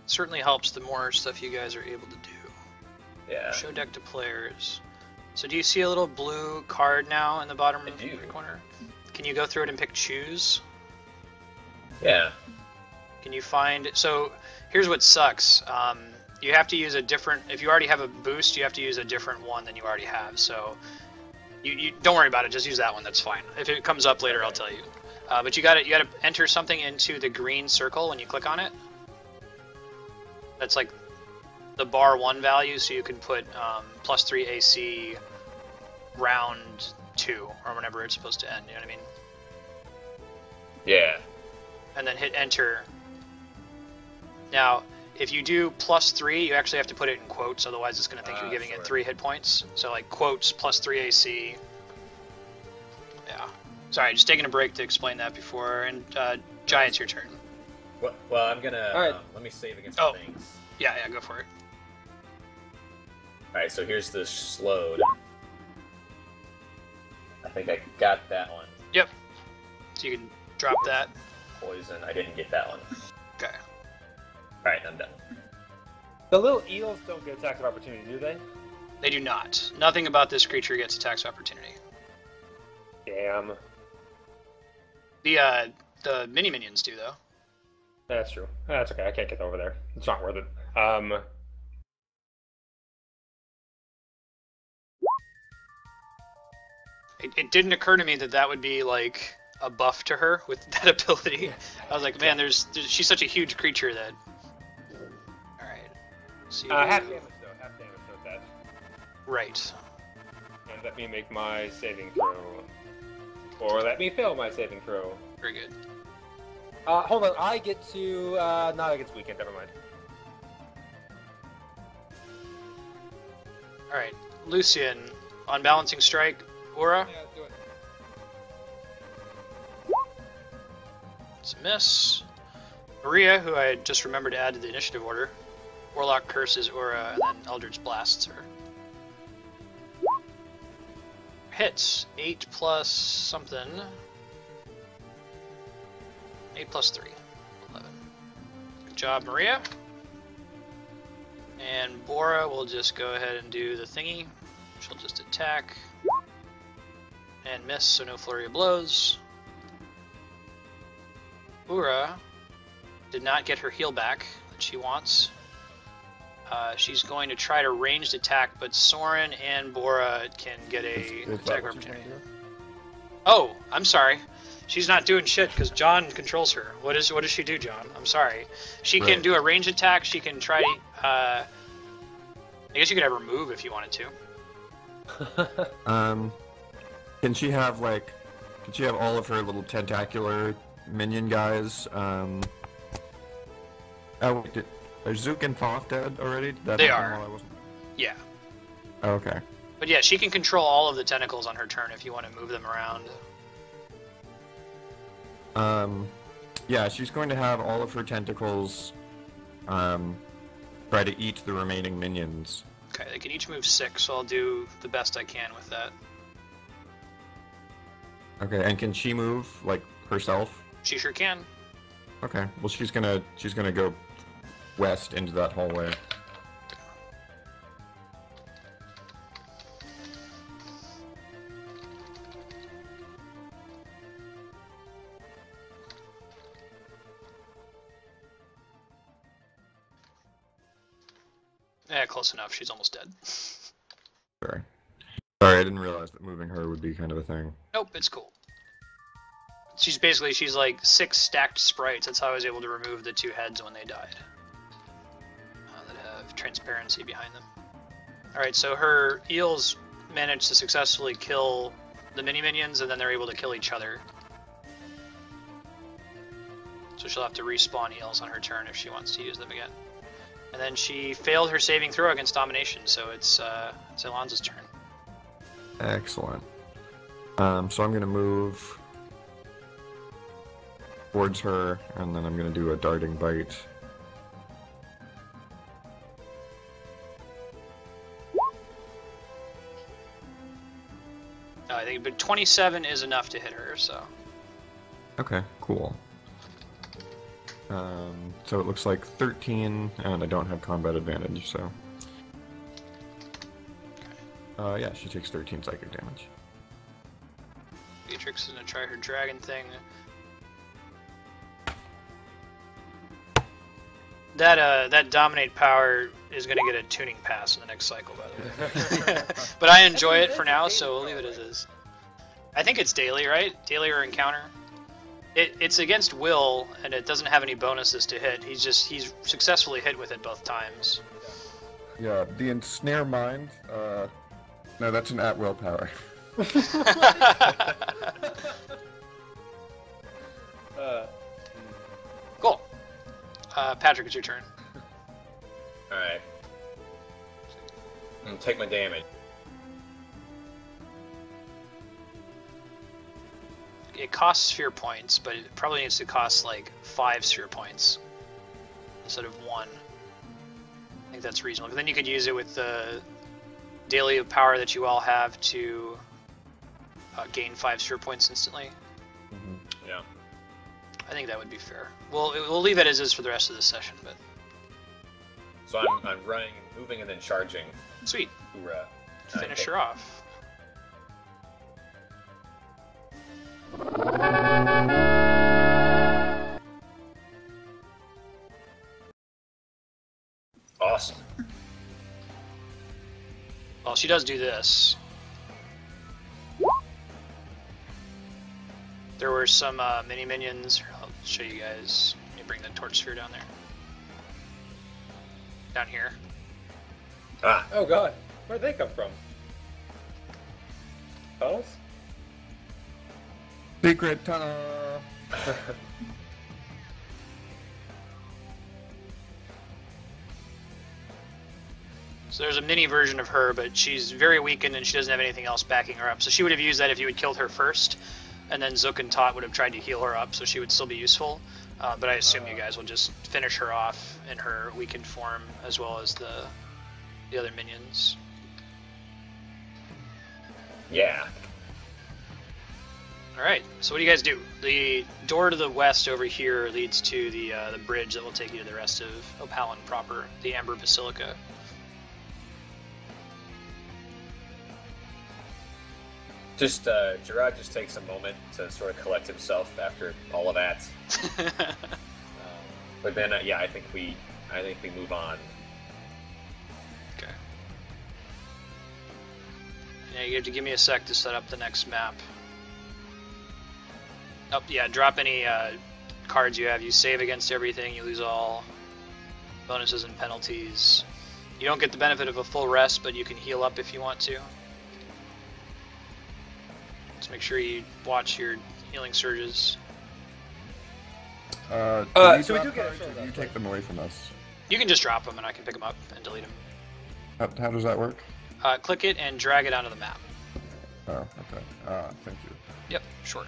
Certainly helps the more stuff you guys are able to do. Yeah. Show deck to players. So do you see a little blue card now in the bottom I do. right corner? Can you go through it and pick choose? Yeah. Can you find... So here's what sucks. You have to use a different... If you already have a boost, you have to use a different one than you already have. So you don't worry about it. Just use that one. That's fine. If it comes up later, I'll tell you. But you gotta enter something into the green circle when you click on it. That's like the bar 1 value, so you can put plus 3 AC round 2, or whenever it's supposed to end, you know what I mean? Yeah. And then hit enter. Now, if you do plus 3, you actually have to put it in quotes, otherwise it's going to think you're giving sure. it 3 hit points. So like quotes plus 3 AC. Yeah. Sorry, just taking a break to explain that before, and Jai, it's your turn. Well, I'm gonna... Alright. Let me save against Oh. the things. Yeah, go for it. Alright, so here's the slowed. I think I got that one. Yep. So you can drop that. Poison, I didn't get that one. Okay. Alright, I'm done. The little eels don't get attacks of opportunity, do they? They do not. Nothing about this creature gets attacks of opportunity. Damn. The The mini minions do though. That's true. That's okay. I can't get over there. It's not worth it. It didn't occur to me that that would be like a buff to her with that ability. I was like, man, she's such a huge creature that. All right. So half damage though. Half damage with that. Right. And let me make my saving throw, or let me fail my saving throw. Very good. Hold on. I get to. No, I get to weekend. Never mind. All right, Lucian, on balancing strike, Aura. Yeah, do it. It's a miss. Maria, who I just remembered to add to the initiative order. Warlock curses Aura, and then Eldritch blasts her. Hits 8 plus something. 8 plus 3. 11. Good job, Maria. And Bora will just go ahead and do the thingy. She'll just attack. And miss, so no flurry of blows. Ura did not get her heal back that she wants. She's going to try to ranged attack, but Soren and Bora can get a attack opportunity. Oh, I'm sorry. She's not doing shit because John controls her. What does she do, John? I'm sorry. She can do a ranged attack. She can try. I guess you could have her move if you wanted to. Can she have all of her little tentacular minion guys? Oh wait, are Zook and Thoth dead already? They are. Yeah. Oh, okay. But yeah, she can control all of the tentacles on her turn if you want to move them around. Yeah, she's going to have all of her tentacles try to eat the remaining minions. Okay, they can each move 6, so I'll do the best I can with that. Okay, and can she move, like, herself? She sure can. Okay, well she's gonna go west into that hallway. Yeah, close enough. She's almost dead. Sorry, I didn't realize that moving her would be kind of a thing. Nope, it's cool. She's like 6 stacked sprites. That's how I was able to remove the 2 heads when they died. That have transparency behind them. Alright, so her eels managed to successfully kill the mini-minions, and then they're able to kill each other. So she'll have to respawn eels on her turn if she wants to use them again. And then she failed her saving throw against domination, so it's Ailonz's turn. Excellent. So I'm going to move towards her, and then I'm going to do a darting bite. I think, but 27 is enough to hit her, so. Okay, cool. So it looks like 13, and I don't have combat advantage, so. Yeah, she takes 13 psychic damage. Beatrix is gonna try her dragon thing. That dominate power is gonna get a tuning pass in the next cycle, by the way. But I enjoy it for now, so we'll leave it as is. I think it's daily, right? Daily or encounter. It's against will, and it doesn't have any bonuses to hit. He's successfully hit with it both times. Yeah, the ensnare mind. No, that's an at-will power. Cool. Patrick, it's your turn. Alright. I'm gonna take my damage. It costs sphere points, but it probably needs to cost like 5 sphere points instead of 1. I think that's reasonable. Because then you could use it with the daily power that you all have to gain 5 sphere points instantly. Mm-hmm. Yeah. I think that would be fair. We'll leave it as is for the rest of this session, but. So I'm running, moving, and then charging. Sweet. Hoorah. Finish her off. Well, she does do this. There were some mini minions. I'll show you guys. Let me bring the torch sphere down there. Down here. Ah. Oh god, where'd they come from? Tunnels? Secret tunnel. So there's a mini version of her, but she's very weakened and she doesn't have anything else backing her up. So she would have used that if you had killed her first, and then Zook and Tot would have tried to heal her up, so she would still be useful. But I assume you guys will just finish her off in her weakened form, as well as the other minions. Yeah. Alright, so what do you guys do? The door to the west over here leads to the bridge that will take you to the rest of Opalin proper, the Amber Basilica. Just Gerad just takes a moment to sort of collect himself after all of that. But then, yeah, I think we move on. Okay. Yeah, you have to give me a sec to set up the next map. Oh, yeah, drop any cards you have. You save against everything, you lose all bonuses and penalties. You don't get the benefit of a full rest, but you can heal up if you want to. Just make sure you watch your healing surges. So we do get you take them away from us. You can just drop them and I can pick them up and delete them. How does that work? Click it and drag it onto the map. Oh, okay. Thank you. Yep, sure.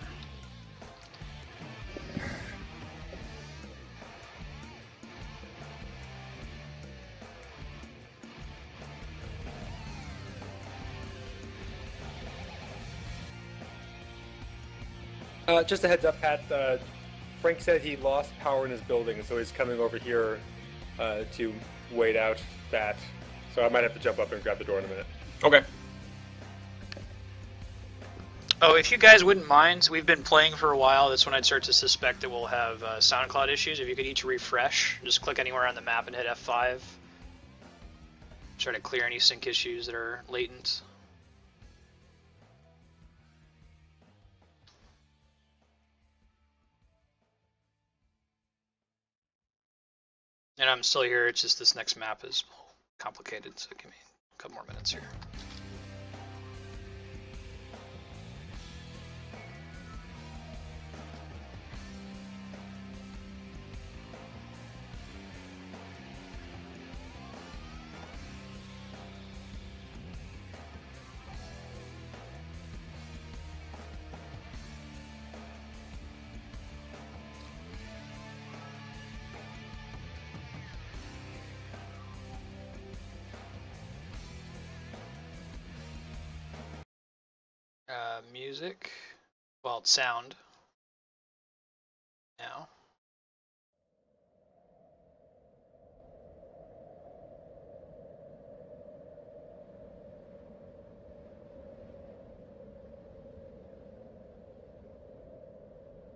Just a heads up, Pat. Frank said he lost power in his building, so he's coming over here to wait out that. So I might have to jump up and grab the door in a minute. Okay. Oh, if you guys wouldn't mind, we've been playing for a while. That's when I'd start to suspect that we'll have SoundCloud issues. If you could each refresh, just click anywhere on the map and hit F5. Try to clear any sync issues that are latent. And I'm still here, it's just this next map is complicated, so give me a couple more minutes here. Music, well, it's sound now.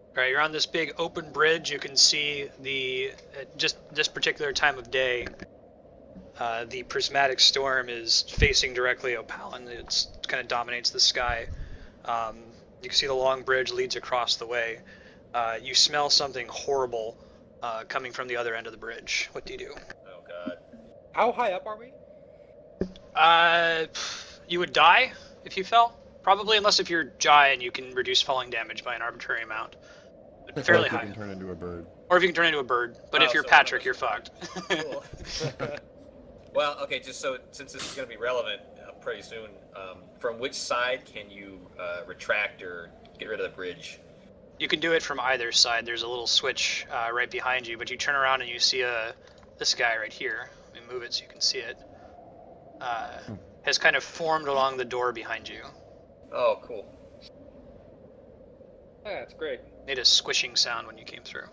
All right, you're on this big open bridge. You can see the just this particular time of day. The prismatic storm is facing directly Opalin. It kind of dominates the sky. You can see the long bridge leads across the way. You smell something horrible coming from the other end of the bridge. What do you do? Oh god. How high up are we? You would die if you fell, probably, unless if you're giant, you can reduce falling damage by an arbitrary amount. But fairly high. Or if you can turn into a bird. Or if you can turn into a bird. But if you're so Patrick, you're fucked. Cool. Well, okay, just so since this is going to be relevant pretty soon, from which side can you retract or get rid of the bridge? You can do it from either side. There's a little switch right behind you, but you turn around and you see this guy right here. Let me move it so you can see it. Has kind of formed along the door behind you. Oh, cool. Yeah, that's great. Made a squishing sound when you came through.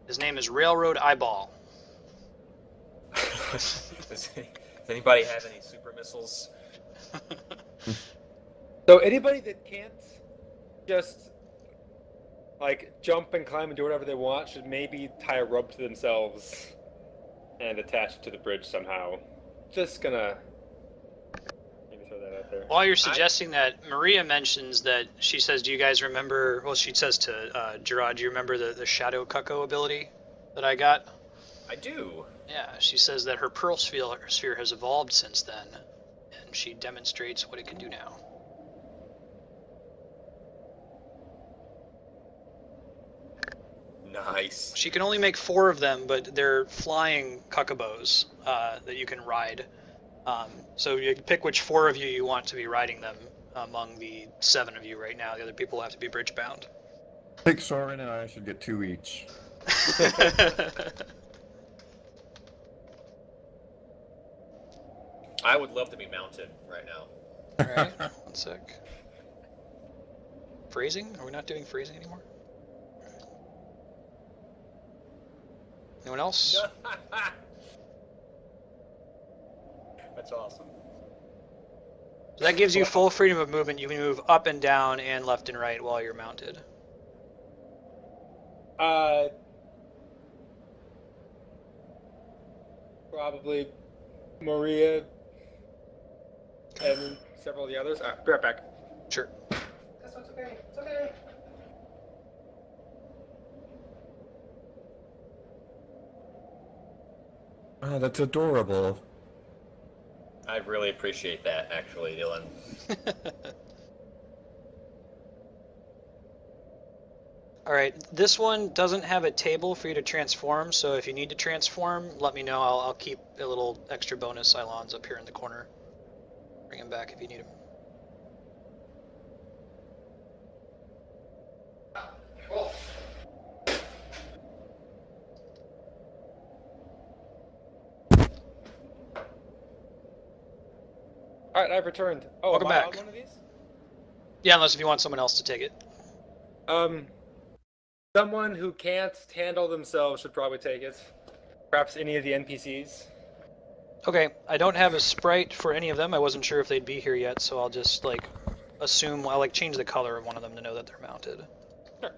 His name is Railroad Eyeball. Does anybody have any super missiles? So anybody that can't just like jump and climb and do whatever they want should maybe tie a rope to themselves and attach it to the bridge somehow. Just gonna there. While you're suggesting that, Maria mentions that she says, do you guys remember, well, she says to Gerad, do you remember the Shadow Cucko ability that I got? I do. Yeah, she says that her Pearl Sphere has evolved since then, and she demonstrates what it can do now. Nice. She can only make 4 of them, but they're flying cuckabos that you can ride. So you pick which 4 of you want to be riding them among the 7 of you right now. The other people have to be bridge bound. I think Soren and I should get 2 each. I would love to be mounted right now. Alright, 1 sec. Phrasing? Are we not doing phrasing anymore? Anyone else? That's awesome. So that gives you full freedom of movement. You can move up and down and left and right while you're mounted. Probably Maria and several of the others. Be right back. Sure. That's okay. It's okay. Oh, that's adorable. I really appreciate that, actually, Dylan. Alright, this one doesn't have a table for you to transform, so if you need to transform, let me know. I'll keep a little extra bonus Ailonz up here in the corner. Bring him back if you need him. Cool. Alright, I've returned. Oh, Welcome am I back. on one of these? Yeah, unless if you want someone else to take it. Someone who can't handle themselves should probably take it. Perhaps any of the NPCs. Okay, I don't have a sprite for any of them. I wasn't sure if they'd be here yet, so I'll just, assume, I'll, change the color of one of them to know that they're mounted. Sure.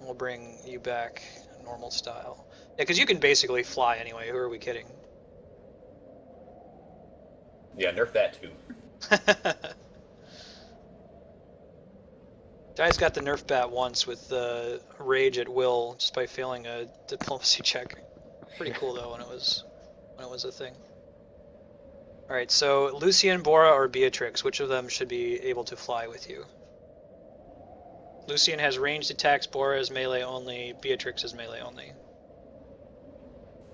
We'll bring you back normal style. Yeah, because you can basically fly anyway. Who are we kidding? Yeah, nerf that too. Guy's got the nerf bat once with rage at will just by failing a diplomacy check. Pretty cool though when it was a thing. All right, so Lucian, Bora, or Beatrix, which of them should be able to fly with you? Lucian has ranged attacks. Bora is melee only. Beatrix is melee only.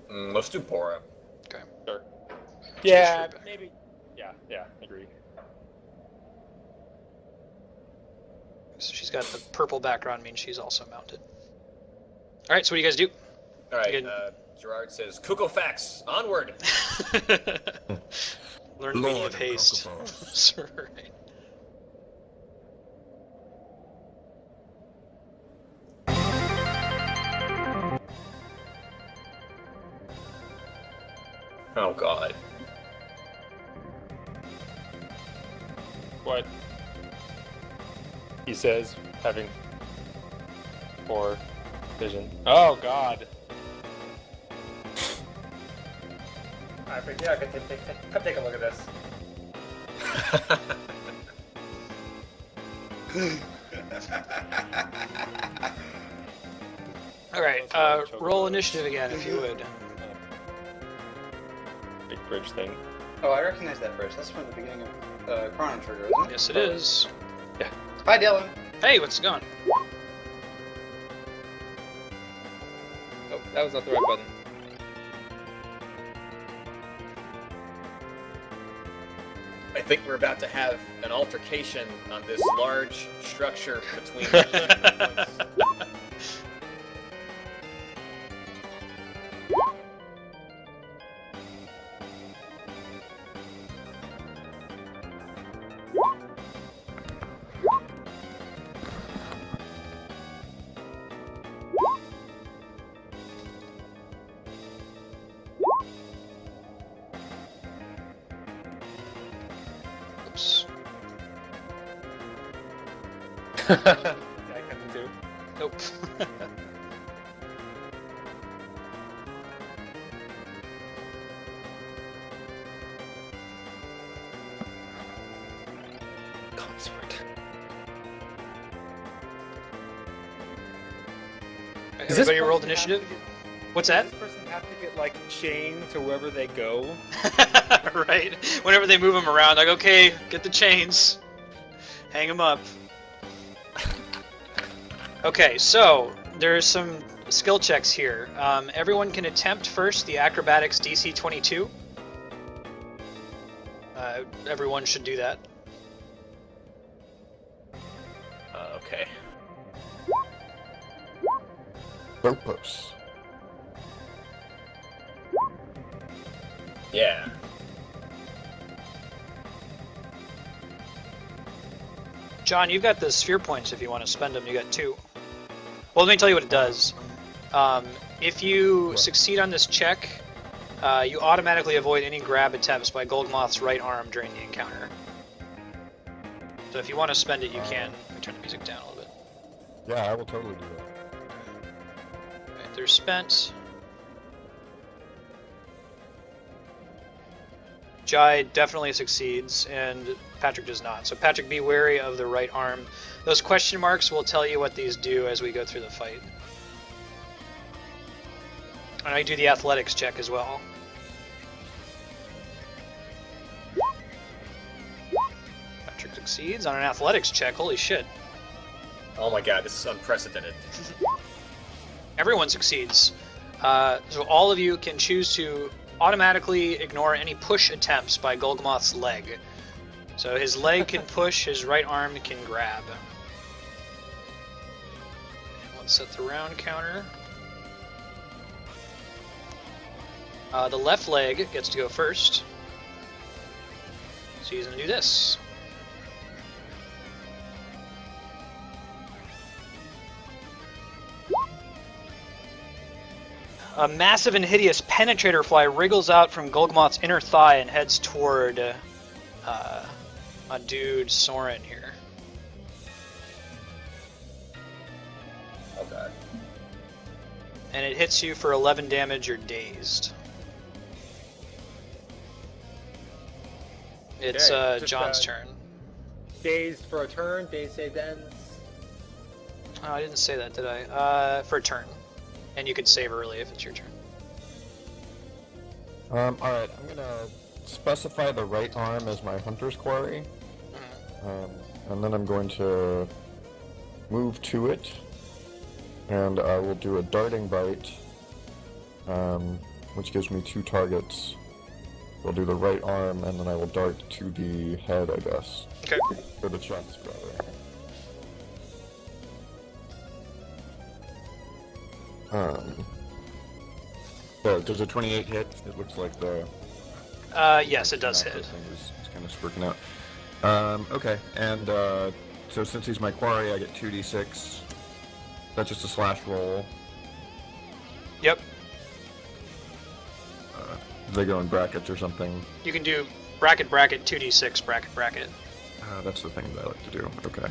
Let's do Bora. Okay. Sure. Yeah, Sure. maybe. Yeah, agree. So she's got the purple background, means she's also mounted. All right, so what do you guys do? All right, Gerard says, Cuckoo facts, onward! Learn the meaning of Lord haste. Cuckoo. Right. Oh, God. What? He says, having poor vision. Oh, God. I forget. I could come take a look at this. All right, roll initiative again, if you would. Big bridge thing. Oh, I recognize that bridge. That's from the beginning of Chrono Trigger, isn't it? Yes, it is. Yeah. Hi, Dylan. Hey, what's going? Oh, that was not the right button. I think we're about to have an altercation on this large structure between humans. Oops. I couldn't do. Nope. Consort. Everybody rolled initiative. What's that? Does this person have to get like chained to wherever they go? Right. Whenever they move them around, like, okay, get the chains, hang them up. Okay, so there's some skill checks here. Everyone can attempt first the acrobatics DC 22. Everyone should do that. Okay. Ropos. Yeah. John, you've got the sphere points if you want to spend them. You got 2. Well, let me tell you what it does. If you succeed on this check, you automatically avoid any grab attempts by Golgmoth's right arm during the encounter. So if you want to spend it, you can. Let me turn the music down a little bit. Yeah, I will totally do that. Right, they're spent. Jai definitely succeeds, and Patrick does not. So Patrick, be wary of the right arm. Those question marks will tell you what these do as we go through the fight. And I do the athletics check as well. Patrick succeeds on an athletics check. Holy shit. Oh my god, this is unprecedented. Everyone succeeds. So all of you can choose to automatically ignore any push attempts by Golgmoth's leg. So his leg can push, his right arm can grab. Let's set the round counter. The left leg gets to go first. So he's going to do this. A massive and hideous penetrator fly wriggles out from Golgmoth's inner thigh and heads toward my dude Soren here. Okay. And it hits you for 11 damage. You're dazed. It's Okay, John's turn. Dazed for a turn, dazed save ends. Oh, I didn't say that, did I? For a turn. And you could save early if it's your turn. Alright, I'm gonna specify the right arm as my hunter's quarry. And then I'm going to move to it. And I will do a darting bite, which gives me 2 targets. I'll do the right arm, and then I will dart to the head, I guess. Okay. Or the chest, rather. So, does a 28 hit? It looks like the... Yes, it does hit. Thing is kind of spurting out. Okay, and so since he's my quarry, I get 2d6. That's just a slash roll. Yep. They go in brackets or something. You can do bracket, bracket, 2d6, bracket, bracket. That's the thing that I like to do. Okay.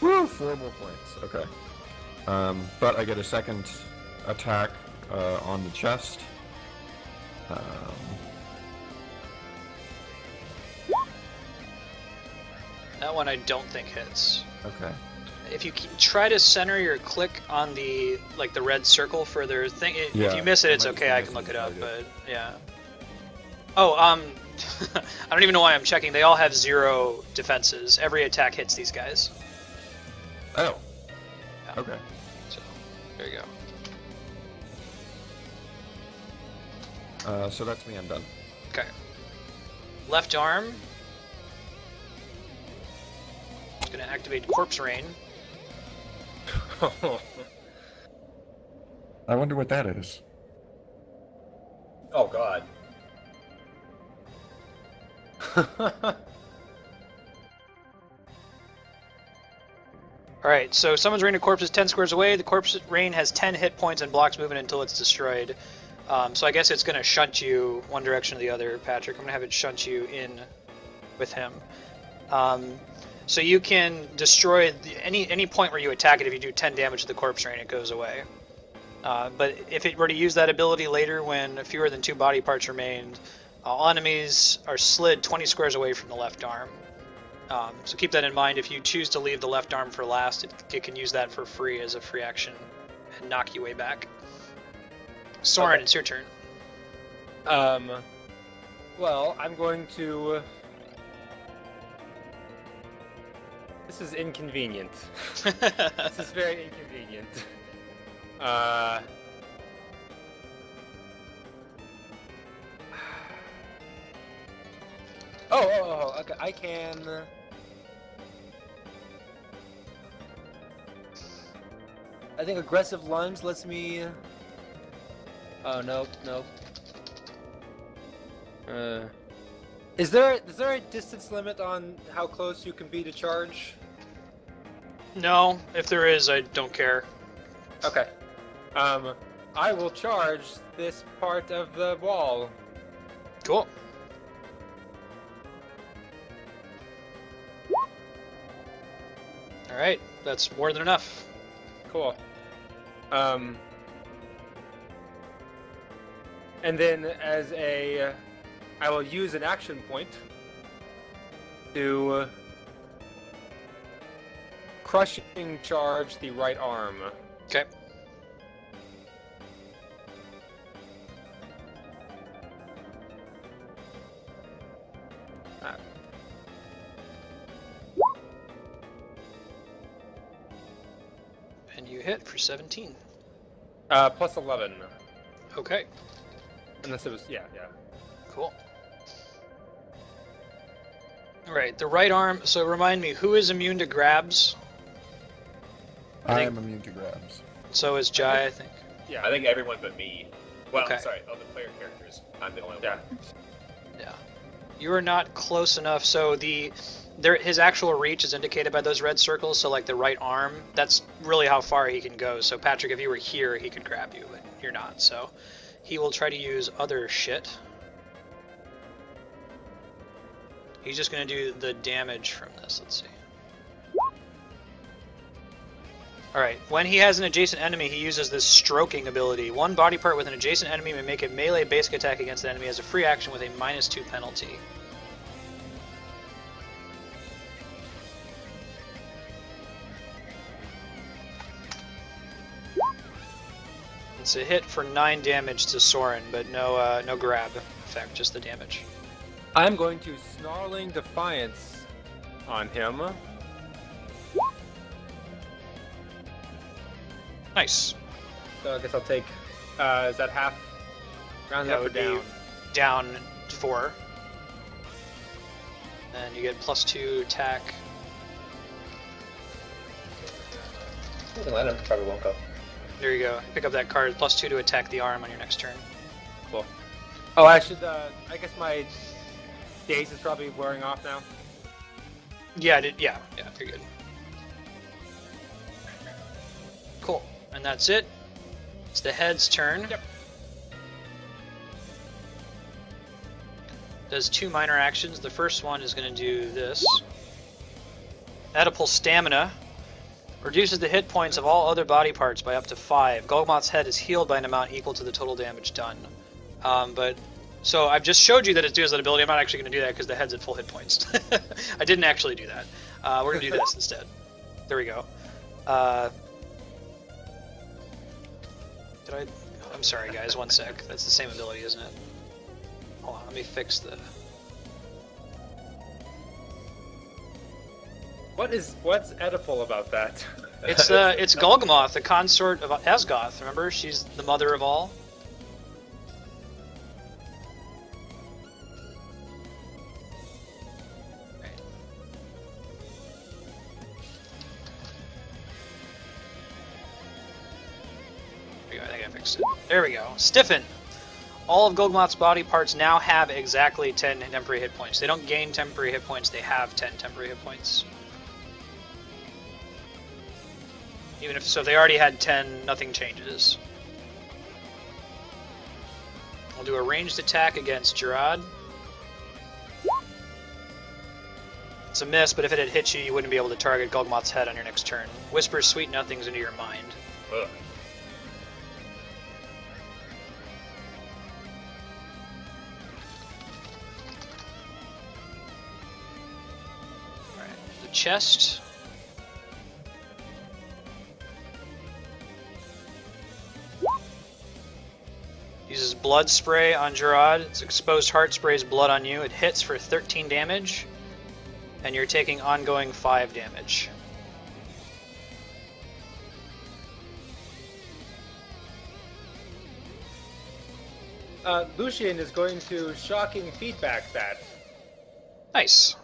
Woo! 4 more points. Okay. But I get a second attack on the chest. That one I don't think hits. Okay. If you try to center your click on the the red circle for their thing, Yeah, if you miss it, it's I might okay. just I miss can look it, it up, I but yeah. Oh, I don't even know why I'm checking. They all have 0 defenses. Every attack hits these guys. Oh. Yeah. Okay. So there you go. So that's me. I'm done. Okay. Left arm. It's gonna activate Corpse Rain. I wonder what that is. Oh god. Alright, so summons Rain of Corpse is 10 squares away. The Corpse Rain has 10 hit points and blocks movement until it's destroyed. So I guess it's going to shunt you one direction or the other, Patrick. I'm going to have it shunt you in with him. So you can destroy any point where you attack it. If you do 10 damage to the Corpse Rain, it goes away. But if it were to use that ability later when fewer than 2 body parts remained, All enemies are slid 20 squares away from the left arm. So keep that in mind. If you choose to leave the left arm for last, it can use that for free as a free action and knock you way back. Soren, Okay. it's your turn. Well, I'm going to... This is inconvenient. This is very inconvenient. Okay, I can... I think aggressive lunge lets me... Oh, nope. Is there a distance limit on how close you can be to charge? No, if there is, I don't care. Okay. I will charge this part of the wall. Cool. Alright, that's more than enough. Cool. And then as a... I will use an action point to crushing charge the right arm. Okay. And you hit for 17. Plus 11. Okay, Unless it was... Yeah. cool. Alright, the right arm, so remind me, who is immune to grabs? I am immune to grabs. So is Jai, I think. Yeah. I think everyone but me. Well, Okay. sorry, of the player characters, I'm the only one. Yeah. Yeah. You are not close enough, so his actual reach is indicated by those red circles, so like the right arm, that's really how far he can go. So Patrick, if you were here, he could grab you, but you're not, so he will try to use other shit. He's just going to do the damage from this, let's see. Alright, when he has an adjacent enemy, he uses this stroking ability. One body part with an adjacent enemy may make a melee basic attack against the enemy as a free action with a -2 penalty. It's a hit for 9 damage to Soren, but no grab effect, just the damage. I'm going to Snarling Defiance on him. Nice. So I guess I'll take... is that half? Round That up or would be down? down 4. And you get +2 attack. You can let him, probably won't go. There you go. Pick up that card, +2 to attack the arm on your next turn. Cool. Oh, I should, I guess my daze is probably wearing off now. Yeah, yeah, you're good. Cool. And that's it. It's the head's turn. Yep. Does 2 minor actions. The first one is going to do this. Oedipal Stamina. Reduces the hit points of all other body parts by up to 5. Golgoth's head is healed by an amount equal to the total damage done. So I've just showed you that it does that ability. I'm not actually going to do that because the head's at full hit points. I didn't actually do that. We're going to do this instead. There we go. I'm sorry, guys. One sec. That's the same ability, isn't it? Hold on. Let me fix the... What's Oedipal about that? It's Golgoth, the consort of Asgoth. Remember, she's the mother of all. Right. There we go. I think I fixed it. There we go. Stiffen. All of Golgoth's body parts now have exactly 10 temporary hit points. They don't gain temporary hit points. They have 10 temporary hit points. Even if they already had 10, nothing changes. I'll do a ranged attack against Gerad. It's a miss, but if it had hit you, you wouldn't be able to target Golgoth's head on your next turn. Whisper sweet nothings into your mind. Ugh. chest. Uses blood spray on Gerad. Its exposed heart sprays blood on you. It hits for 13 damage, and you're taking ongoing 5 damage. Lucian is going to shocking feedback that. Nice.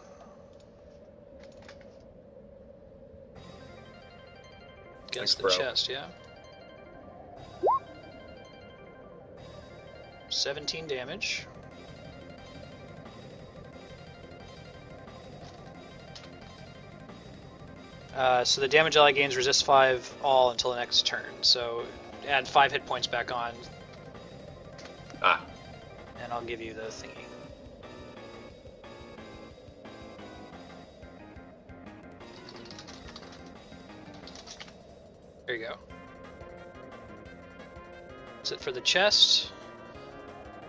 Against the chest, yeah. 17 damage. So the damage ally gains resist 5 all until the next turn. So add 5 hit points back on. Ah. And I'll give you the thingy. There you go. That's it for the chest.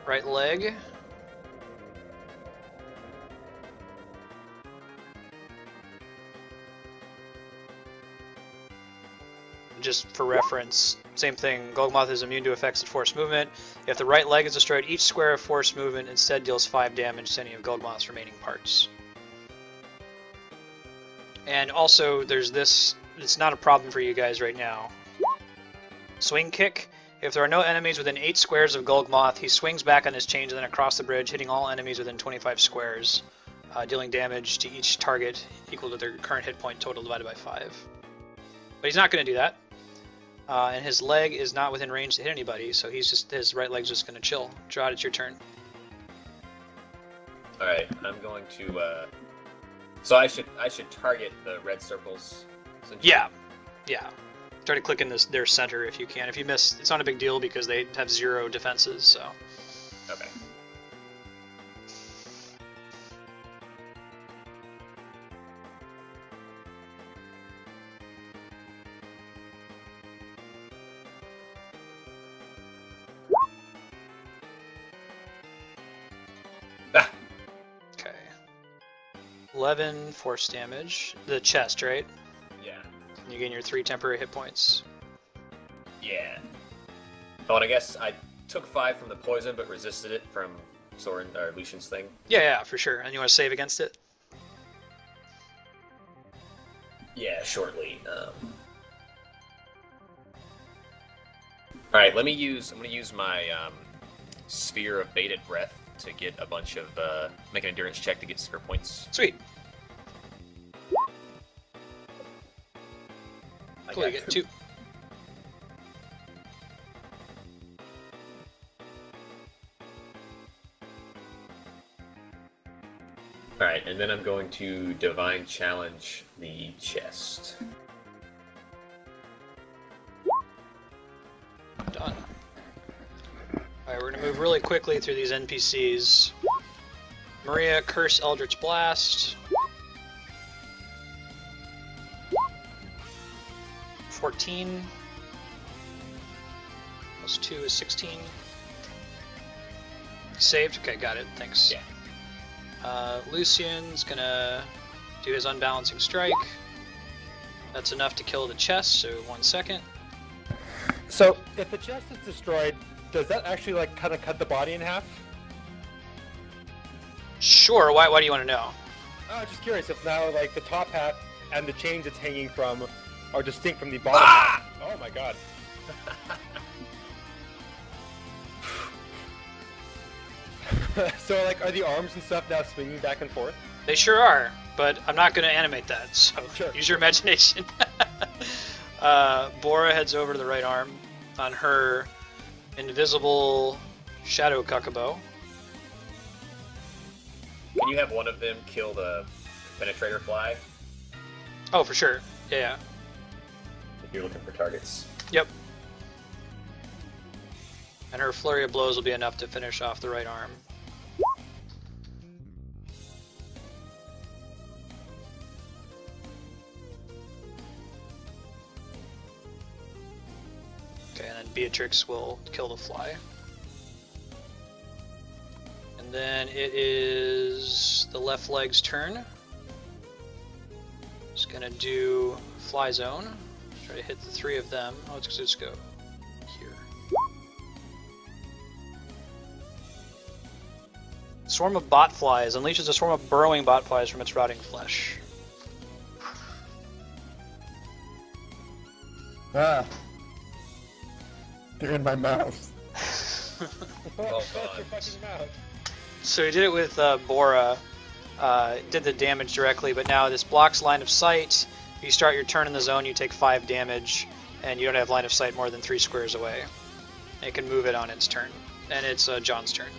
Right leg. Just for reference, same thing. Golgmoth is immune to effects of force movement. If the right leg is destroyed, each square of force movement instead deals 5 damage to any of Golgmoth's remaining parts. And also, there's this. It's not a problem for you guys right now. Swing kick. If there are no enemies within 8 squares of Golgmoth, he swings back on his chains and then across the bridge, hitting all enemies within 25 squares, dealing damage to each target equal to their current hit point total divided by 5. But he's not going to do that. And his leg is not within range to hit anybody, so his right leg's just going to chill. Gerad, it's your turn. Alright, I'm going to, so I should target the red circles? Yeah. Try to click in their center if you can. If you miss, it's not a big deal because they have 0 defenses, so. Okay. Ah. Okay. 11 force damage. The chest, right? Yeah. You gain your 3 temporary hit points. Yeah. Oh, and I guess I took 5 from the poison, but resisted it from Soren or Lucian's thing. Yeah, for sure. And you want to save against it? Yeah, shortly. All right, I'm gonna use my sphere of bated breath to get a bunch of make an endurance check to get sphere points. Sweet. I Cool, got you get 2. Alright, and then I'm going to Divine Challenge the chest. Done. Alright, we're going to move really quickly through these NPCs. Maria, Curse Eldritch Blast. 14. Plus 2 is 16. Saved? Okay, got it. Thanks. Yeah. Lucian's gonna do his Unbalancing Strike. That's enough to kill the chest, so 1 second. So, if the chest is destroyed, does that actually like kind of cut the body in half? Sure, why do you want to know? Oh, just curious if now like the top half and the chains it's hanging from are distinct from the bottom half. Oh my god. So like, are the arms and stuff now swinging back and forth? They sure are, but I'm not going to animate that, so Sure. use your imagination. Bora heads over to the right arm on her invisible shadow cuckabo. Can you have one of them kill the penetrator fly Oh, for sure. Yeah. if you're looking for targets? Yep. And her flurry of blows will be enough to finish off the right arm. Okay, and then Beatrix will kill the fly. And then it is the left leg's turn. Gonna do Fly Zone. Try to hit the 3 of them. Oh, let's just go here. Swarm of bot flies unleashes a swarm of burrowing bot flies from its rotting flesh. Ah! They're in my mouth. Oh, Shut your fucking mouth. So he did it with Bora, did the damage directly, but now this blocks line of sight. If you start your turn in the zone, you take 5 damage, and you don't have line of sight more than 3 squares away. It can move it on its turn, and it's John's turn.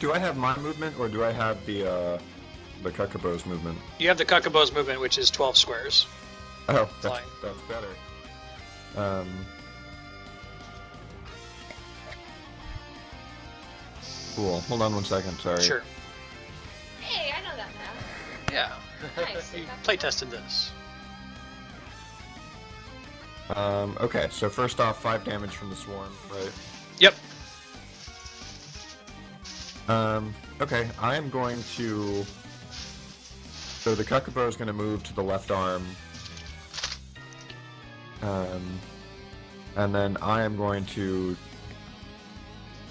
Do I have my movement, or do I have the Cuckabo's movement? You have the Cuckabo's movement, which is 12 squares. Oh, Flying. that's better. Cool. Hold on one second, sorry. Sure. Hey, I know that map. Yeah. Nice. You play tested this. Okay, so first off, 5 damage from the swarm, right? Yep. Okay, I am going to... So the Cuckabo is going to move to the left arm. And then I am going to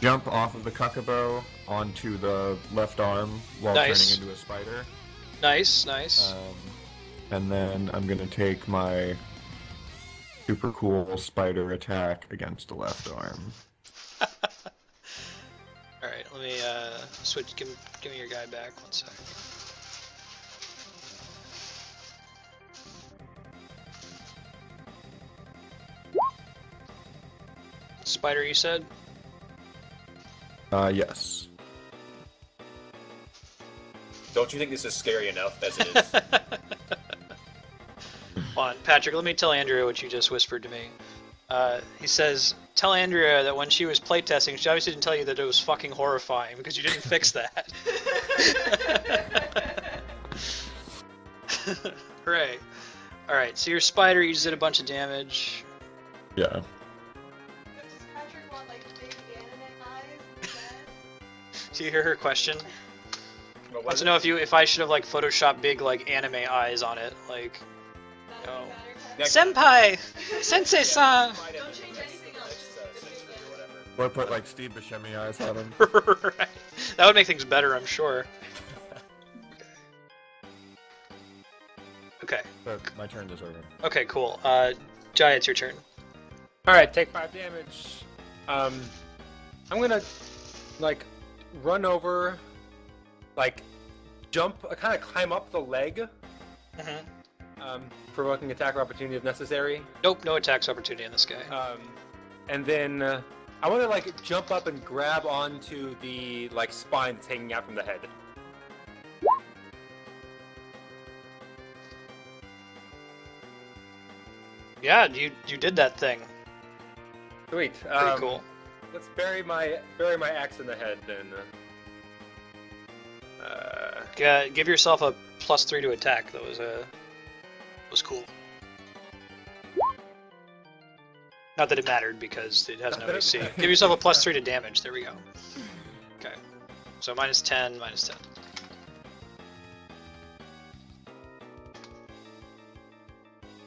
jump off of the Cuckabo onto the left arm while Nice. turning into a spider. Nice, nice. And then I'm going to take my super cool spider attack against the left arm. Alright, let me switch. Give me your guy back. 1 sec. Spider, you said? Yes. Don't you think this is scary enough as it is? Hold on, Patrick, let me tell Andrea what you just whispered to me. He says, tell Andrea that when she was playtesting, she obviously didn't tell you that it was fucking horrifying because you didn't fix that. Hooray. Alright, so your spider, you just did a bunch of damage. Yeah. Does Patrick want like big anime eyes? Do you hear her question? What Wants was to it? know if I should have like photoshopped big like anime eyes on it, like That would be better. Next- Senpai! Sensei-san! Don't change anything else. Or put like Steve Buscemi eyes on him. Right. That would make things better, I'm sure. Okay. But my turn is over. Okay, cool. Jai, it's your turn. Alright, take 5 damage. I'm gonna, like, run over, like, jump, kind of climb up the leg, Mm-hmm. provoking attack or opportunity if necessary. Nope, no attacks opportunity in this guy. And then I want to, like, jump up and grab onto the, like, spine that's hanging out from the head. Yeah, you did that thing. Sweet. Pretty cool. Let's bury my axe in the head then. Give yourself a +3 to attack. That was cool. Not that it mattered because it has no AC. Give yourself a +3 to damage. There we go. Okay. So -10, -10.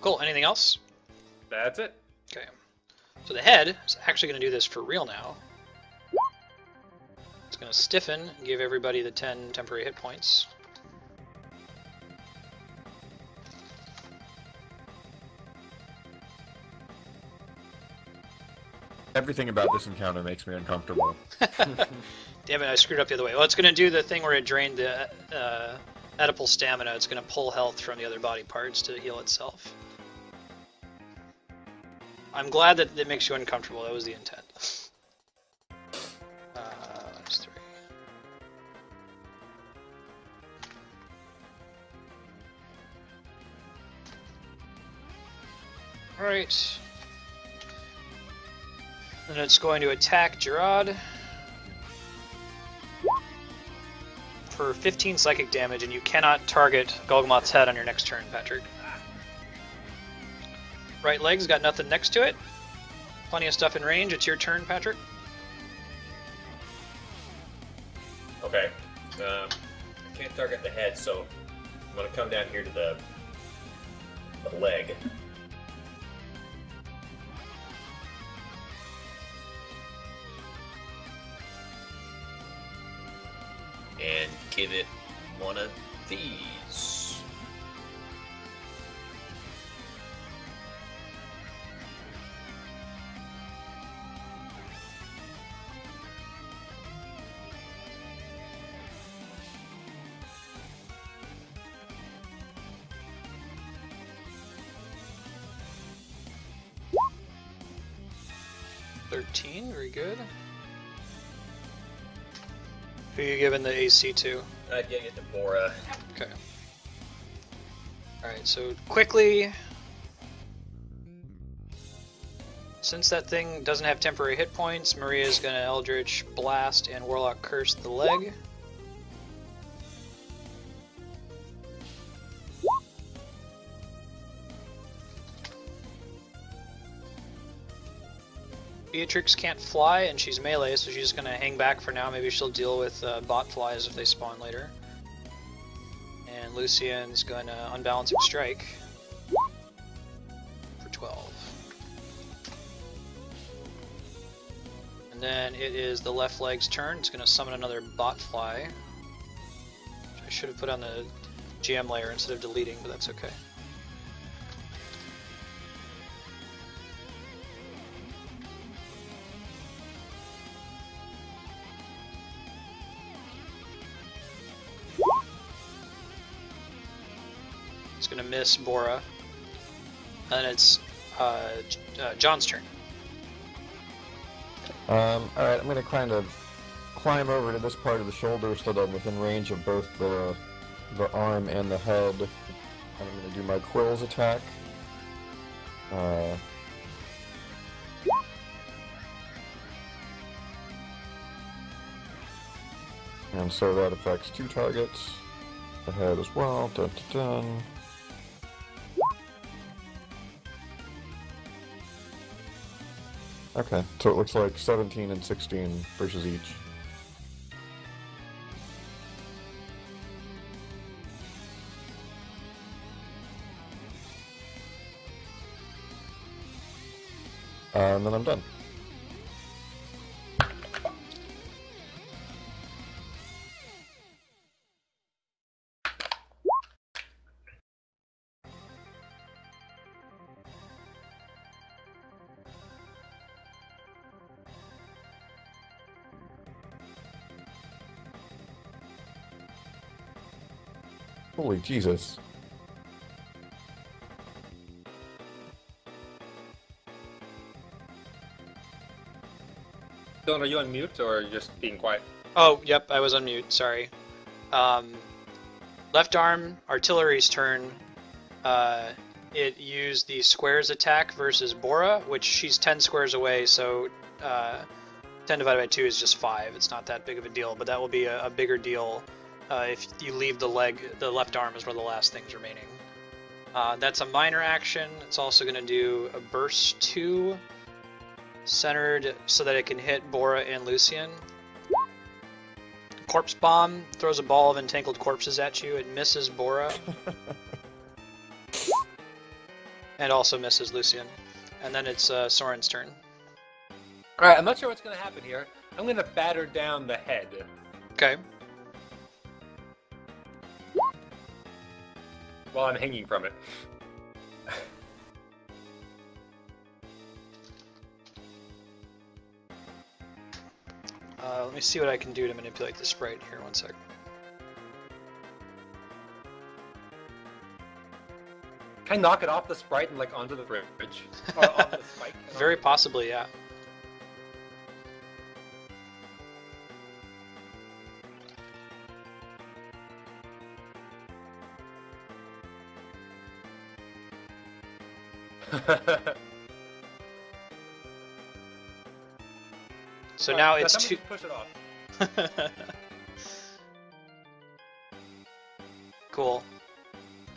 Cool. Anything else? That's it. Okay. So the head is actually going to do this for real now. It's going to stiffen and give everybody the 10 temporary hit points. Everything about this encounter makes me uncomfortable. Damn it, I screwed up the other way. Well, it's going to do the thing where it drained the Oedipal stamina. It's going to pull health from the other body parts to heal itself. I'm glad that it makes you uncomfortable. That was the intent. -3. Alright. And it's going to attack Gerad for 15 psychic damage, and you cannot target Golgomoth's head on your next turn, Patrick. Right leg's got nothing next to it. Plenty of stuff in range. It's your turn, Patrick. Okay. I can't target the head, so I'm gonna come down here to the the leg. And give it one of these. Very good. Who are you giving the AC to? I'd give it to Bora. Okay. Alright, so quickly, since that thing doesn't have temporary hit points, Maria's gonna Eldritch Blast and Warlock Curse the leg. Beatrix can't fly and she's melee, so she's just gonna hang back for now. Maybe she'll deal with bot flies if they spawn later. And Lucian's gonna Unbalancing Strike for 12. And then it is the left leg's turn. It's gonna summon another bot fly, which I should have put on the GM layer instead of deleting, but that's okay. It's gonna miss Bora, and it's John's turn. Alright, I'm gonna kind of climb over to this part of the shoulder so that I'm within range of both the arm and the head. And I'm gonna do my Quills attack. And so that affects 2 targets. The head as well. Dun, dun, dun. Okay, so it looks like 17 and 16 versus each. And then I'm done. Holy Jesus. Dylan, are you on mute or just being quiet? Oh, yep, I was on mute, sorry. Left arm, artillery's turn. It used the squares attack versus Bora, which she's 10 squares away, so 10 divided by 2 is just 5. It's not that big of a deal, but that will be a bigger deal if you leave the left arm is where the last thing's remaining. That's a minor action. It's also going to do a burst 2, centered so that it can hit Bora and Lucian. Corpse Bomb throws a ball of entangled corpses at you. It misses Bora. And also misses Lucian. And then it's Soren's turn. Alright, I'm not sure what's going to happen here. I'm going to batter down the head. Okay. While I'm hanging from it. Let me see what I can do to manipulate the sprite here. One sec. Can I knock it off the sprite and like onto the bridge? Or off the spike? Very possibly, yeah. So now it's two. Push it off. Cool.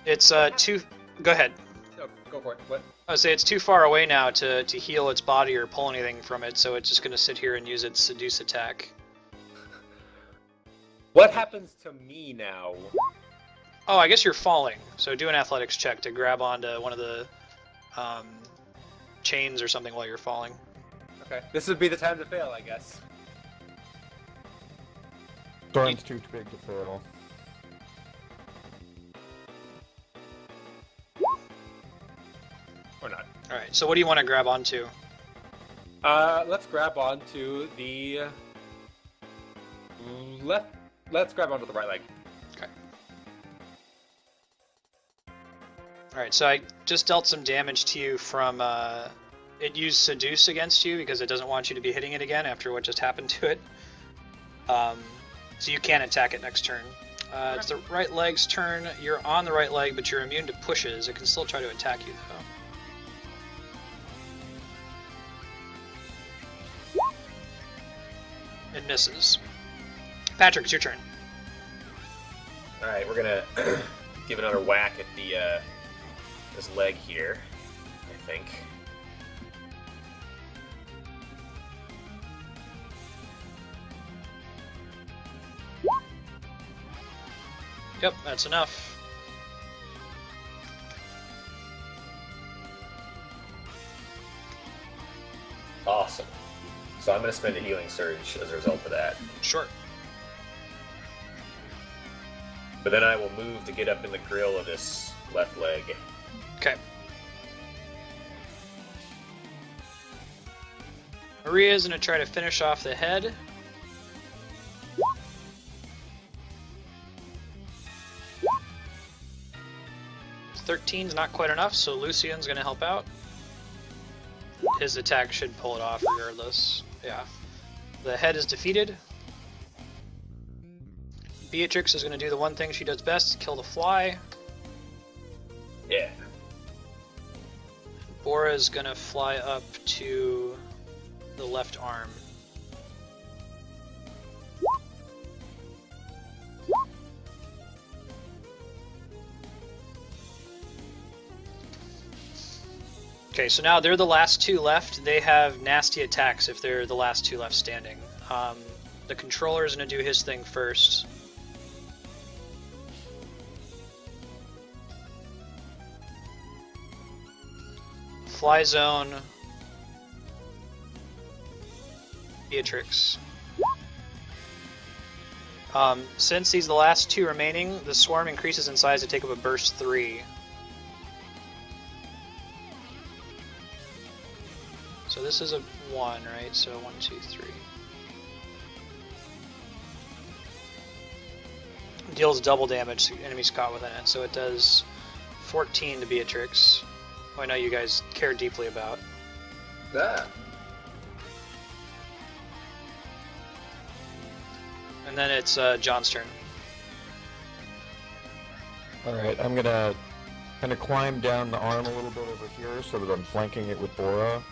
It's too. Go ahead. No, go for it. What? I would say it's too far away now to heal its body or pull anything from it, so it's just going to sit here and use its seduce attack. What happens to me now? Oh, I guess you're falling. So do an athletics check to grab onto one of the chains or something while you're falling. Okay. This would be the time to fail, I guess. Soren's too big to fail. Or not. All right. So what do you want to grab onto? Let's grab onto the left. Let's grab onto the right leg. Okay. All right. So I just dealt some damage to you from. It used Seduce against you because it doesn't want you to be hitting it again after what just happened to it. So you can attack it next turn. It's the right leg's turn. You're on the right leg, but you're immune to pushes. It can still try to attack you, though. It misses. Patrick, it's your turn. All right, we're gonna give another whack at the this leg here. I think. Yep, that's enough. Awesome. So I'm gonna spend a healing surge as a result of that. Sure. But then I will move to get up in the grill of this left leg. Okay. Maria's gonna try to finish off the head. 13's not quite enough, so Lucian's gonna help out. His attack should pull it off regardless. Yeah. The head is defeated. Beatrix is gonna do the one thing she does best, kill the fly. Yeah. Bora is gonna fly up to the left arm. Okay, so now they're the last two left. They have nasty attacks if they're the last two left standing. The controller is going to do his thing first. Fly zone. Beatrix. Since he's the last two remaining, the swarm increases in size to take up a burst 3. So this is a 1, right? So 1, 2, 3. Deals double damage to enemies caught within it, so it does 14 to Beatrix, who I know you guys care deeply about. That. And then it's John's turn. Alright, I'm gonna kind of climb down the arm a little bit over here so that I'm flanking it with Bora.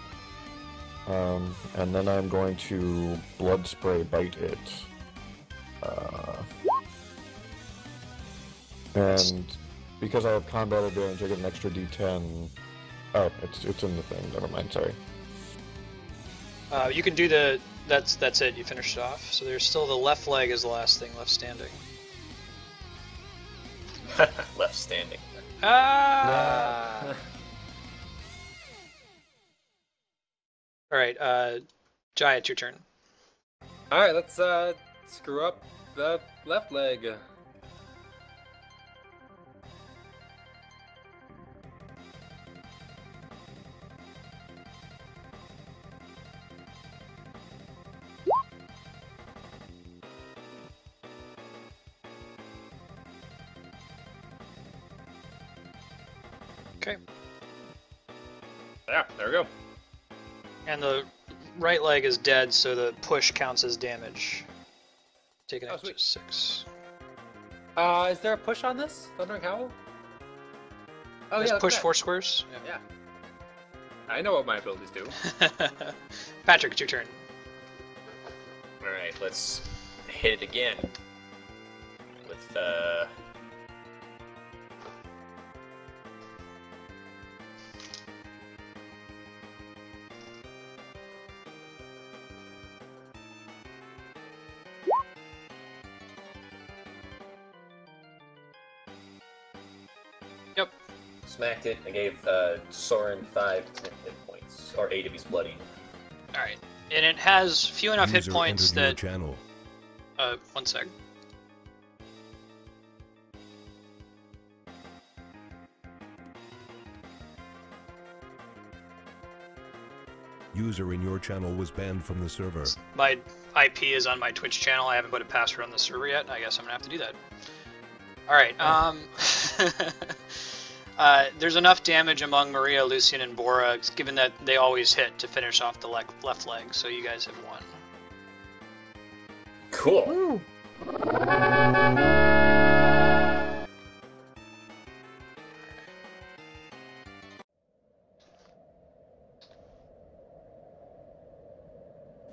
And then I'm going to blood spray bite it. And because I have combat advantage, I get an extra D10. Oh, it's in the thing. Never mind. Sorry. You can do the. That's it. You finished it off. So there's still the left leg is the last thing left standing. Left standing. Ah! Alright, Jai, it's your turn. Alright, let's screw up the left leg. Okay. Yeah, there we go. And the right leg is dead, so the push counts as damage. Take an extra sweet. 6. Is there a push on this? Thundering Howl? Oh, Just yeah, push okay. 4 squares. Yeah. I know what my abilities do. Patrick, it's your turn. Alright, let's hit it again. With, Smacked it. I gave Soren 5 hit points, or 8 if he's bloody. Alright. And it has few enough hit User points entered your that... channel. One sec. User in your channel was banned from the server. My IP is on my Twitch channel. I haven't put a password on the server yet. I guess I'm gonna have to do that. Alright, there's enough damage among Maria, Lucian, and Bora, given that they always hit to finish off the left leg, so you guys have won. Cool. Woo.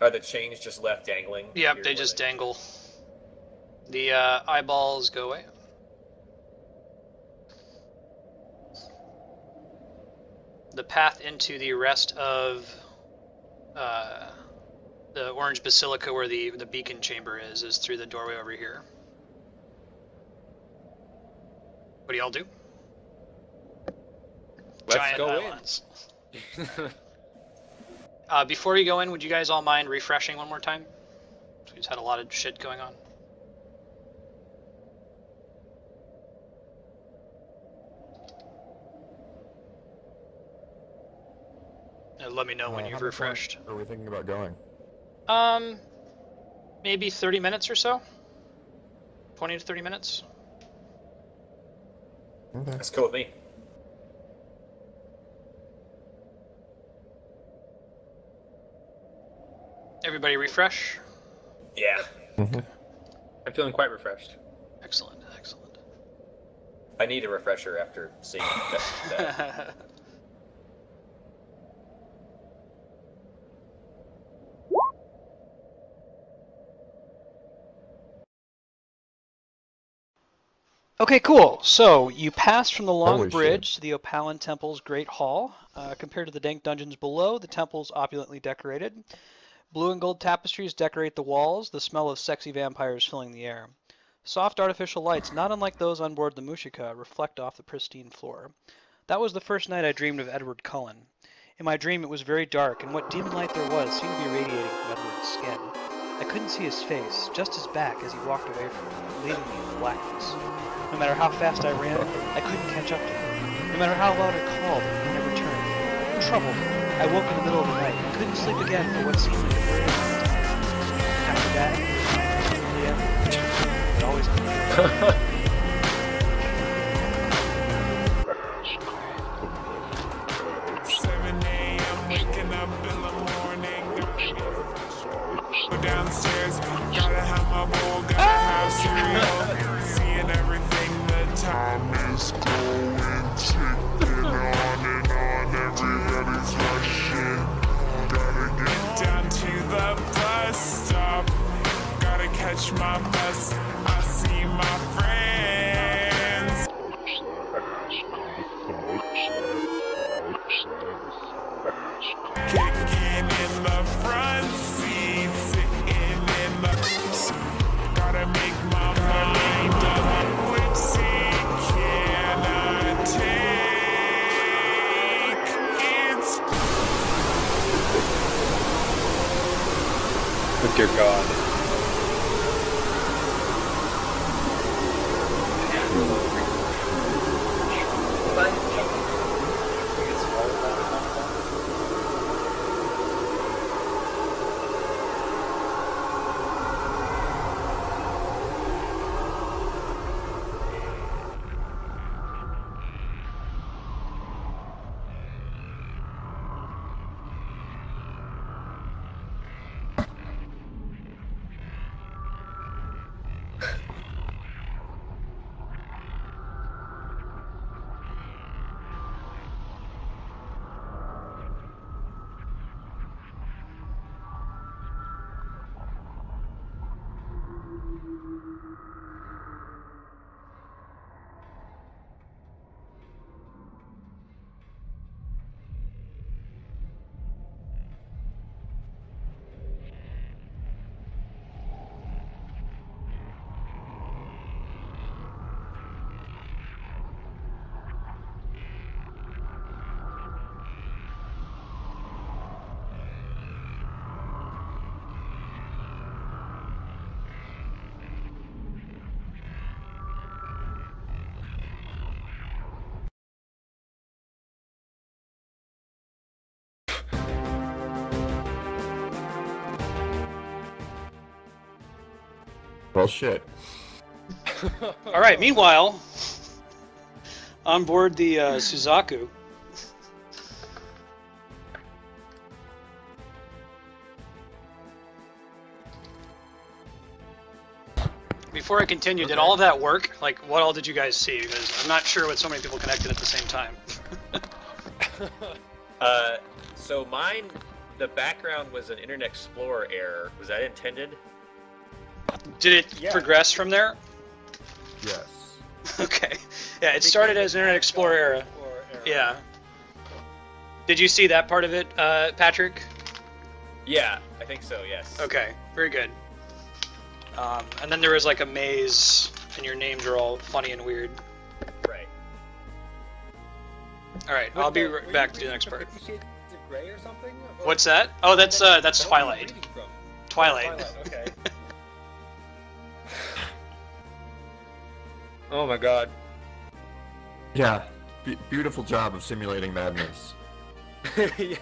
Are the chains just left dangling? Yep, Here, they where just dangle. The eyeballs go away. The path into the rest of the orange basilica where the beacon chamber is through the doorway over here. What do y'all do? Let's Giant go Ailonz. Before you go in, would you guys all mind refreshing one more time? We just had a lot of shit going on. Let me know when you've How much refreshed. longer are we thinking about going? Maybe 30 minutes or so? 20 to 30 minutes? Okay. That's cool with me. Everybody refresh? Yeah. I'm feeling quite refreshed. Excellent, excellent. I need a refresher after seeing that. Okay, cool. So you pass from the long Holy bridge to the Opalin Temple's Great Hall. Compared to the dank dungeons below, the temple's opulently decorated. Blue and gold tapestries decorate the walls, the smell of sexy vampires filling the air. Soft artificial lights, not unlike those on board the Mushika, reflect off the pristine floor. That was the first night I dreamed of Edward Cullen. In my dream it was very dark, and what dim light there was seemed to be radiating from Edward's skin. I couldn't see his face, just his back as he walked away from me, leaving me in blackness. No matter how fast I ran, I couldn't catch up to him. No matter how loud I called, he never turned. Troubled, I woke in the middle of the night and couldn't sleep again for what seemed like a very long time. After that, yeah, it always comes. 7 a.m. waking up in the morning. Go downstairs, gotta have my bowl, gotta have cereal. Seeing everything, the time is going, ticking on and on. Everybody's rushing. Gotta get down to the bus stop. Gotta catch my bus. I see my friends. Kicking in the front seat, sitting in the... Gotta make my mind up. Whipsy, can I take it? Oh dear God. Well, shit. All right. Meanwhile, on board the Suzaku. Before I continue, did all of that work? Like, what all did you guys see? Because I'm not sure with so many people connected at the same time. So mine, the background was an Internet Explorer error. Was that intended? Did it progress from there? Yes. Okay. Yeah, it started as Internet Explorer era. Yeah. Did you see that part of it, Patrick? Yeah, I think so, yes. Okay, very good. And then there was like a maze, and your names are all funny and weird. Right. Alright, I'll be back to the next part. 50 Shades of Grey or something? Or What's that? Oh, that's Twilight. Twilight. Okay. Oh my god. Yeah. Beautiful job of simulating madness. Yeah.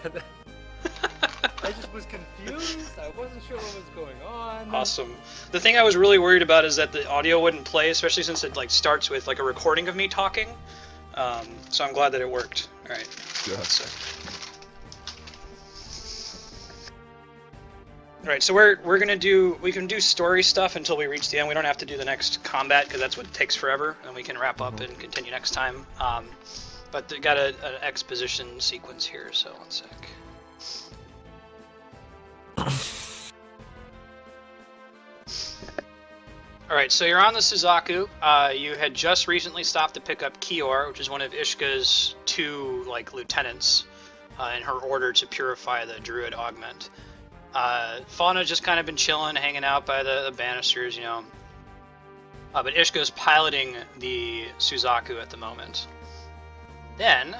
I just was confused. I wasn't sure what was going on. Awesome. The thing I was really worried about is that the audio wouldn't play, especially since it like starts with like a recording of me talking. So I'm glad that it worked. All right. Yeah. All right. So we can do story stuff until we reach the end. We don't have to do the next combat because that's what takes forever, and we can wrap up and continue next time. But they got an exposition sequence here. So one sec. Alright, so you're on the Suzaku. You had just recently stopped to pick up Kior, which is one of Ishka's 2 lieutenants, in her order to purify the Druid Augment. Fauna's just kind of been chilling, hanging out by the banisters, you know. But Ishka's piloting the Suzaku at the moment. Then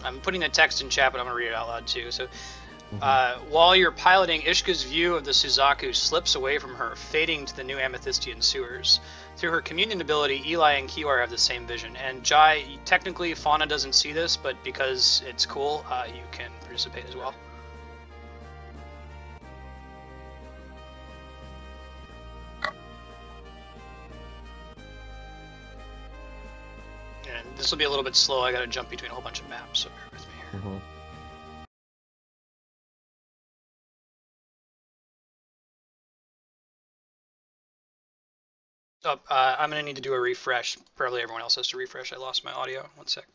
I'm putting the text in chat, but I'm going to read it out loud too. So, while you're piloting, Ishka's view of the Suzaku slips away from her, fading to the new Amethystian sewers. Through her communion ability, Eli and Kiwar have the same vision. And Jai, technically Fauna doesn't see this, but because it's cool, you can participate as well. And this will be a little bit slow. I got to jump between a whole bunch of maps, so bear with me here. Oh, I'm going to need to do a refresh. Probably everyone else has to refresh. I lost my audio. One sec.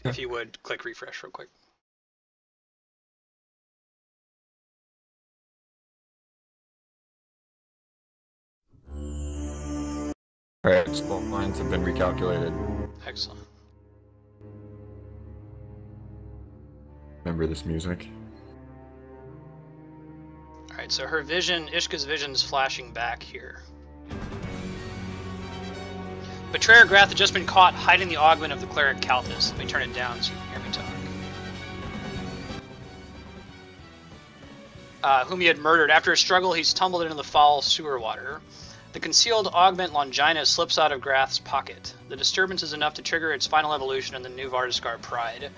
If you would, click refresh real quick. Alright, spawn lines have been recalculated. Excellent. Remember this music? Alright, so her vision, Ishka's vision's flashing back here. Betrayer Grath had just been caught hiding the augment of the cleric Kalthus. Let me turn it down so you can hear me talk. Whom he had murdered. After a struggle, he's tumbled into the foul sewer water. The concealed augment Longinus slips out of Grath's pocket. The disturbance is enough to trigger its final evolution in the new Vardaskar Pride.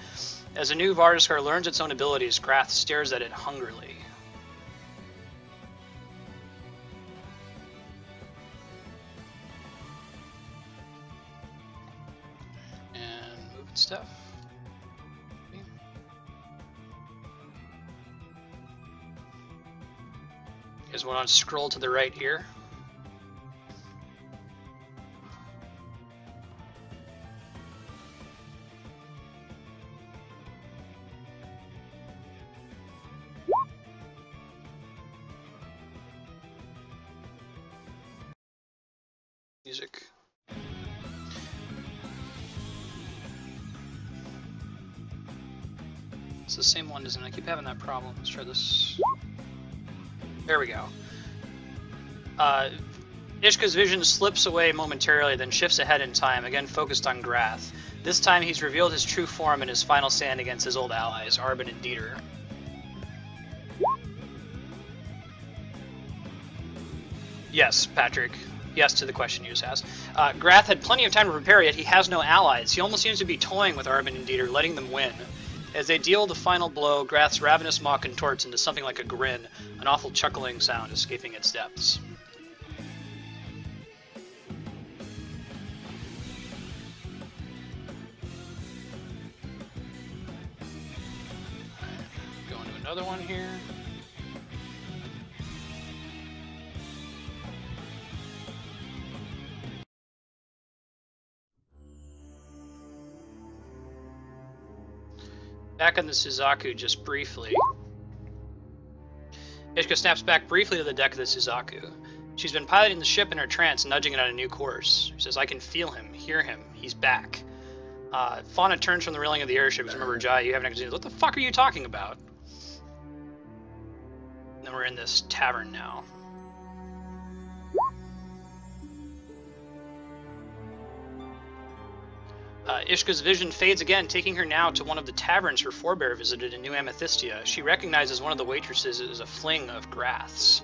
As the new Vardaskar learns its own abilities, Grath stares at it hungrily. And moving stuff. You guys want to scroll to the right here? Music. It's the same one, isn't it? I keep having that problem. Let's try this. There we go. Ishka's vision slips away momentarily, then shifts ahead in time, again focused on Grath. This time he's revealed his true form in his final stand against his old allies, Arbin and Dieter. Yes, Patrick. Yes to the question you just asked. Grath had plenty of time to prepare, yet he has no allies. He almost seems to be toying with Arbin and Dieter, letting them win. As they deal the final blow, Grath's ravenous maw contorts into something like a grin, an awful chuckling sound escaping its depths. Going to another one here. Back on the Suzaku just briefly. Ishka snaps back briefly to the deck of the Suzaku. She's been piloting the ship in her trance, nudging it on a new course. She says, I can feel him, hear him, he's back. Fauna turns from the railing of the airship. Remember, Jai, you haven't actually. What the fuck are you talking about? And then we're in this tavern now. Ishka's vision fades again, taking her now to one of the taverns her forebear visited in New Amethystia. She recognizes one of the waitresses as a fling of Grath's.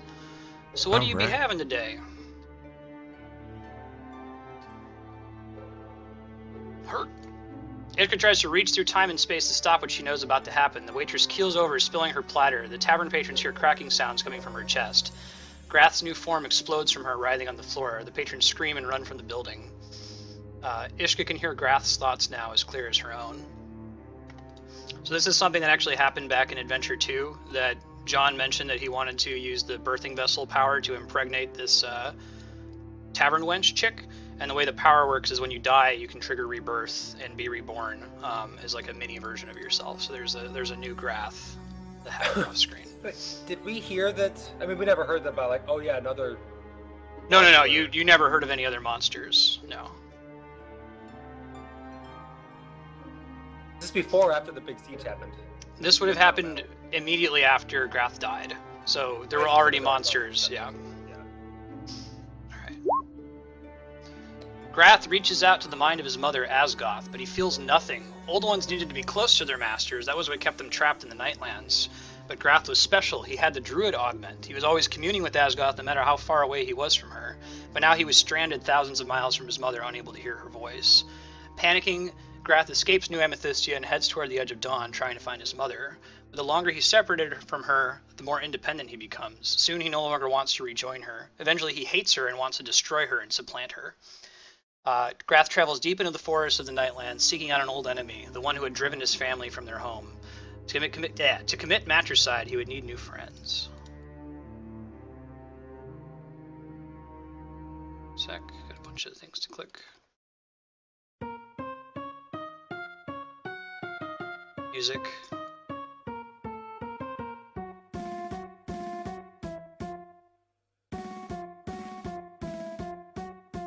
So what do you be having today? Hurt. Ishka tries to reach through time and space to stop what she knows about to happen. The waitress keels over, spilling her platter. The tavern patrons hear cracking sounds coming from her chest. Grath's new form explodes from her, writhing on the floor. The patrons scream and run from the building. Ishka can hear Grath's thoughts now as clear as her own. So this is something that actually happened back in Adventure 2, that John mentioned that he wanted to use the birthing vessel power to impregnate this tavern wench chick. And the way the power works is when you die, you can trigger rebirth and be reborn as like a mini version of yourself. So there's a new Grath that happened off screen. But did we hear that? I mean, we never heard about like, oh yeah, another. No. You never heard of any other monsters? No. Is this before or after the big siege happened? This would have happened immediately after Grath died. So there were already monsters, yeah. Alright. Grath reaches out to the mind of his mother, Asgoth, but he feels nothing. Old ones needed to be close to their masters. That was what kept them trapped in the Nightlands. But Grath was special. He had the Druid Augment. He was always communing with Asgoth no matter how far away he was from her. But now he was stranded thousands of miles from his mother, unable to hear her voice. Panicking, Grath escapes New Amethystia and heads toward the edge of dawn, trying to find his mother. But the longer he's separated from her, the more independent he becomes. Soon he no longer wants to rejoin her. Eventually he hates her and wants to destroy her and supplant her. Grath travels deep into the forests of the Nightlands, seeking out an old enemy, the one who had driven his family from their home. To commit matricide, he would need new friends. Sec, got a bunch of things to click. Music.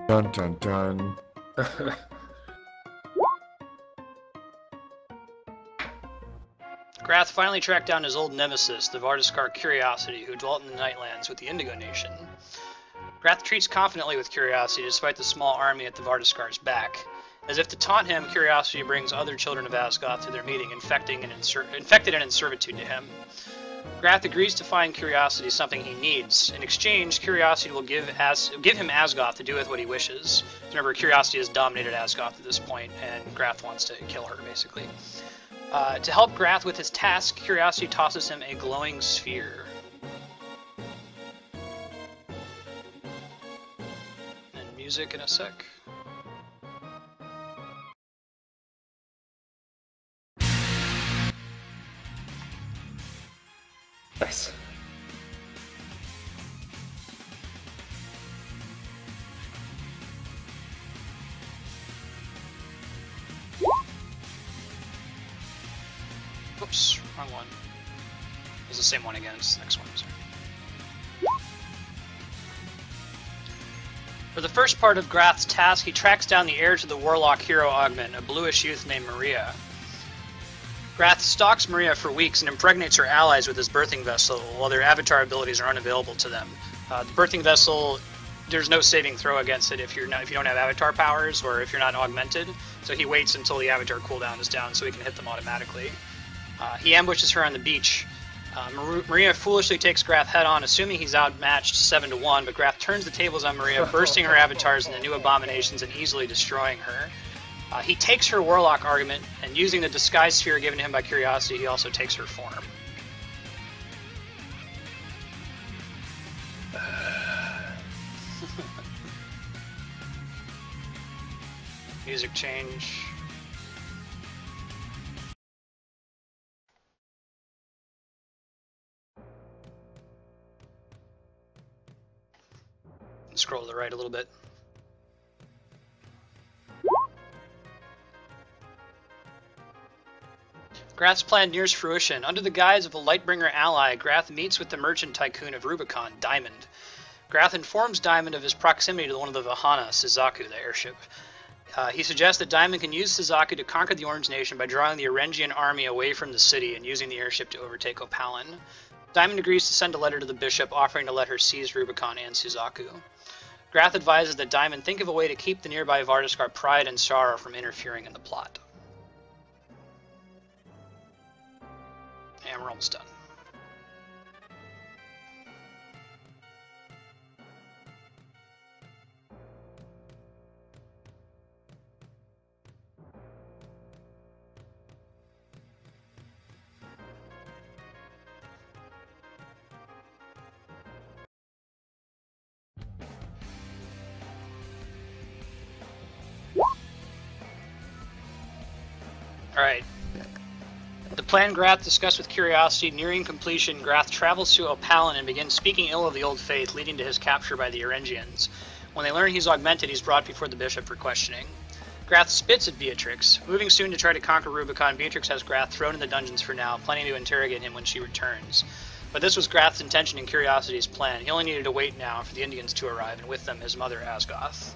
Dun dun dun. Grath finally tracked down his old nemesis, the Vardaskar Curiosity, who dwelt in the Nightlands with the Indigo Nation. Grath treats confidently with Curiosity despite the small army at the Vardaskar's back. As if to taunt him, Curiosity brings other children of Asgoth to their meeting, infected and in servitude to him. Grath agrees to find Curiosity something he needs. In exchange, Curiosity will give him Asgoth to do with what he wishes. Remember, Curiosity has dominated Asgoth at this point, and Grath wants to kill her, basically. To help Grath with his task, Curiosity tosses him a glowing sphere. And music in a sec. Nice. Oops, wrong one. It's the same one again, it's the next one, sorry. For the first part of Grath's task, he tracks down the heir to the Warlock hero Augment, a bluish youth named Maria. Grath stalks Maria for weeks and impregnates her allies with his birthing vessel, while their avatar abilities are unavailable to them. The birthing vessel, there's no saving throw against it if you don't have avatar powers or if you're not augmented. So he waits until the avatar cooldown is down so he can hit them automatically. He ambushes her on the beach. Maria foolishly takes Grath head on, assuming he's outmatched 7-1, but Grath turns the tables on Maria, bursting her avatars into new abominations and easily destroying her. He takes her warlock argument, and using the disguise sphere given to him by curiosity, he also takes her form. Music change. Scroll to the right a little bit. Grath's plan nears fruition. Under the guise of a Lightbringer ally, Grath meets with the merchant tycoon of Rubicon, Diamond. Grath informs Diamond of his proximity to one of the Vahana, Suzaku, the airship. He suggests that Diamond can use Suzaku to conquer the Orange Nation by drawing the Orangian army away from the city and using the airship to overtake Opalin. Diamond agrees to send a letter to the bishop offering to let her seize Rubicon and Suzaku. Grath advises that Diamond think of a way to keep the nearby Vardaskar pride and sorrow from interfering in the plot. And we're almost done. Alright. The plan Grath discussed with curiosity nearing completion, Grath travels to Opalin and begins speaking ill of the Old Faith, leading to his capture by the Orangians. When they learn he's augmented, he's brought before the bishop for questioning. Grath spits at Beatrix. Moving soon to try to conquer Rubicon, Beatrix has Grath thrown in the dungeons for now, planning to interrogate him when she returns. But this was Grath's intention and curiosity's plan. He only needed to wait now for the Indians to arrive, and with them his mother Asgoth.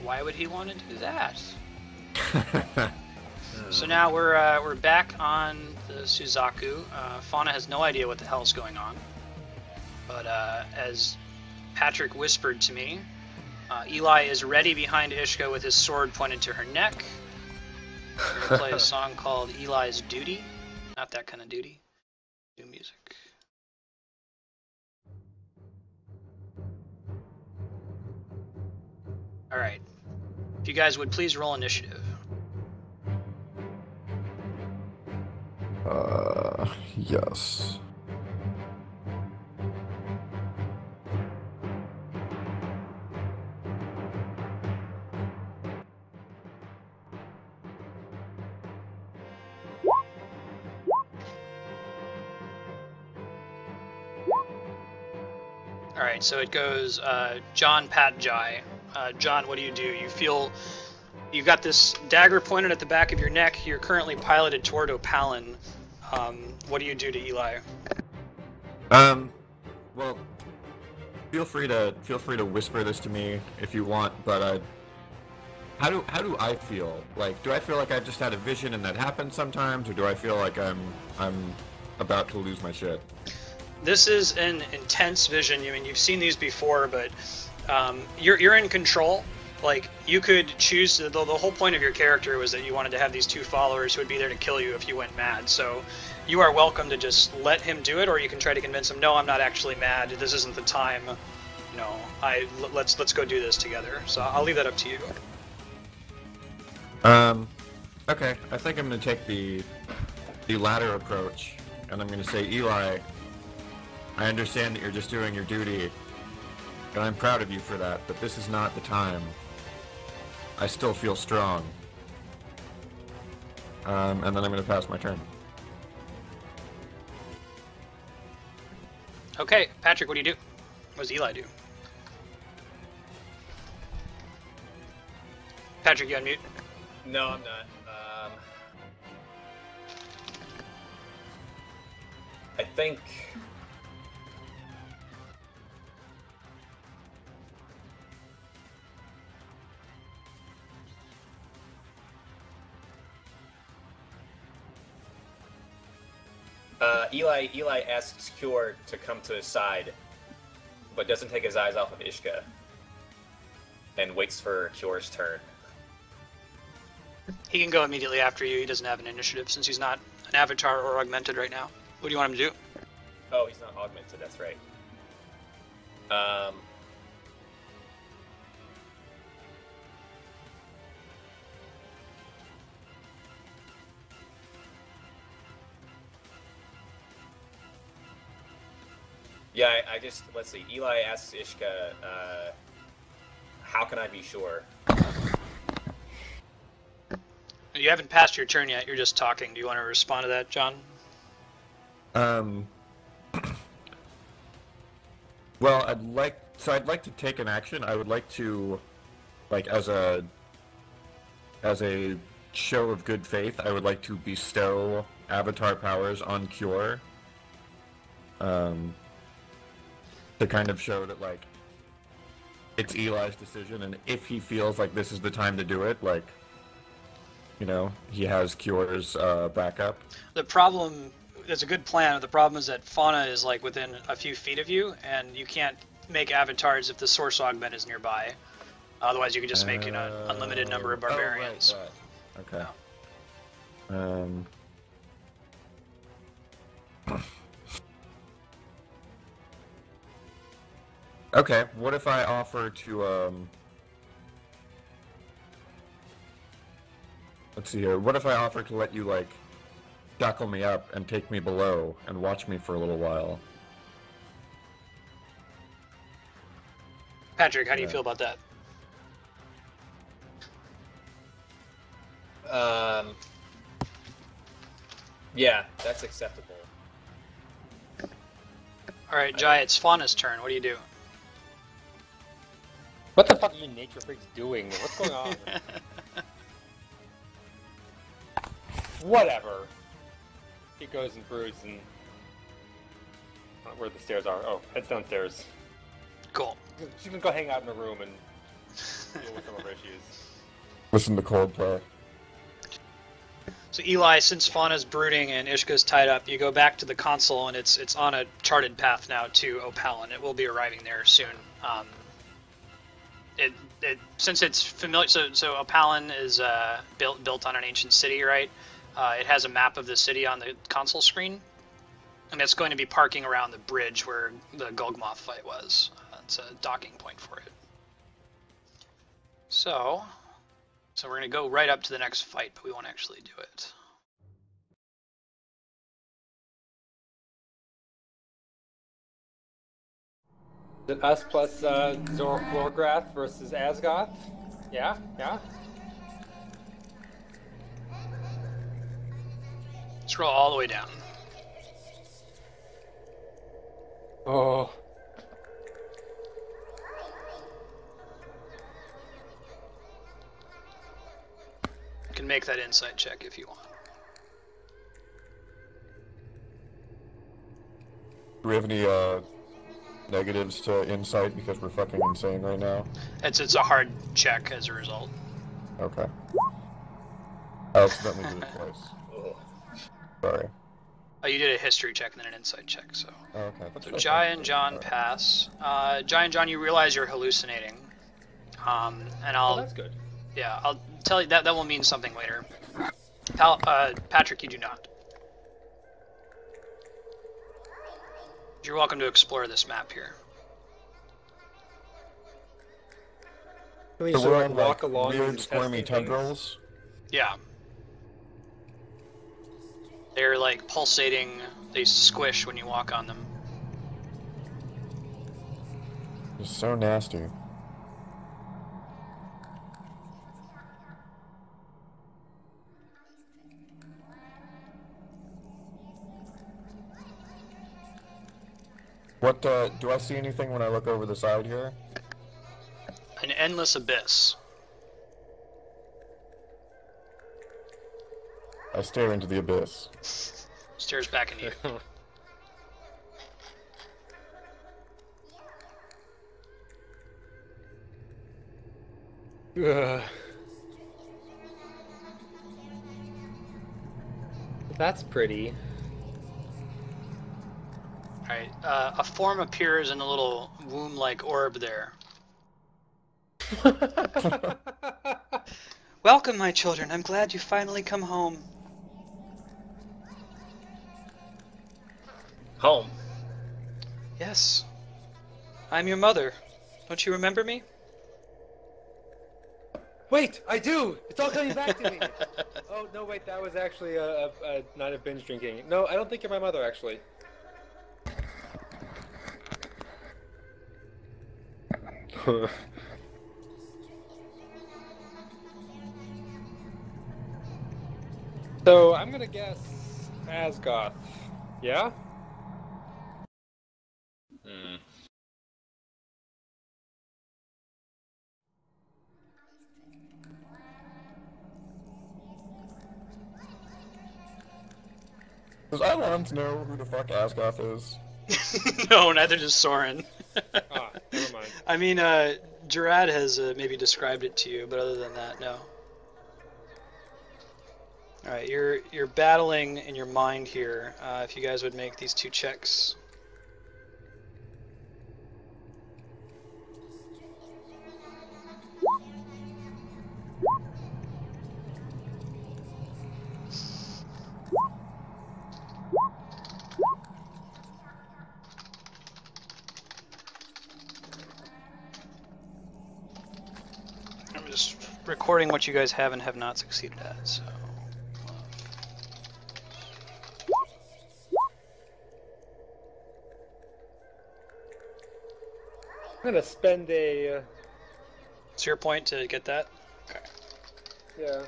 Why would he want to do that? So now we're back on the Suzaku. Fauna has no idea what the hell's going on. But as Patrick whispered to me, Eli is ready behind Ishka with his sword pointed to her neck. We're going to play a song called Eli's Duty. Not that kind of duty. New music. Alright. If you guys would please roll initiative. Yes. Alright, so it goes John, Pat, Jai. John, what do? You feel you've got this dagger pointed at the back of your neck. You're currently piloted toward Opalin. What do you do to Eli? Well, feel free to whisper this to me if you want, but how do I feel? Like, do I feel like I've just had a vision and that happens sometimes, or do I feel like I'm about to lose my shit? This is an intense vision. I mean, you've seen these before, but you're in control. Like, you could choose to, the whole point of your character was that you wanted to have these two followers who would be there to kill you if you went mad. So you are welcome to just let him do it, or you can try to convince him, no, I'm not actually mad. This isn't the time. You know, let's go do this together. So I'll leave that up to you. Okay. I think I'm going to take the latter approach, and I'm going to say, Eli, I understand that you're just doing your duty, and I'm proud of you for that, but this is not the time. I still feel strong. And then I'm going to pass my turn. Okay, Patrick, what do you do? What does Eli do? Patrick, you unmute? No, I'm not. I think... Eli asks Cure to come to his side, but doesn't take his eyes off of Ishka, and waits for Cure's turn. He can go immediately after you. He doesn't have an initiative since he's not an avatar or augmented right now. What do you want him to do? Oh, he's not augmented, that's right. Yeah, I just let's see. Eli asks Ishka, "How can I be sure?" You haven't passed your turn yet. You're just talking. Do you want to respond to that, John? Well, I'd like to take an action. I would like to, like, as a show of good faith, I would like to bestow avatar powers on Cure. To kind of show that, like, it's Eli's decision, and if he feels like this is the time to do it, like, you know, he has Cure's backup. The problem, it's a good plan. The problem is that Fauna is like within a few feet of you, and you can't make avatars if the source augment is nearby. Otherwise, you could just make an unlimited number of barbarians. Oh, right. Okay. Okay, what if I offer to, let's see here, what if I offer to let you, like, shackle me up and take me below and watch me for a little while? Patrick, how do you feel about that? Yeah, that's acceptable. Alright, Jai, it's Fauna's turn. What do you do? What the fuck are you nature freaks doing? What's going on? Whatever. He goes and broods and... I don't know where the stairs are. Oh, heads downstairs. Cool. She's gonna go hang out in the room and deal with some of her issues. Listen to Coldplay. So Eli, since Fauna's brooding and Ishka's tied up, you go back to the console, and it's on a charted path now to Opalin. It will be arriving there soon. Since it's familiar, so Opalin is built on an ancient city, right? It has a map of the city on the console screen, and it's going to be parking around the bridge where the Golgmoth fight was. It's a docking point for it. So we're going to go right up to the next fight, but we won't actually do it. Is it us plus Zor Florgrath versus Asgoth? Yeah? Yeah? Scroll all the way down. Oh. You can make that insight check if you want. Do we have any negatives to insight because we're fucking insane right now? It's a hard check as a result. Okay. I accidentally did it twice. Sorry. Oh, you did a history check and then an insight check, so. Oh, okay. So Jai and John pass. Jai and John, you realize you're hallucinating. And I'll... Oh, that's good. Yeah, I'll tell you that will mean something later. Patrick, you do not. You're welcome to explore this map here. So we're on, walk like, along weird and squirmy testing things? tendrils? Yeah. They're like pulsating, they squish when you walk on them. It's so nasty. What, do I see anything when I look over the side here? An endless abyss. I stare into the abyss. Stares back at you. That's pretty. Alright, a form appears in a little womb-like orb there. Welcome, my children. I'm glad you finally come home. Home. Yes. I'm your mother. Don't you remember me? Wait, I do! It's all coming back to me! Oh, no, wait, that was actually a night of binge drinking. No, I don't think you're my mother, actually. So I'm gonna guess Asgoth. Yeah? Hmm. Does Ailonz know who the fuck Asgoth is? No, neither does Soren. Ah, never mind. I mean, Gerad has maybe described it to you, but other than that, no. All right, you're battling in your mind here. If you guys would make these 2 checks. I'm just recording what you guys have and have not succeeded at, so. I'm gonna spend a. It's your point to get that? Okay. Yeah.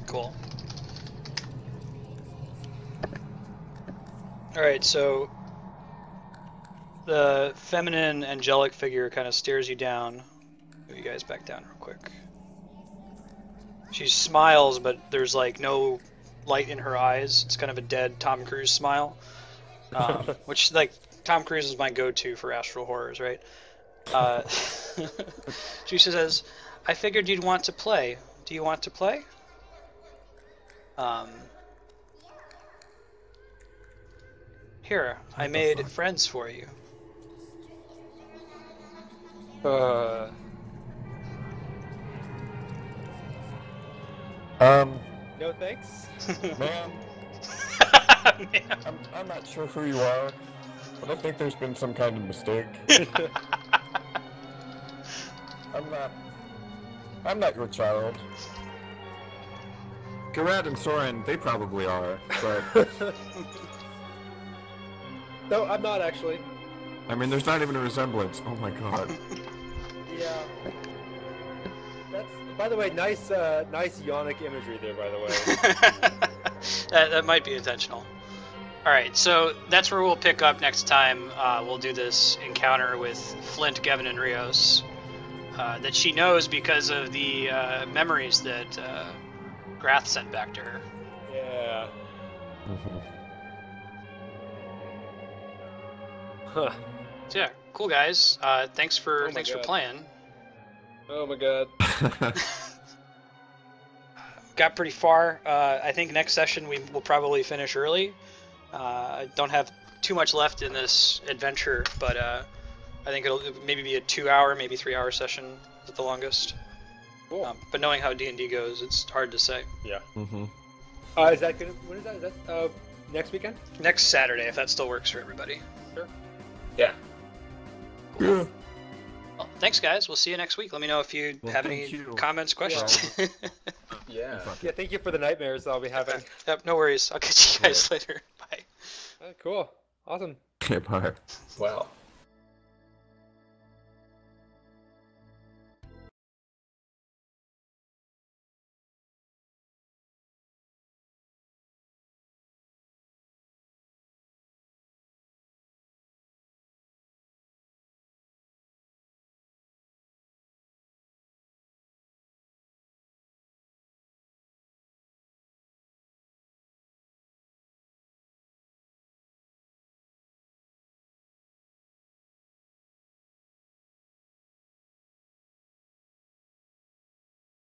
Cool. Alright, so the feminine angelic figure kind of stares you down. Move you guys back down real quick. She smiles, but there's like no light in her eyes. It's kind of a dead Tom Cruise smile. Which, like, Tom Cruise is my go-to for astral horrors, right? She says, I figured you'd want to play. Do you want to play? Here, I made friends for you. No thanks. Man, I'm not sure who you are, but I think there's been some kind of mistake. I'm not your child. Gerad and Soren, they probably are, but No, I'm not actually. I mean, there's not even a resemblance. Oh my god. Yeah. That's, by the way, nice yonic imagery there, by the way. That might be intentional. Alright, so that's where we'll pick up next time. We'll do this encounter with Flint, Gavin, and Rios. That she knows because of the memories that Grath sent back to her. Yeah. Huh. So yeah, cool guys. Thanks for God. playing. Oh my god. Got pretty far. I think next session we will probably finish early. I don't have too much left in this adventure, but I think it'll maybe be a 2-hour, maybe 3-hour session at the longest. Cool. But knowing how D&D goes, it's hard to say. Yeah. Mm-hmm. Is that gonna? When is that? Is that next weekend? Next Saturday, if that still works for everybody. Sure. Yeah. Yeah. Well, thanks guys. We'll see you next week. Let me know if you have any comments, questions. Yeah. Yeah. Thank you for the nightmares I'll be having. Yep, no worries. I'll catch you guys later. Bye. Cool. Awesome. Okay, bye. Well.